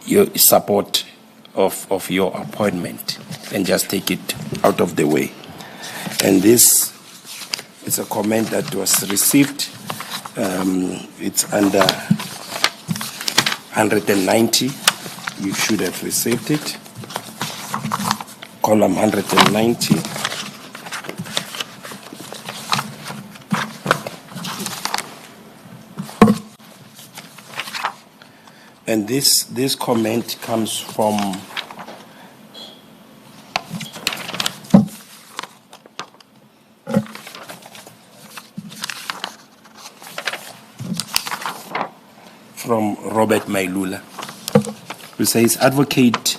your support of your appointment and just take it out of the way. And this is a comment that was received. It's under 190. You should have received it. Column 190. And this comment comes from Robert Mailula, who says Advocate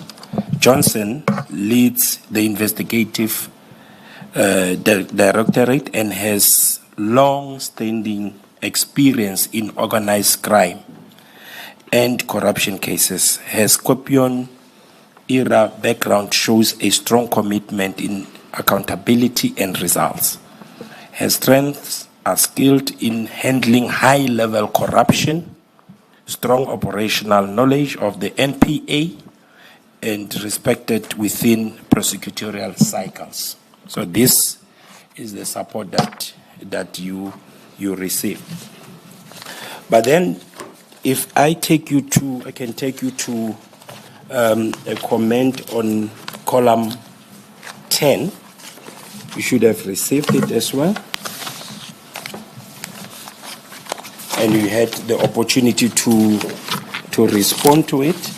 Johnson leads the investigative directorate and has long-standing experience in organized crime and corruption cases. Her Scorpion-era background shows a strong commitment in accountability and results. Her strengths are skilled in handling high-level corruption, strong operational knowledge of the NPA, and respected within prosecutorial cycles. So this is the support that you receive. But then, if I can take you to a comment on column 10. You should have received it as well. And you had the opportunity to respond to it.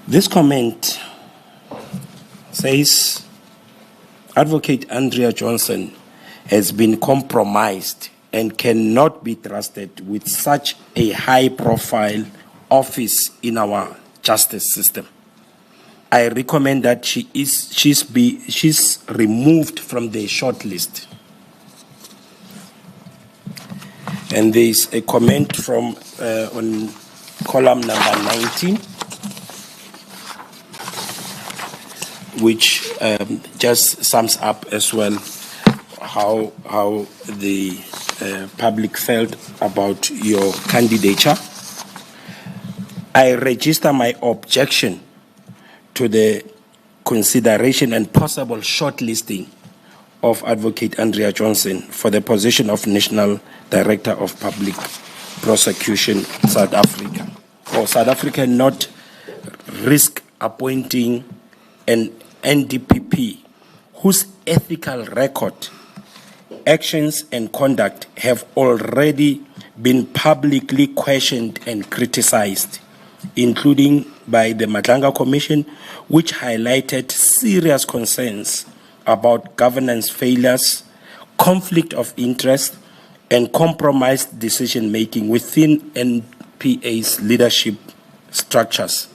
This comment says, Advocate Andrea Johnson has been compromised and cannot be trusted with such a high-profile office in our justice system. I recommend that she's removed from the shortlist. And there's a comment from on column number 19, which just sums up as well how the public felt about your candidature. I register my objection to the consideration and possible shortlisting of Advocate Andrea Johnson for the position of National Director of Public Prosecution, South Africa. Or South Africa not risk appointing an Ndpp whose ethical record, actions and conduct have already been publicly questioned and criticized, including by the Madlanga Commission, which highlighted serious concerns about governance failures, conflict of interest, and compromised decision-making within NPA's leadership structures.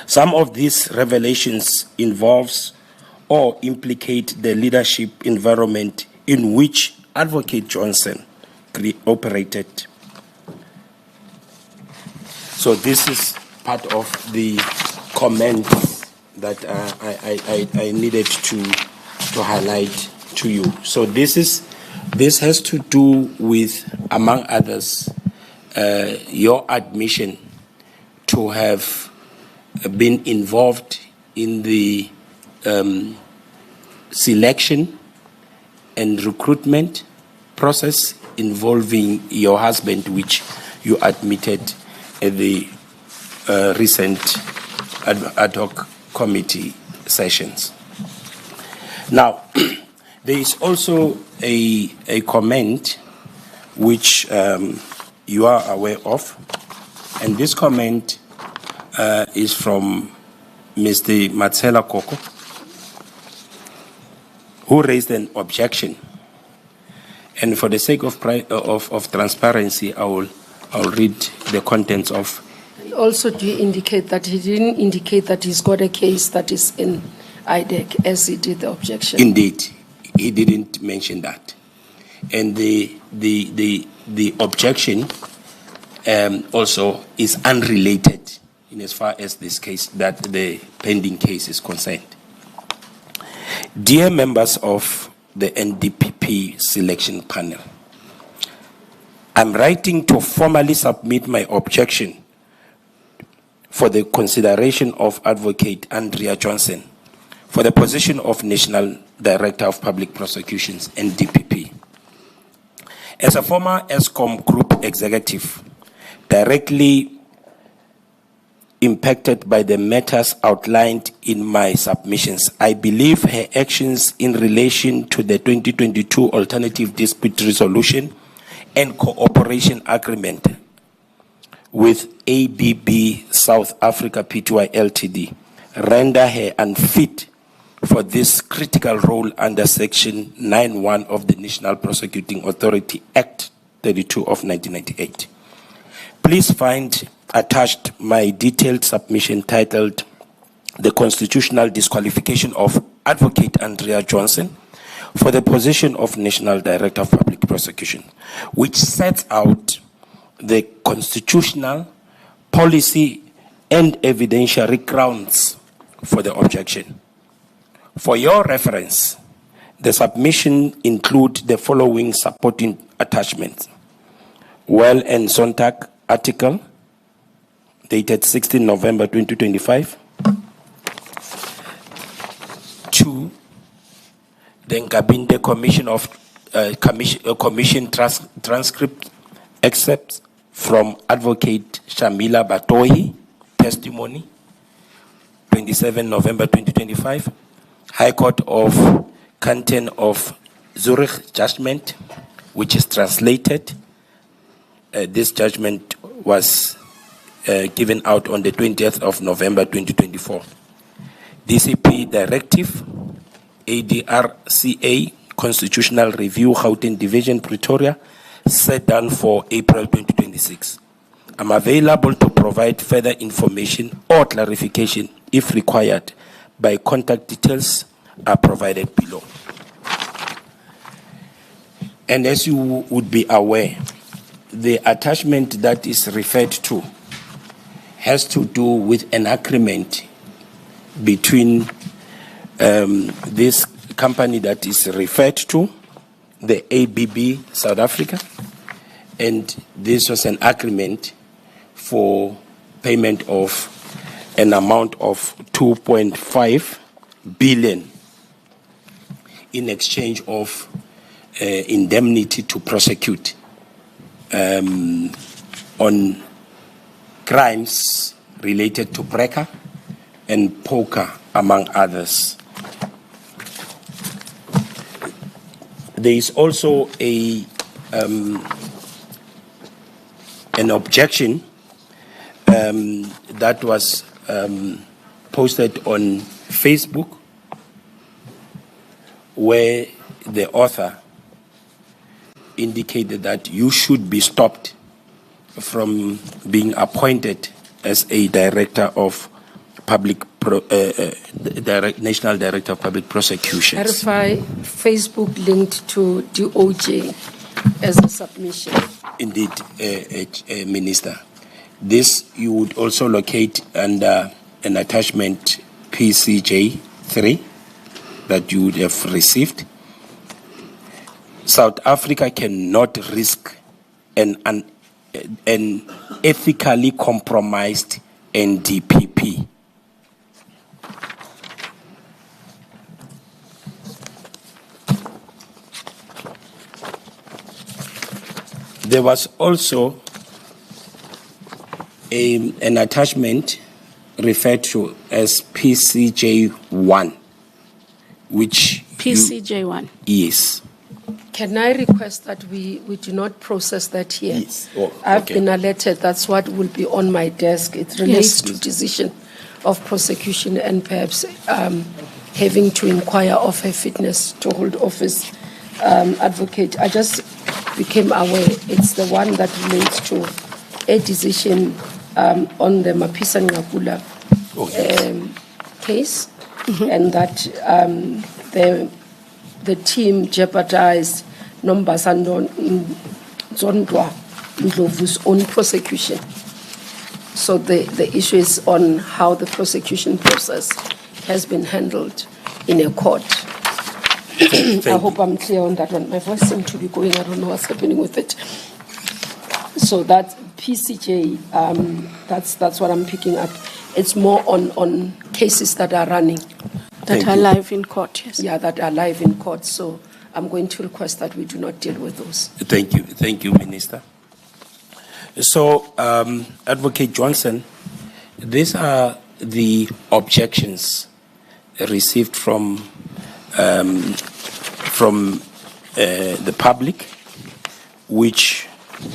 Some of these revelations involves or implicate the leadership environment in which Advocate Johnson operated. So this is part of the comment that I needed to highlight to you. So this has to do with, among others, your admission to have been involved in the selection and recruitment process involving your husband, which you admitted at the recent ad hoc committee sessions. Now, there is also a comment which you are aware of, and this comment is from Mr. Matsela COCO, who raised an objection. And for the sake of transparency, I'll read the contents of. Also, do you indicate that he didn't indicate that he's got a case that is in IDEC as he did the objection? Indeed, he didn't mention that. And the objection also is unrelated in as far as this case, that the pending case is concerned. Dear members of the Ndpp selection panel, I'm writing to formally submit my objection for the consideration of Advocate Andrea Johnson for the position of National Director of Public Prosecutions, Ndpp. As a former ESCOM Group Executive, directly impacted by the matters outlined in my submissions, I believe her actions in relation to the 2022 Alternative Dispute Resolution and Cooperation Agreement with ABB South Africa Pty Ltd render her unfit for this critical role under Section 9(1) of the National Prosecuting Authority Act 32 of 1998. Please find attached my detailed submission titled The Constitutional Disqualification of Advocate Andrea Johnson for the position of National Director of Public Prosecution, which sets out the constitutional, policy, and evidentiary grounds for the objection. For your reference, the submission includes the following supporting attachments: Well and Sontag article dated 16 November 2025. 2, the Nkabinde Commission transcript excerpts from Advocate Shamila Batohi testimony, 27 November 2025. High Court of Canton of Zurich judgment, which is translated. This judgment was given out on the 20th of November 2024. DCP Directive, ADRCA, Constitutional Review, Gauteng Division, Pretoria, set down for April 2026. I'm available to provide further information or clarification if required. By contact details are provided below. And as you would be aware, the attachment that is referred to has to do with an agreement between this company that is referred to, the ABB South Africa, and this was an agreement for payment of an amount of 2.5 billion in exchange of indemnity to prosecute on crimes related to breaker and poker, among others. There is also an objection that was posted on Facebook, where the author indicated that you should be stopped from being appointed as a director of National Director of Public Prosecutions. Verify Facebook linked to DOJ as a submission. Indeed, Minister. This you would also locate under an attachment PCJ 3 that you would have received. South Africa cannot risk an ethically compromised Ndpp. There was also an attachment referred to as PCJ1, which... PCJ1? Yes. Can I request that we do not process that here? Yes. Oh, I've okay. been alerted. That's what will be on my desk. It relates to decision of prosecution and perhaps having to inquire of her fitness to hold office. Advocate, I just became aware it's the one that relates to a decision on the Mapisa Ngakula case, and that the team jeopardized Nombasando Zondwa Ndlovu's own prosecution. So the issue is on how the prosecution process has been handled in a court. I hope I'm clear on that one. My voice seems to be going, I don't know what's happening with it. So that PCJ, that's what I'm picking up. It's more on cases that are running. That are live in court, yes. Yeah, that are live in court. So I'm going to request that we do not deal with those. Thank you, Minister. So, Advocate Johnson, these are the objections received from the public, which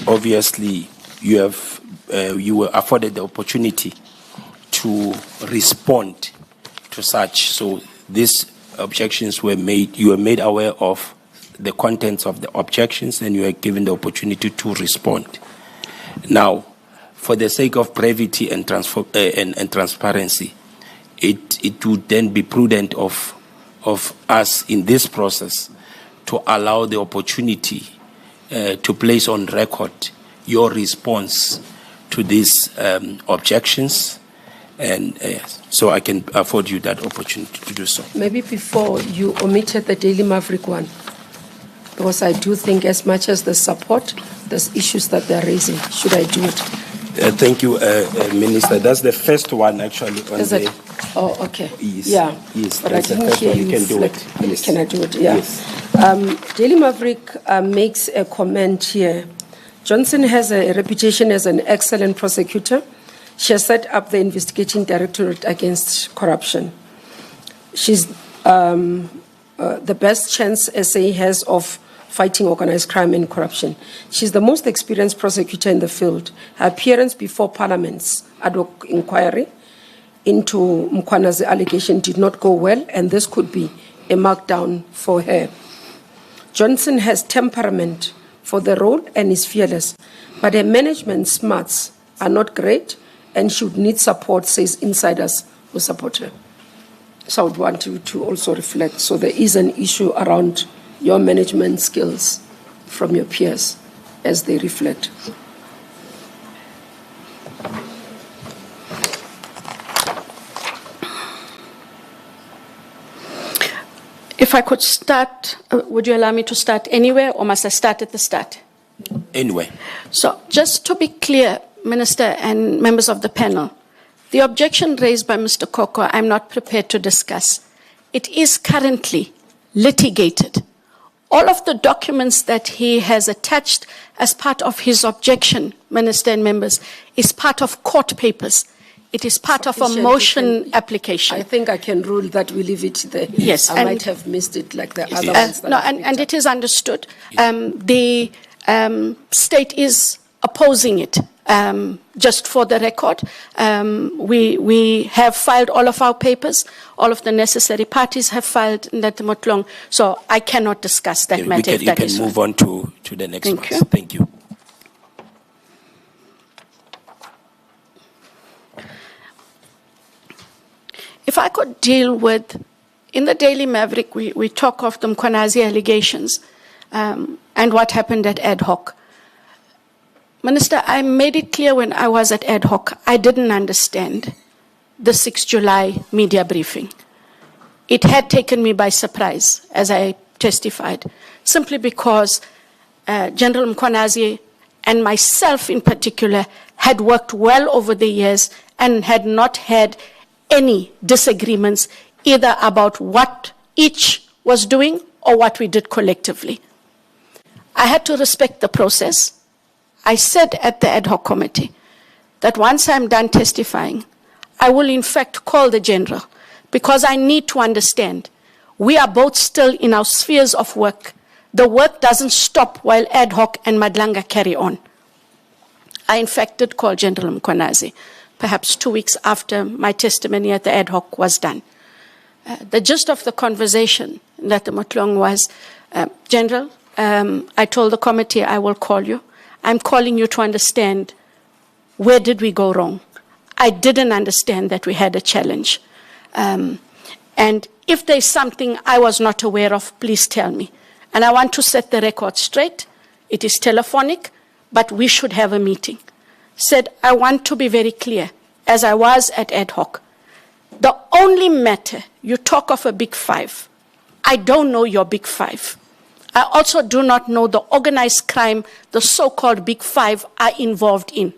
obviously you were afforded the opportunity to respond to such. So these objections were made, you were made aware of the contents of the objections, and you were given the opportunity to respond. Now, for the sake of brevity and transparency, it would then be prudent of us in this process to allow the opportunity to place on record your response to these objections, and so I can afford you that opportunity to do so. Maybe before you omitted the Daily Maverick one, because I do think as much as the support, there's issues that they're raising. Should I do it? Thank you, Minister. That's the first one, actually. Is it? Oh, okay. Yes. Yeah. Yes. But I didn't hear you. You can do it. Yes. Can I do it? Yeah. Yes. Daily Maverick makes a comment here. Johnson has a reputation as an excellent prosecutor. She has set up the investigating directorate against corruption. She's the best chance SA has of fighting organized crime and corruption. She's the most experienced prosecutor in the field. Her appearance before Parliament's ad hoc inquiry into Mkhwana's allegation did not go well, and this could be a markdown for her. Johnson has temperament for the role and is fearless, but her management smarts are not great, and she would need support, says insiders who support her. So I would want you to also reflect. So there is an issue around your management skills from your peers as they reflect. If I could start, would you allow me to start anywhere, or must I start at the start? Anyway. So just to be clear, Minister and members of the panel, the objection raised by Mr. COCO, I'm not prepared to discuss. It is currently litigated. All of the documents that he has attached as part of his objection, Minister and members, is part of court papers. It is part of a motion application. I think I can rule that we leave it there. Yes. I might have missed it like the other ones. No, and it is understood. The state is opposing it. Just for the record, we have filed all of our papers. All of the necessary parties have filed Ndpp Motlong. So I cannot discuss that matter. You can move on to the next one. Thank you. If I could deal with, in the Daily Maverick, we talk of the Mkhwanazi allegations and what happened at ad hoc. Minister, I made it clear when I was at ad hoc, I didn't understand the 6th July media briefing. It had taken me by surprise, as I testified, simply because General Mkhwanazi and myself in particular had worked well over the years and had not had any disagreements either about what each was doing or what we did collectively. I had to respect the process. I said at the ad hoc committee that once I'm done testifying, I will in fact call the general, because I need to understand we are both still in our spheres of work. The work doesn't stop while ad hoc and Madlanga carry on. I in fact did call General Mkhwanazi, perhaps 2 weeks after my testimony at the ad hoc was done. The gist of the conversation that the Motlong was, General, I told the committee I will call you. I'm calling you to understand where did we go wrong. I didn't understand that we had a challenge. And if there's something I was not aware of, please tell me. And I want to set the record straight. It is telephonic, but we should have a meeting. Said, I want to be very clear, as I was at ad hoc. The only matter, you talk of a big five. I don't know your big five. I also do not know the organized crime the so-called big five are involved in.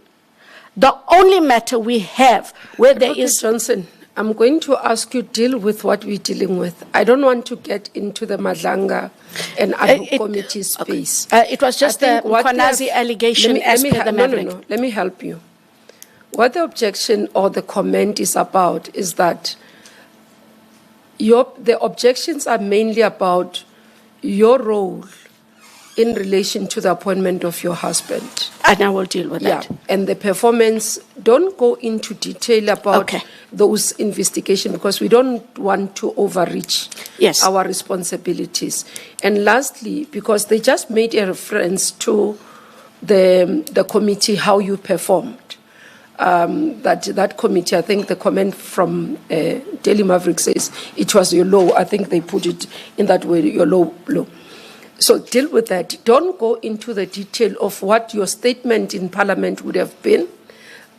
The only matter we have where there is... Johnson, I'm going to ask you deal with what we're dealing with. I don't want to get into the Madlanga and ad hoc committee space. It was just the Mkhwanazi allegation as per the Maverick. No, let me help you. What the objection or the comment is about is that the objections are mainly about your role in relation to the appointment of your husband. And I will deal with that. And the performance, don't go into detail about those investigations because we don't want to overreach our responsibilities. And lastly, because they just made a reference to the committee, how you performed. That committee, I think the comment from Daily Maverick says it was your law. I think they put it in that way, your law. So deal with that. Don't go into the detail of what your statement in Parliament would have been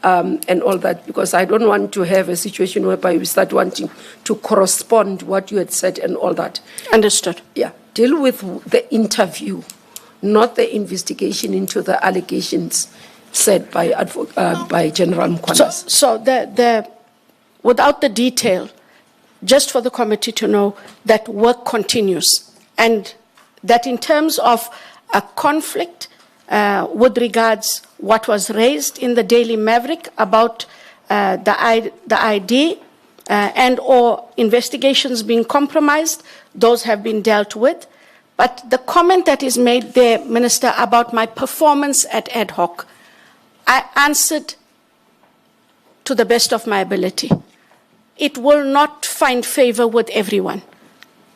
and all that, because I don't want to have a situation whereby we start wanting to correspond what you had said and all that. Understood. Yeah. Deal with the interview, not the investigation into the allegations said by General Mkhwanazi. So without the detail, just for the committee to know that work continues and that in terms of a conflict with regards what was raised in the Daily Maverick about the ID and or investigations being compromised, those have been dealt with. But the comment that is made there, Minister, about my performance at ad hoc, I answered to the best of my ability. It will not find favor with everyone.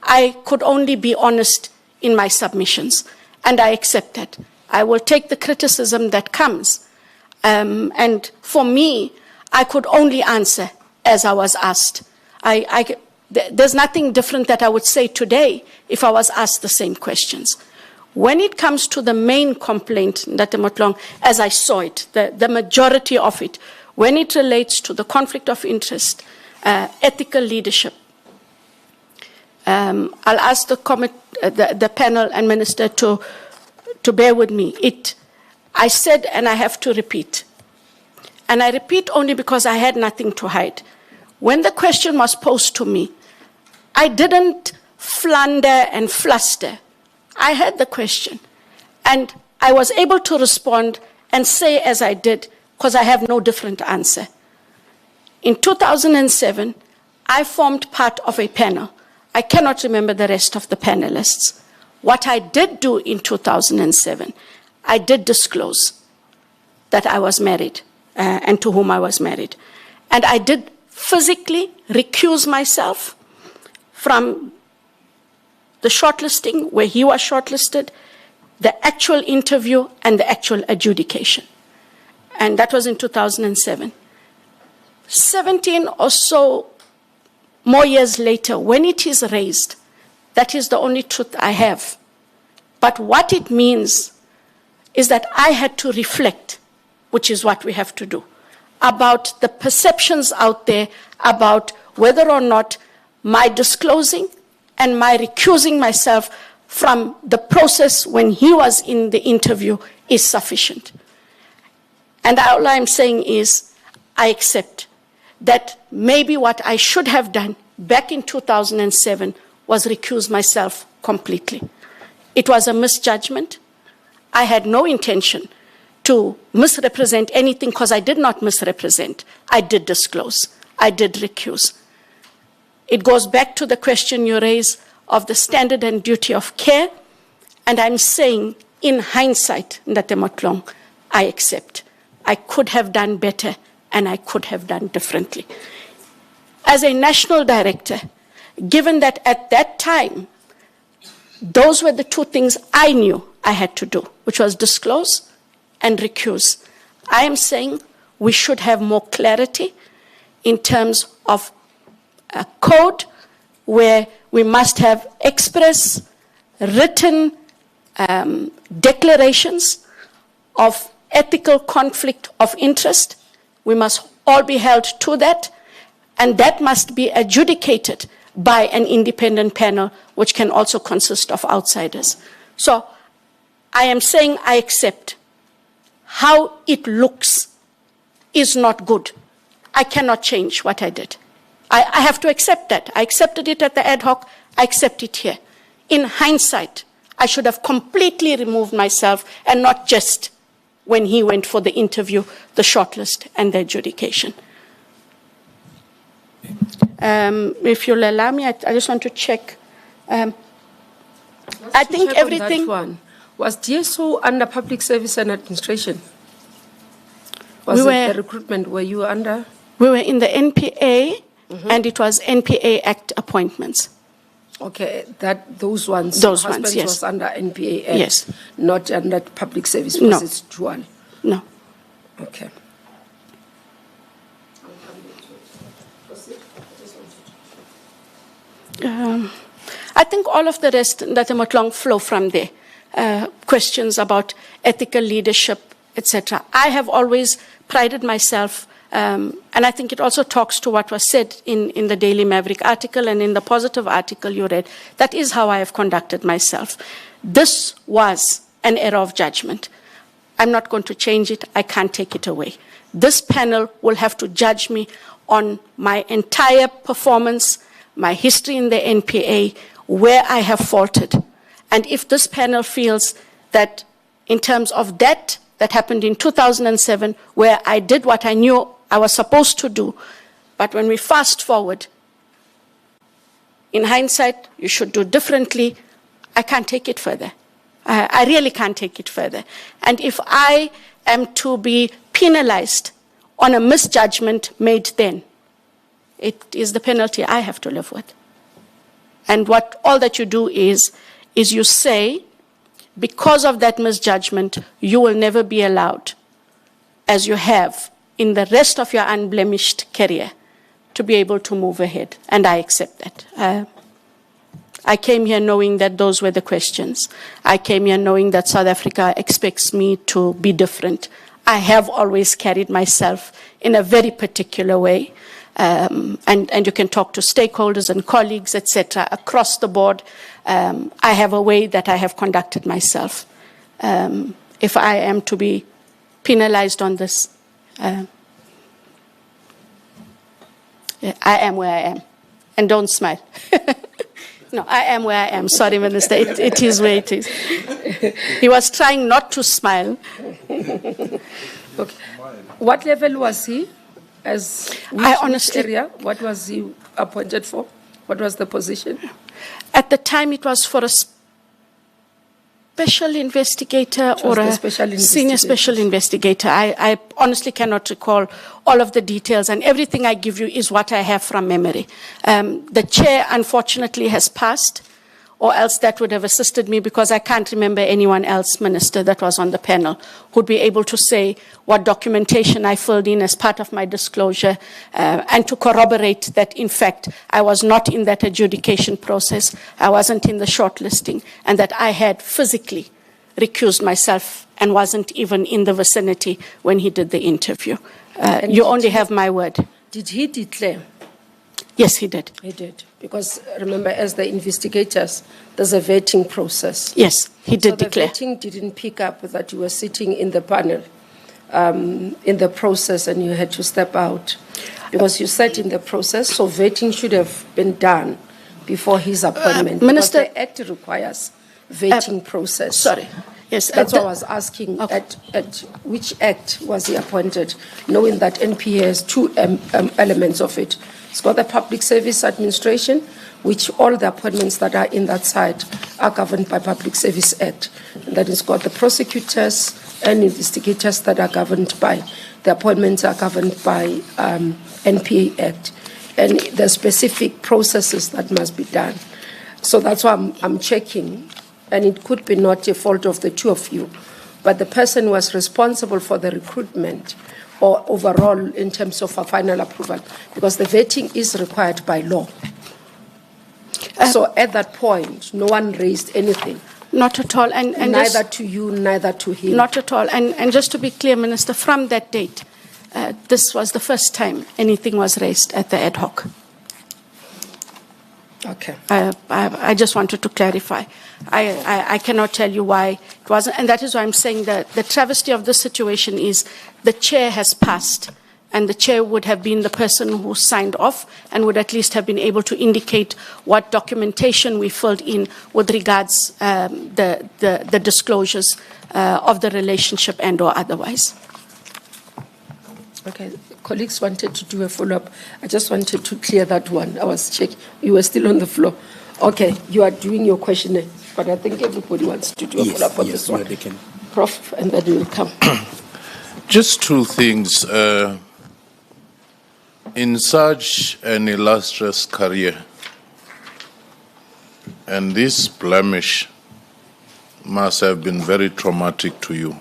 I could only be honest in my submissions, and I accept that. I will take the criticism that comes. And for me, I could only answer as I was asked. There's nothing different that I would say today if I was asked the same questions. When it comes to the main complaint, Ndpp Motlong, as I saw it, the majority of it, when it relates to the conflict of interest, ethical leadership, I'll ask the panel and Minister to bear with me. I said, and I have to repeat, and I repeat only because I had nothing to hide. When the question was posed to me, I didn't flounder and fluster. I heard the question, and I was able to respond and say as I did, because I have no different answer. In 2007, I formed part of a panel. I cannot remember the rest of the panelists. What I did do in 2007, I did disclose that I was married and to whom I was married. And I did physically recuse myself from the shortlisting, where he was shortlisted, the actual interview, and the actual adjudication. And that was in 2007. 17 or so more years later, when it is raised, that is the only truth I have. But what it means is that I had to reflect, which is what we have to do, about the perceptions out there about whether or not my disclosing and my recusing myself from the process when he was in the interview is sufficient. And all I'm saying is I accept that maybe what I should have done back in 2007 was recuse myself completely. It was a misjudgment. I had no intention to misrepresent anything because I did not misrepresent. I did disclose. I did recuse. It goes back to the question you raise of the standard and duty of care. And I'm saying, in hindsight, Ndpp Motlong, I accept. I could have done better and I could have done differently. As a national director, given that at that time, those were the two things I knew I had to do, which was disclose and recuse. I am saying we should have more clarity in terms of a code where we must have express written declarations of ethical conflict of interest. We must all be held to that, and that must be adjudicated by an independent panel, which can also consist of outsiders. So I am saying I accept. How it looks is not good. I cannot change what I did. I have to accept that. I accepted it at the ad hoc. I accept it here. In hindsight, I should have completely removed myself, and not just when he went for the interview, the shortlist, and the adjudication. If you'll allow me, I just want to check. I think check on everything... that one. Was DSO under Public Service and Administration? Was it the recruitment? Were you under? We were in the NPA, and it was NPA Act appointments. Okay, those ones. Those your husband ones, yes. was under NPA Act, Yes. not under Public Service because No. it's dual. No. Okay. I think all of the rest, that Matlong, flow from there. Questions about ethical leadership, etc. I have always prided myself, and I think it also talks to what was said in the Daily Maverick article and in the positive article you read. That is how I have conducted myself. This was an error of judgment. I'm not going to change it. I can't take it away. This panel will have to judge me on my entire performance, my history in the NPA, where I have faltered. And if this panel feels that in terms of that happened in 2007, where I did what I knew I was supposed to do, but when we fast forward, in hindsight, you should do differently, I can't take it further. I really can't take it further. And if I am to be penalized on a misjudgment made then, it is the penalty I have to live with. And all that you do is you say, because of that misjudgment, you will never be allowed, as you have in the rest of your unblemished career, to be able to move ahead. And I accept that. I came here knowing that those were the questions. I came here knowing that South Africa expects me to be different. I have always carried myself in a very particular way. And you can talk to stakeholders and colleagues, etc., across the board. I have a way that I have conducted myself. If I am to be penalized on this, I am where I am. And don't smile. No, I am where I am. Sorry, Minister. It is where it is. He was trying not to smile. Okay. What level was he? Which area? What was he appointed for? What was the position? At the time, it was for a special investigator or a senior special investigator. I honestly cannot recall all of the details, and everything I give you is what I have from memory. The chair, unfortunately, has passed, or else that would have assisted me, because I can't remember anyone else, Minister, that was on the panel who'd be able to say what documentation I filled in as part of my disclosure, and to corroborate that, in fact, I was not in that adjudication process, I wasn't in the shortlisting, and that I had physically recused myself and wasn't even in the vicinity when he did the interview. You only have my word. Did he declare? Yes, he did. He did. Because remember, as the investigators, there's a vetting process. Yes, he did declare. The vetting didn't pick up that you were sitting in the panel in the process and you had to step out. Because you sat in the process, so vetting should have been done before his appointment. Minister, because the Act requires vetting process. Sorry. Yes, that's what I was asking. Okay. At which Act was he appointed, knowing that NPA has two elements of it. It's got the Public Service Administration, which all the appointments that are in that side are governed by Public Service Act. And that it's got the prosecutors and investigators that are governed by, the appointments are governed by NPA Act. And the specific processes that must be done. So that's why I'm checking. And it could be not a fault of the two of you, but the person was responsible for the recruitment or overall in terms of a final approval, because the vetting is required by law. So at that point, no one raised anything. Not at all. And Neither to you, neither to him. Not at all. And just to be clear, Minister, from that date, this was the first time anything was raised at the ad hoc. Okay. I just wanted to clarify. I cannot tell you why it wasn't, and that is why I'm saying that the travesty of this situation is the chair has passed, and the chair would have been the person who signed off and would at least have been able to indicate what documentation we filled in with regards the disclosures of the relationship and or otherwise. Okay. Colleagues wanted to do a follow-up. I just wanted to clear that one. I was checking. You were still on the floor. Okay, you are doing your questionnaire, but I think everybody wants to do a follow-up on this one. They can. Prof, and then we will come. Just two things. In such an illustrious career, and this blemish must have been very traumatic to you.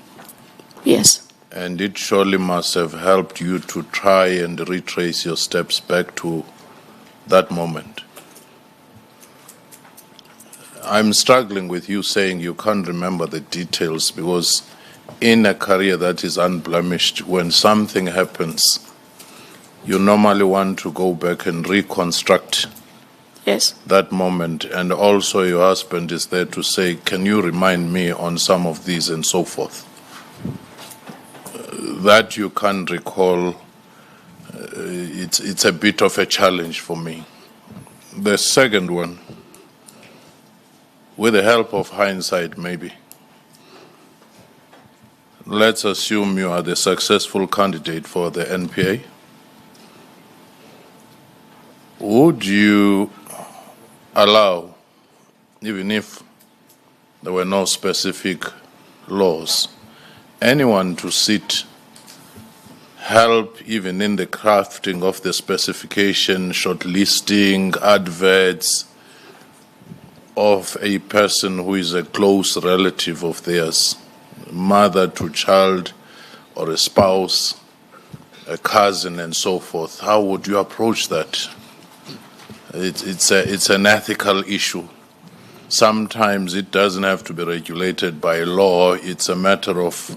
Yes. And it surely must have helped you to try and retrace your steps back to that moment. I'm struggling with you saying you can't remember the details, because in a career that is unblemished, when something happens, you normally want to go back and reconstruct Yes. that moment. And also your husband is there to say, can you remind me on some of these and so forth? That you can't recall, it's a bit of a challenge for me. The second one, with the help of hindsight maybe, let's assume you are the successful candidate for the NPA. Would you allow, even if there were no specific laws, anyone to sit, help even in the crafting of the specification, shortlisting, adverts of a person who is a close relative of theirs, mother to child or a spouse, a cousin and so forth? How would you approach that? It's an ethical issue. Sometimes it doesn't have to be regulated by law. It's a matter of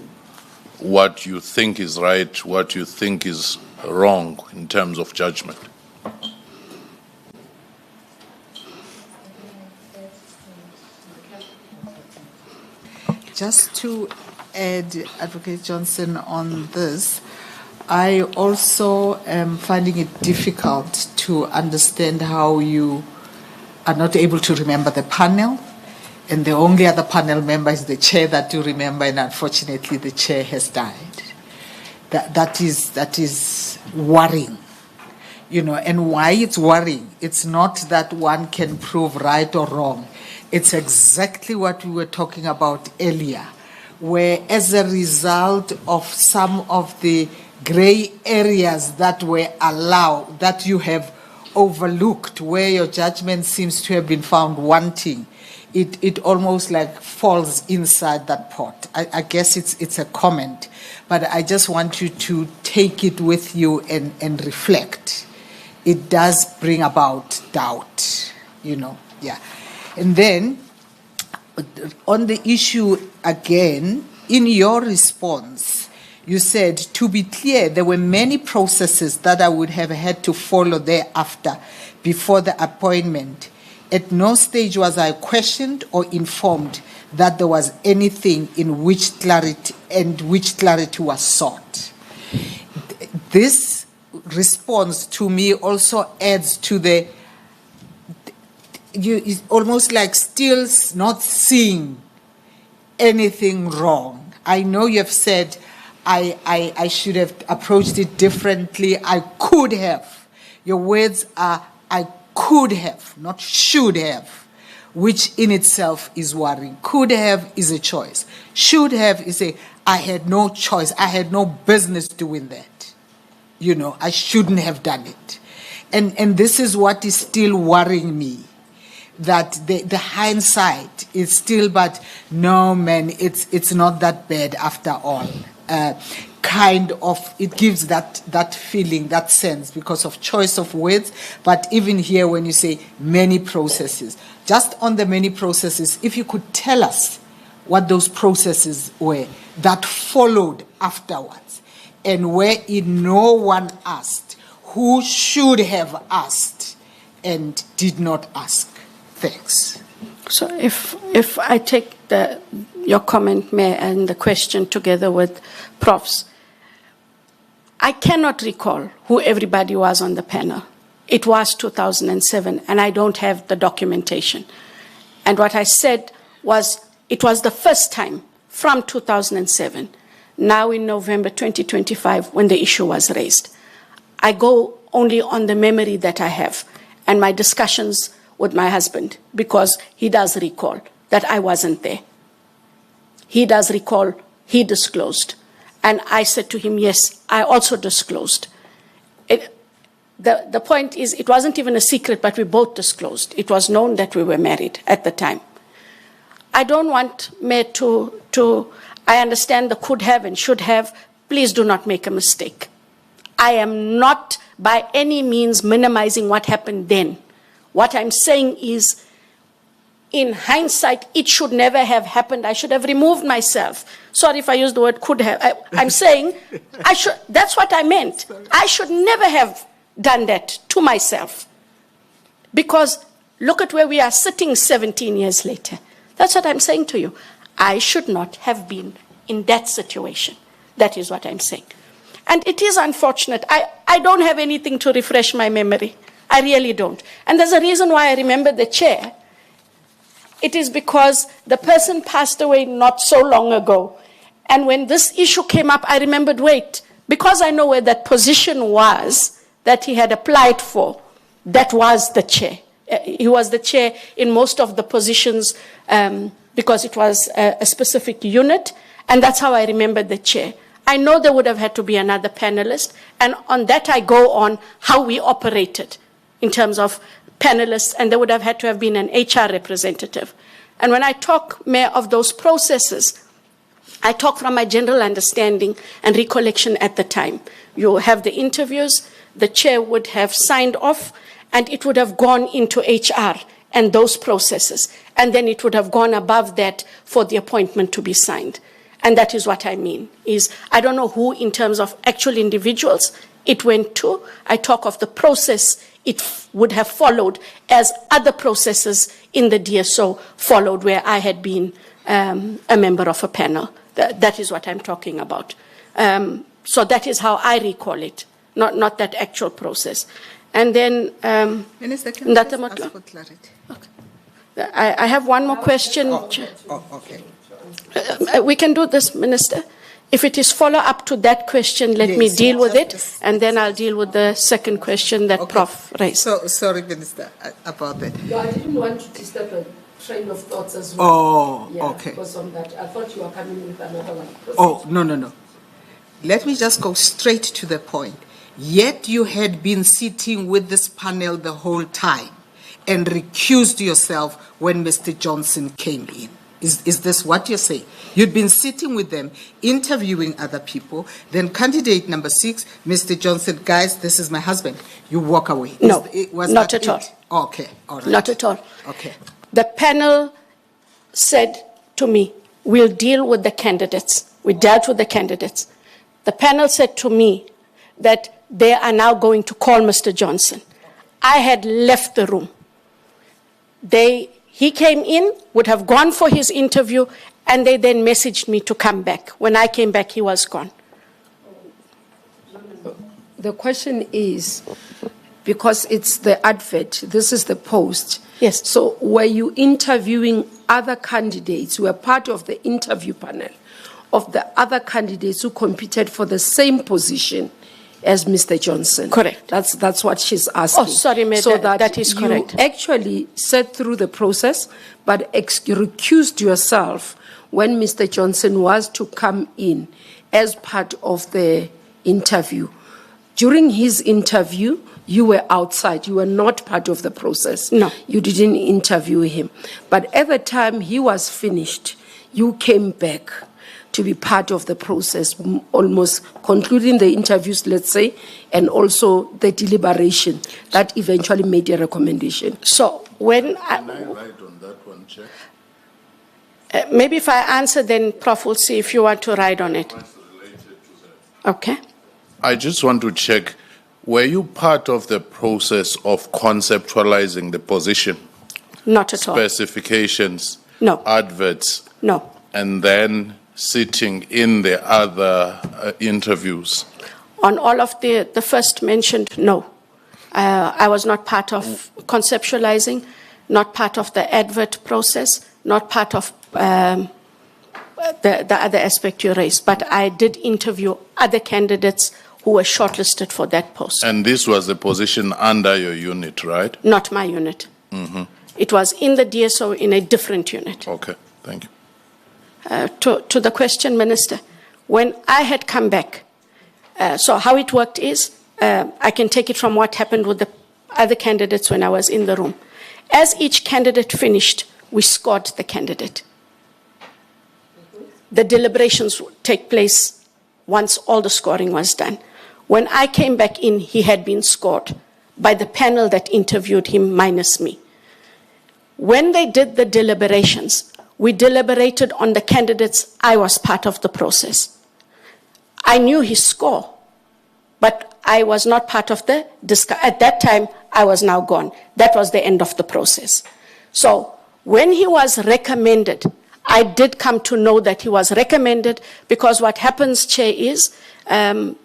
what you think is right, what you think is wrong in terms of judgment. Just to add, Advocate Johnson, on this, I also am finding it difficult to understand how you are not able to remember the panel, and the only other panel member is the chair that you remember, and unfortunately the chair has died. That is worrying, you know. And why it's worrying? It's not that one can prove right or wrong. It's exactly what we were talking about earlier, where as a result of some of the gray areas that were allowed, that you have overlooked, where your judgment seems to have been found wanting, it almost like falls inside that pot. I guess it's a comment, but I just want you to take it with you and reflect. It does bring about doubt, you know, yeah. And then on the issue again, in your response, you said, to be clear, there were many processes that I would have had to follow thereafter before the appointment. At no stage was I questioned or informed that there was anything in which clarity was sought. This response to me also adds to the, it's almost like still not seeing anything wrong. I know you have said I should have approached it differently. I could have. Your words are I could have, not should have, which in itself is worrying. Could have is a choice. Should have is I had no choice. I had no business doing that. You know, I shouldn't have done it. And this is what is still worrying me, that the hindsight is still, but no, man, it's not that bad after all. kind of, it gives that feeling, that sense, because of choice of words. But even here, when you say many processes, just on the many processes, if you could tell us what those processes were that followed afterwards, and wherein no one asked who should have asked and did not ask. Thanks. So if I take your comment, Mayor, and the question together with Profs, I cannot recall who everybody was on the panel. It was 2007, and I don't have the documentation. And what I said was, it was the first time from 2007, now in November 2025, when the issue was raised. I go only on the memory that I have and my discussions with my husband, because he does recall that I wasn't there. He does recall he disclosed. And I said to him, yes, I also disclosed. The point is, it wasn't even a secret, but we both disclosed. It was known that we were married at the time. I don't want Mayor I understand the could have and should have. Please do not make a mistake. I am not by any means minimizing what happened then. What I'm saying is, in hindsight, it should never have happened. I should have removed myself. Sorry if I used the word could have. I'm saying that's what I meant. I should never have done that to myself. Because look at where we are sitting 17 years later. That's what I'm saying to you. I should not have been in that situation. That is what I'm saying. And it is unfortunate. I don't have anything to refresh my memory. I really don't. And there's a reason why I remember the chair. It is because the person passed away not so long ago. And when this issue came up, I remembered, wait, because I know where that position was that he had applied for, that was the chair. He was the chair in most of the positions because it was a specific unit. And that's how I remembered the chair. I know there would have had to be another panelist. And on that, I go on how we operated in terms of panelists, and there would have had to have been an HR representative. And when I talk, Mayor, of those processes, I talk from my general understanding and recollection at the time. You have the interviews, the chair would have signed off, and it would have gone into HR and those processes. And then it would have gone above that for the appointment to be signed. And that is what I mean, is I don't know who in terms of actual individuals it went to. I talk of the process it would have followed as other processes in the DSO followed where I had been a member of a panel. That is what I'm talking about. So that is how I recall it, not that actual process. And then... Minister, can I just ask for clarity? Okay. I have one more question. Okay. We can do this, Minister. If it is follow-up to that question, let me deal with it, and then I'll deal with the second question that Prof raised. So, sorry, Minister, about that. No, I didn't want to disturb a train of thoughts as well. Oh, yeah, okay. Because on that, I thought you were coming with another one. Oh, no. Let me just go straight to the point. Yet you had been sitting with this panel the whole time and recused yourself when Mr. Johnson came in. Is this what you're saying? You'd been sitting with them, interviewing other people, then candidate number 6, Mr. Johnson, guys, this is my husband. You walk away. No, not at all. Okay, all right. Not at all. Okay. The panel said to me, we'll deal with the candidates. We dealt with the candidates. The panel said to me that they are now going to call Mr. Johnson. I had left the room. He came in, would have gone for his interview, and they then messaged me to come back. When I came back, he was gone. The question is, because it's the advert, this is the post. Yes. So were you interviewing other candidates who were part of the interview panel of the other candidates who competed for the same position as Mr. Johnson? Correct. That's what she's asking. Oh, sorry, Mayor, so that is correct. You actually sat through the process, but recused yourself when Mr. Johnson was to come in as part of the interview. During his interview, you were outside. You were not part of the process. No. You didn't interview him. But at the time he was finished, you came back. to be part of the process, almost concluding the interviews, let's say, and also the deliberation that eventually made a recommendation. So when Can I write on that one, Chair? maybe if I answer, then Prof will see if you want to write on it. Okay. I just want to check, were you part of the process of conceptualizing the position, Not at all. specifications, No. adverts, No. and then sitting in the other interviews? On all of the first mentioned, no. I was not part of conceptualizing, not part of the advert process, not part of the other aspect you raised. But I did interview other candidates who were shortlisted for that post. And this was the position under your unit, right? Not my unit. It was in the DSO in a different unit. Okay, thank you. To the question, Minister, when I had come back, so how it worked is, I can take it from what happened with the other candidates when I was in the room. As each candidate finished, we scored the candidate. The deliberations would take place once all the scoring was done. When I came back in, he had been scored by the panel that interviewed him minus me. When they did the deliberations, we deliberated on the candidates. I was part of the process. I knew his score, but I was not part of the discussion. At that time, I was now gone. That was the end of the process. So when he was recommended, I did come to know that he was recommended, because what happens, Chair, is what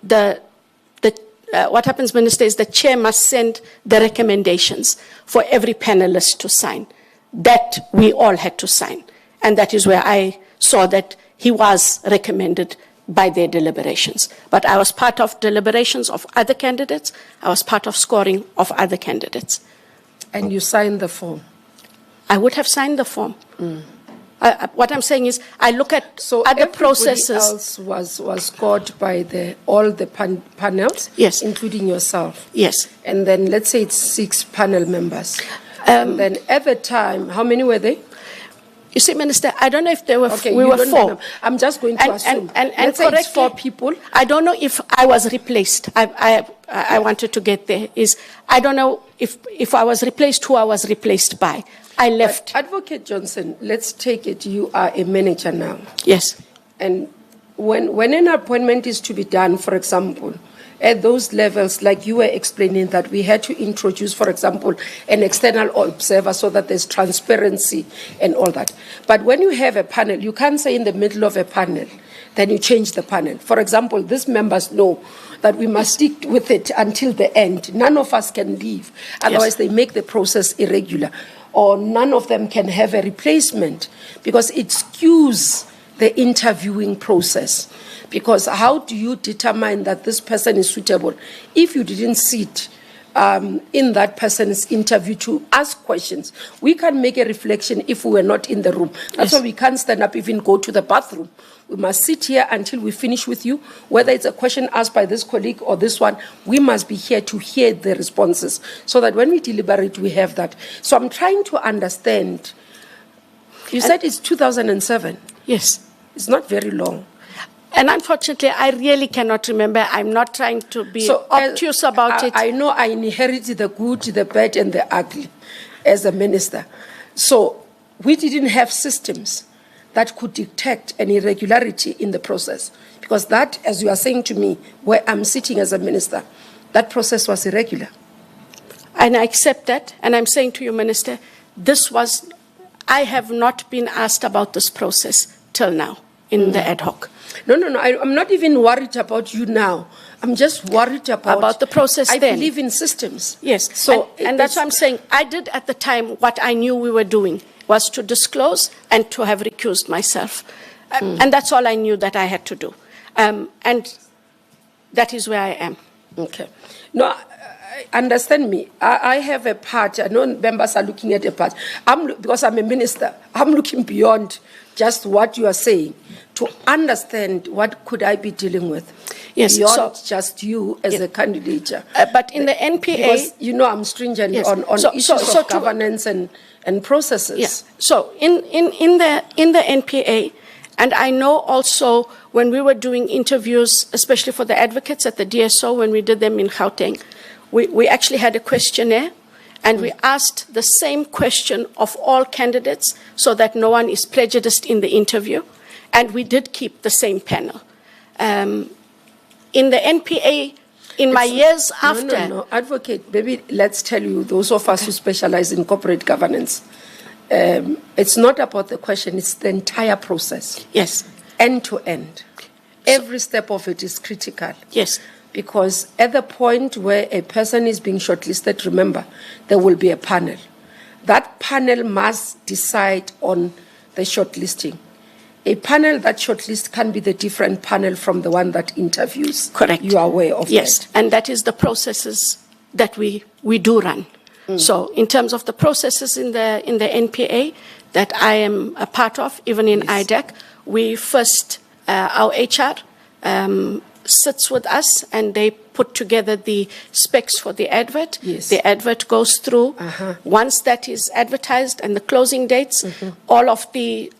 happens, Minister, is the Chair must send the recommendations for every panelist to sign. That we all had to sign. And that is where I saw that he was recommended by their deliberations. But I was part of deliberations of other candidates. I was part of scoring of other candidates. And you signed the form? I would have signed the form. What I'm saying is, I look at other processes. Else was scored by all the panels? Yes. Including yourself? Yes. And then let's say it's 6 panel members. And then at the time, how many were they? You see, Minister, I don't know if there were, Okay, we you were don't 4. remember. I'm just going to assume. Let's say it's 4 people. I don't know if I was replaced. I wanted to get there. I don't know if I was replaced, who I was replaced by. I left. But Advocate Johnson, let's take it you are a manager now. Yes. And when an appointment is to be done, for example, at those levels, like you were explaining, that we had to introduce, for example, an external observer so that there's transparency and all that. But when you have a panel, you can't say in the middle of a panel, then you change the panel. For example, these members know that we must stick with it until the end. None of us can leave. Otherwise, they make the process irregular. Or none of them can have a replacement, because it skews the interviewing process. Because how do you determine that this person is suitable if you didn't sit in that person's interview to ask questions? We can make a reflection if we were not in the room. That's why we can't stand up, even go to the bathroom. We must sit here until we finish with you. Whether it's a question asked by this colleague or this one, we must be here to hear the responses, so that when we deliberate, we have that. So I'm trying to understand. You said it's 2007. Yes. It's not very long. And unfortunately, I really cannot remember. I'm not trying to be obtuse about it. I know I inherited the good, the bad, and the ugly as a minister. So we didn't have systems that could detect an irregularity in the process. Because that, as you are saying to me, where I'm sitting as a minister, that process was irregular. And I accept that. And I'm saying to you, Minister, I have not been asked about this process till now in the ad hoc. No. I'm not even worried about you now. I'm just worried about the process I then. believe in systems. Yes. So and that's what I'm saying. I did at the time what I knew we were doing, was to disclose and to have recused myself. And that's all I knew that I had to do. And that is where I am. Okay. No, understand me. I have a part. I know members are looking at a part. Because I'm a minister, I'm looking beyond just what you are saying to understand what could I be dealing with. Yes, beyond just you as a candidate. But in the NPA... Because, I'm stringent on issues of governance and processes. Yeah. So in the NPA, And I know also when we were doing interviews, especially for the advocates at the DSO, when we did them in Gauteng, we actually had a questionnaire, and we asked the same question of all candidates so that no one is prejudiced in the interview. And we did keep the same panel. In the NPA, in my years after... No. Advocate, maybe let's tell you, those of us who specialize in corporate governance, it's not about the question, it's the entire process. Yes. End to end. Every step of it is critical. Yes. Because at the point where a person is being shortlisted, remember, there will be a panel. That panel must decide on the shortlisting. A panel that shortlists can be the different panel from the one that interviews. Correct. You are aware of yes. that. And that is the processes that we do run. So in terms of the processes in the NPA that I am a part of, even in IDAC, we first, our HR sits with us and they put together the specs for the advert. Yes. The advert goes through. Once that is advertised and the closing dates, all of the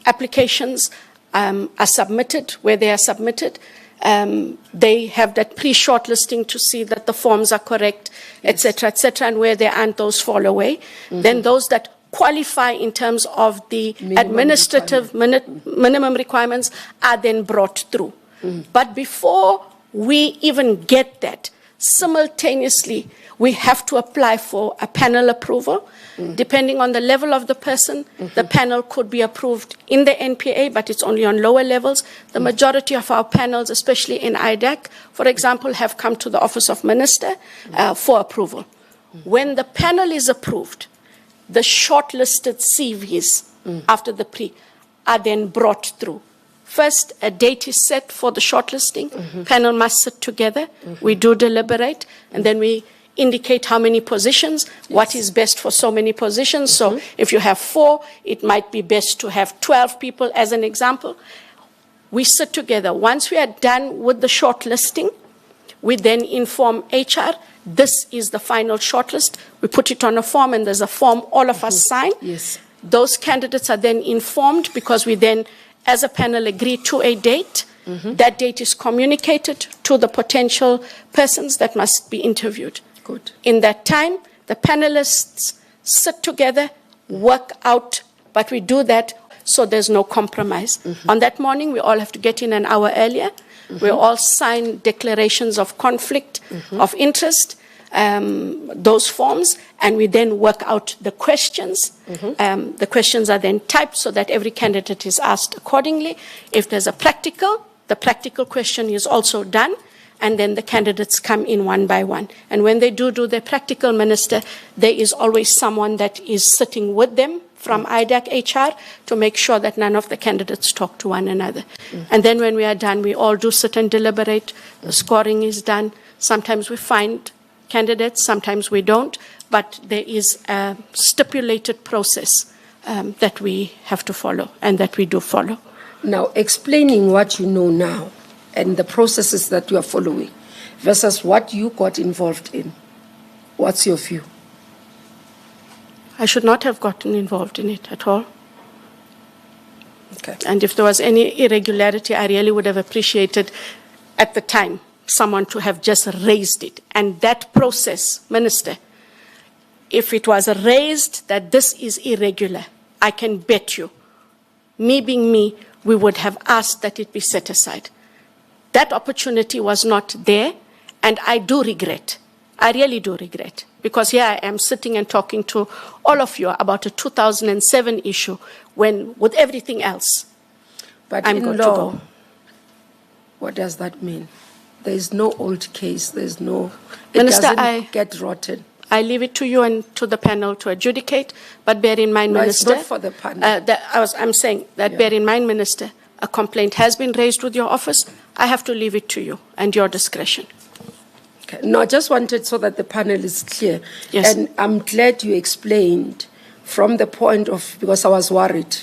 applications are submitted where they are submitted. They have that pre-shortlisting to see that the forms are correct, etc., and where there aren't, those fall away. Then those that qualify in terms of the administrative minimum requirements are then brought through. But before we even get that, simultaneously, we have to apply for a panel approval. Depending on the level of the person, the panel could be approved in the NPA, but it's only on lower levels. The majority of our panels, especially in IDAC, for example, have come to the Office of Minister for approval. When the panel is approved, the shortlisted CVs after the pre are then brought through. First, a date is set for the shortlisting. Panel must sit together. We do deliberate, and then we indicate how many positions, what is best for so many positions. So if you have 4, it might be best to have 12 people as an example. We sit together. Once we are done with the shortlisting, we then inform HR, this is the final shortlist. We put it on a form, and there's a form all of us sign. Yes. Those candidates are then informed because we then, as a panel, agree to a date. That date is communicated to the potential persons that must be interviewed. Good. In that time, the panelists sit together, work out, but we do that so there's no compromise. On that morning, we all have to get in an hour earlier. We all sign declarations of conflict of interest, those forms, and we then work out the questions. The questions are then typed so that every candidate is asked accordingly. If there's a practical, the practical question is also done, and then the candidates come in one by one. And when they do their practical, Minister, there is always someone that is sitting with them from IDAC HR to make sure that none of the candidates talk to one another. And then when we are done, we all do sit and deliberate. The scoring is done. Sometimes we find candidates, sometimes we don't, but there is a stipulated process that we have to follow and that we do follow. Now, explaining what you know now and the processes that you are following versus what you got involved in, what's your view? I should not have gotten involved in it at all. Okay. And if there was any irregularity, I really would have appreciated at the time someone to have just raised it. And that process, Minister, if it was raised that this is irregular, I can bet you, me being me, we would have asked that it be set aside. That opportunity was not there, and I do regret. I really do regret, because here I am sitting and talking to all of you about a 2007 issue when, with everything else, But I'm in going to law, go. what does that mean? There is no old case. There's no. It Minister, doesn't get rotten. I leave it to you and to the panel to adjudicate, but bear in mind, No, Minister. it's not for the panel. I'm saying that bear in mind, Minister, a complaint has been raised with your office. I have to leave it to you and your discretion. Okay. No, I just wanted so that the panel is clear. Yes. And I'm glad you explained from the point of, because I was worried,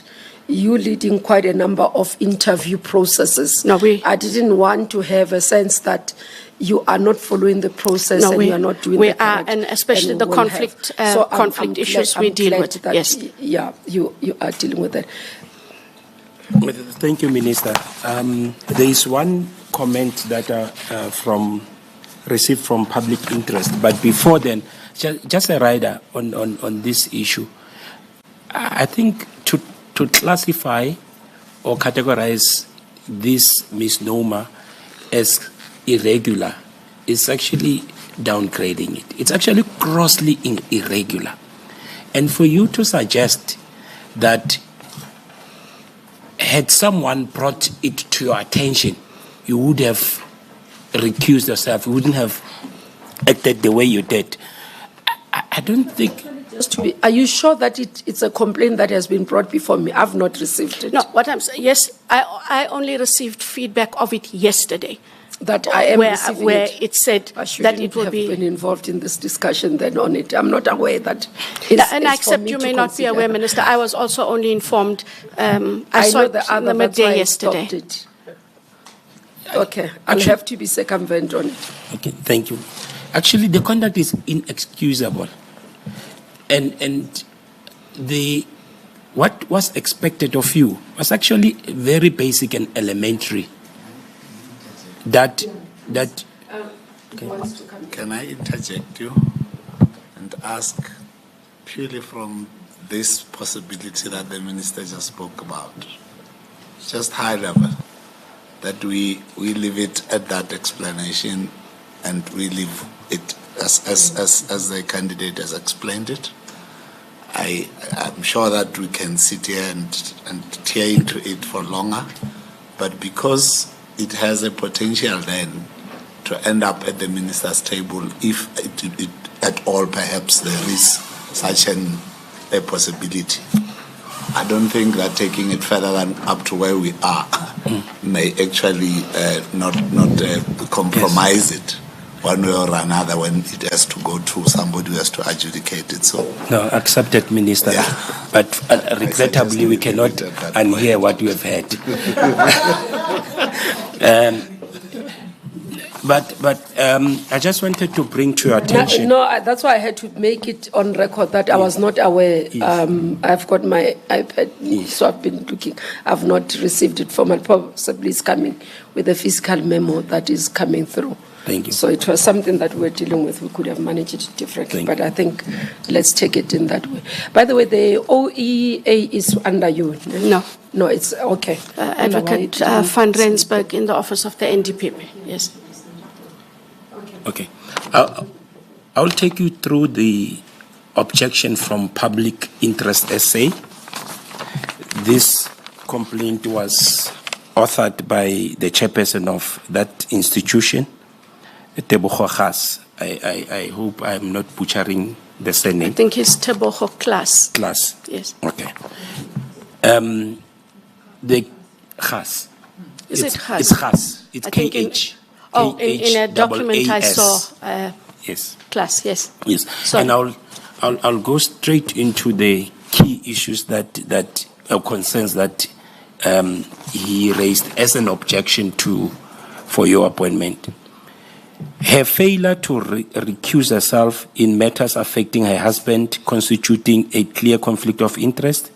you leading quite a number of interview processes. No, I didn't want to have a sense that you are not following the process and you are not doing we the are, correct, and especially and the we will conflict, have. So I'm conflict glad- issues I'm we deal glad with. that, Yes. Yeah, you are dealing with that. Thank you, Minister. There is one comment that received from public interest, but before then, just a rider on this issue. I think to classify or categorize this misnomer as irregular is actually downgrading it. It's actually grossly irregular. And for you to suggest that had someone brought it to your attention, you would have recused yourself, you wouldn't have acted the way you did. I don't think... Are you sure that it's a complaint that has been brought before me? I've not received it. No, what I'm saying, yes, I only received feedback of it yesterday. That I am receiving where it. It said that it will be... been involved in this discussion then on it. I'm not aware that and I accept you may not be aware, Minister. I was also only informed. I saw know it the other, in the that's why midday I yesterday. stopped it. Okay, I'll have to be circumvent on it. Okay, thank you. Actually, the conduct is inexcusable. And what was expected of you was actually very basic and elementary. Can I interject you and ask purely from this possibility that the minister just spoke about, just high level, that we leave it at that explanation and we leave it as the candidate has explained it? I'm sure that we can sit here and tear into it for longer, but because it has a potential then to end up at the minister's table if it at all perhaps there is such a possibility. I don't think that taking it further than up to where we are may actually not compromise it one way or another when it has to go to somebody who has to adjudicate it. So no, accepted, Minister. Yeah. But regrettably, we cannot unhear what you have heard. But I just wanted to bring to your attention. No, that's why I had to make it on record that I was not aware. Yes. I've got my iPad, so I've been looking. I've not received it formal. Possibly it's coming with a fiscal memo that is coming through. Thank you. So it was something that we're dealing with. We could have managed it differently, but I think let's take it in that way. By the way, the OEA is under you. No, it's okay. Advocate Van Rensburg in the office of the Ndpp. Yes. Okay. I'll take you through the objection from public interest essay. This complaint was authored by the chairperson of that institution, Tebogo Gas. I hope I'm not butchering the surname. I think it's Tebogo Class. Class. Yes. Okay. The Gas. Is it Gas? It's Gas. It's KH. In a document I saw. Yes. Class. Yes. Yes. Sorry. And I'll go straight into the key issues that concerns that he raised as an objection for your appointment. Her failure to recuse herself in matters affecting her husband constituting a clear conflict of interest,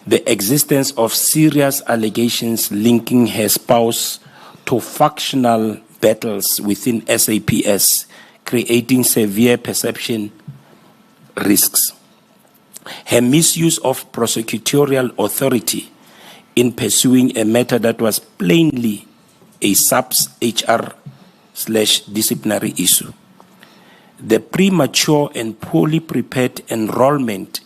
the existence of serious allegations linking her spouse to factional battles within SAPS, creating severe perception risks, her misuse of prosecutorial authority in pursuing a matter that was plainly a sub-HR/disciplinary issue, the premature and poorly prepared enrolment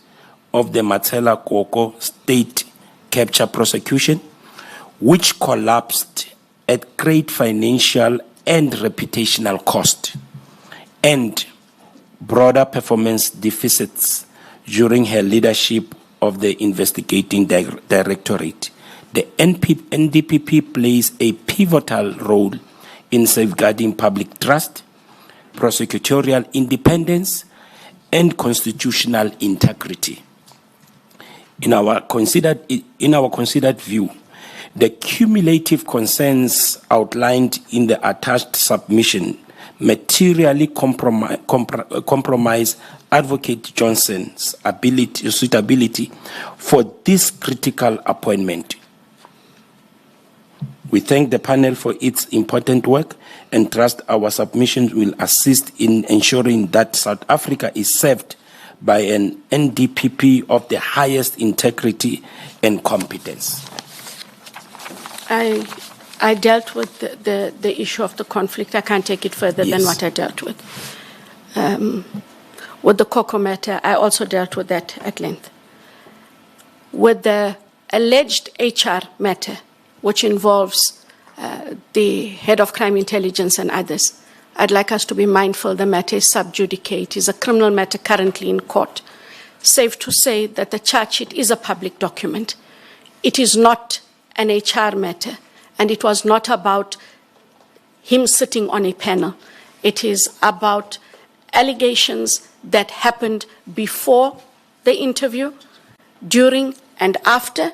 of the Matsela COCO state capture prosecution, which collapsed at great financial and reputational cost, and broader performance deficits during her leadership of the investigating directorate. The NDPP plays a pivotal role in safeguarding public trust, prosecutorial independence, and constitutional integrity. In our considered view, the cumulative concerns outlined in the attached submission materially compromise Advocate Johnson's suitability for this critical appointment. We thank the panel for its important work and trust our submissions will assist in ensuring that South Africa is served by an Ndpp of the highest integrity and competence. I dealt with the issue of the conflict. I can't take it further than what I dealt with. With the COCO matter, I also dealt with that at length. With the alleged HR matter, which involves the head of crime intelligence and others, I'd like us to be mindful the matter is sub judice. It is a criminal matter currently in court. Safe to say that the charge sheet is a public document. It is not an HR matter, and it was not about him sitting on a panel. It is about allegations that happened before the interview, during and after,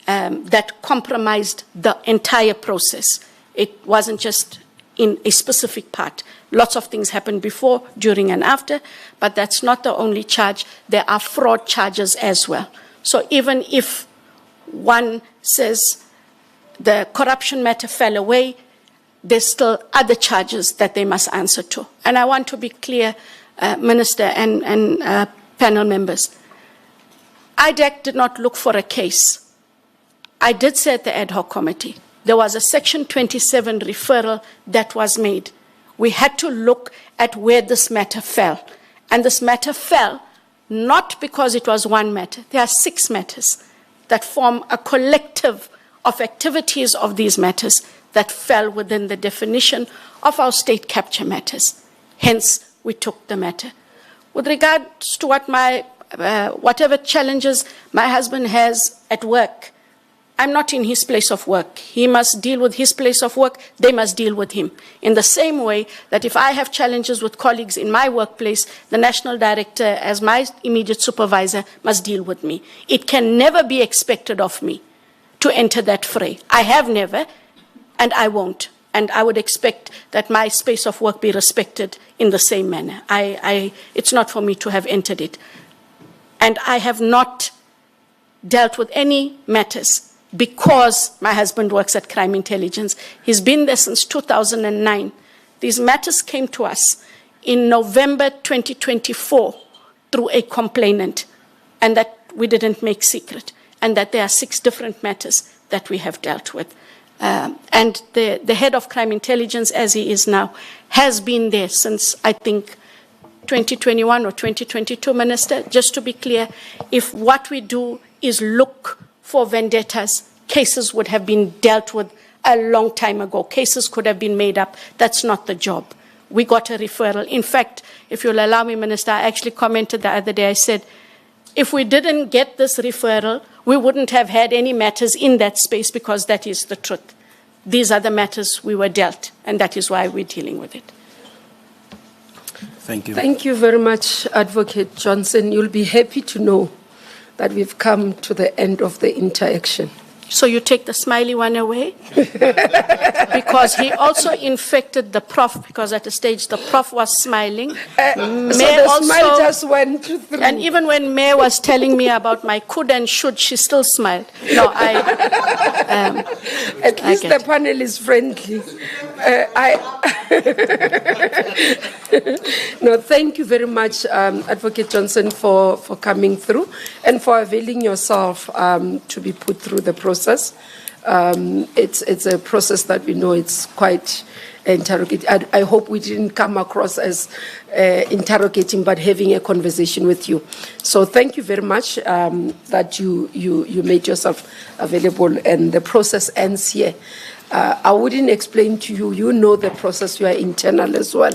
that compromised the entire process. It wasn't just in a specific part. Lots of things happened before, during, and after, but that's not the only charge. There are fraud charges as well. So even if one says the corruption matter fell away, there's still other charges that they must answer to. And I want to be clear, Minister and panel members, IDEC did not look for a case. I did say at the ad hoc committee, there was a Section 27 referral that was made. We had to look at where this matter fell. And this matter fell not because it was one matter. There are 6 matters that form a collective of activities of these matters that fell within the definition of our state capture matters. Hence, we took the matter. With regards to what whatever challenges my husband has at work, I'm not in his place of work. He must deal with his place of work. They must deal with him. In the same way that if I have challenges with colleagues in my workplace, the national director, as my immediate supervisor, must deal with me. It can never be expected of me to enter that fray. I have never, and I won't. And I would expect that my space of work be respected in the same manner. It's not for me to have entered it. And I have not dealt with any matters because my husband works at Crime Intelligence. He's been there since 2009. These matters came to us in November 2024 through a complainant, and that we didn't make secret, and that there are 6 different matters that we have dealt with. And the head of Crime Intelligence, as he is now, has been there since, I think, 2021 or 2022, Minister. Just to be clear, if what we do is look for vendettas, cases would have been dealt with a long time ago. Cases could have been made up. That's not the job. We got a referral. In fact, if you'll allow me, Minister, I actually commented the other day. I said, if we didn't get this referral, we wouldn't have had any matters in that space, because that is the truth. These are the matters we were dealt, and that is why we're dealing with it. Thank you. Thank you very much, Advocate Johnson. You'll be happy to know that we've come to the end of the interaction. So you take the smiley one away? Because he also infected the prof, because at a stage the prof was smiling. So the smile just went through. And even when May was telling me about my could and should, she still smiled. No, at least the panel is friendly. No, thank you very much, Advocate Johnson, for coming through and for availing yourself to be put through the process. It's a process that we know it's quite interrogating. I hope we didn't come across as interrogating, but having a conversation with you. So thank you very much that you made yourself available, and the process ends here. I wouldn't explain to you. You know the process. You are internal as well.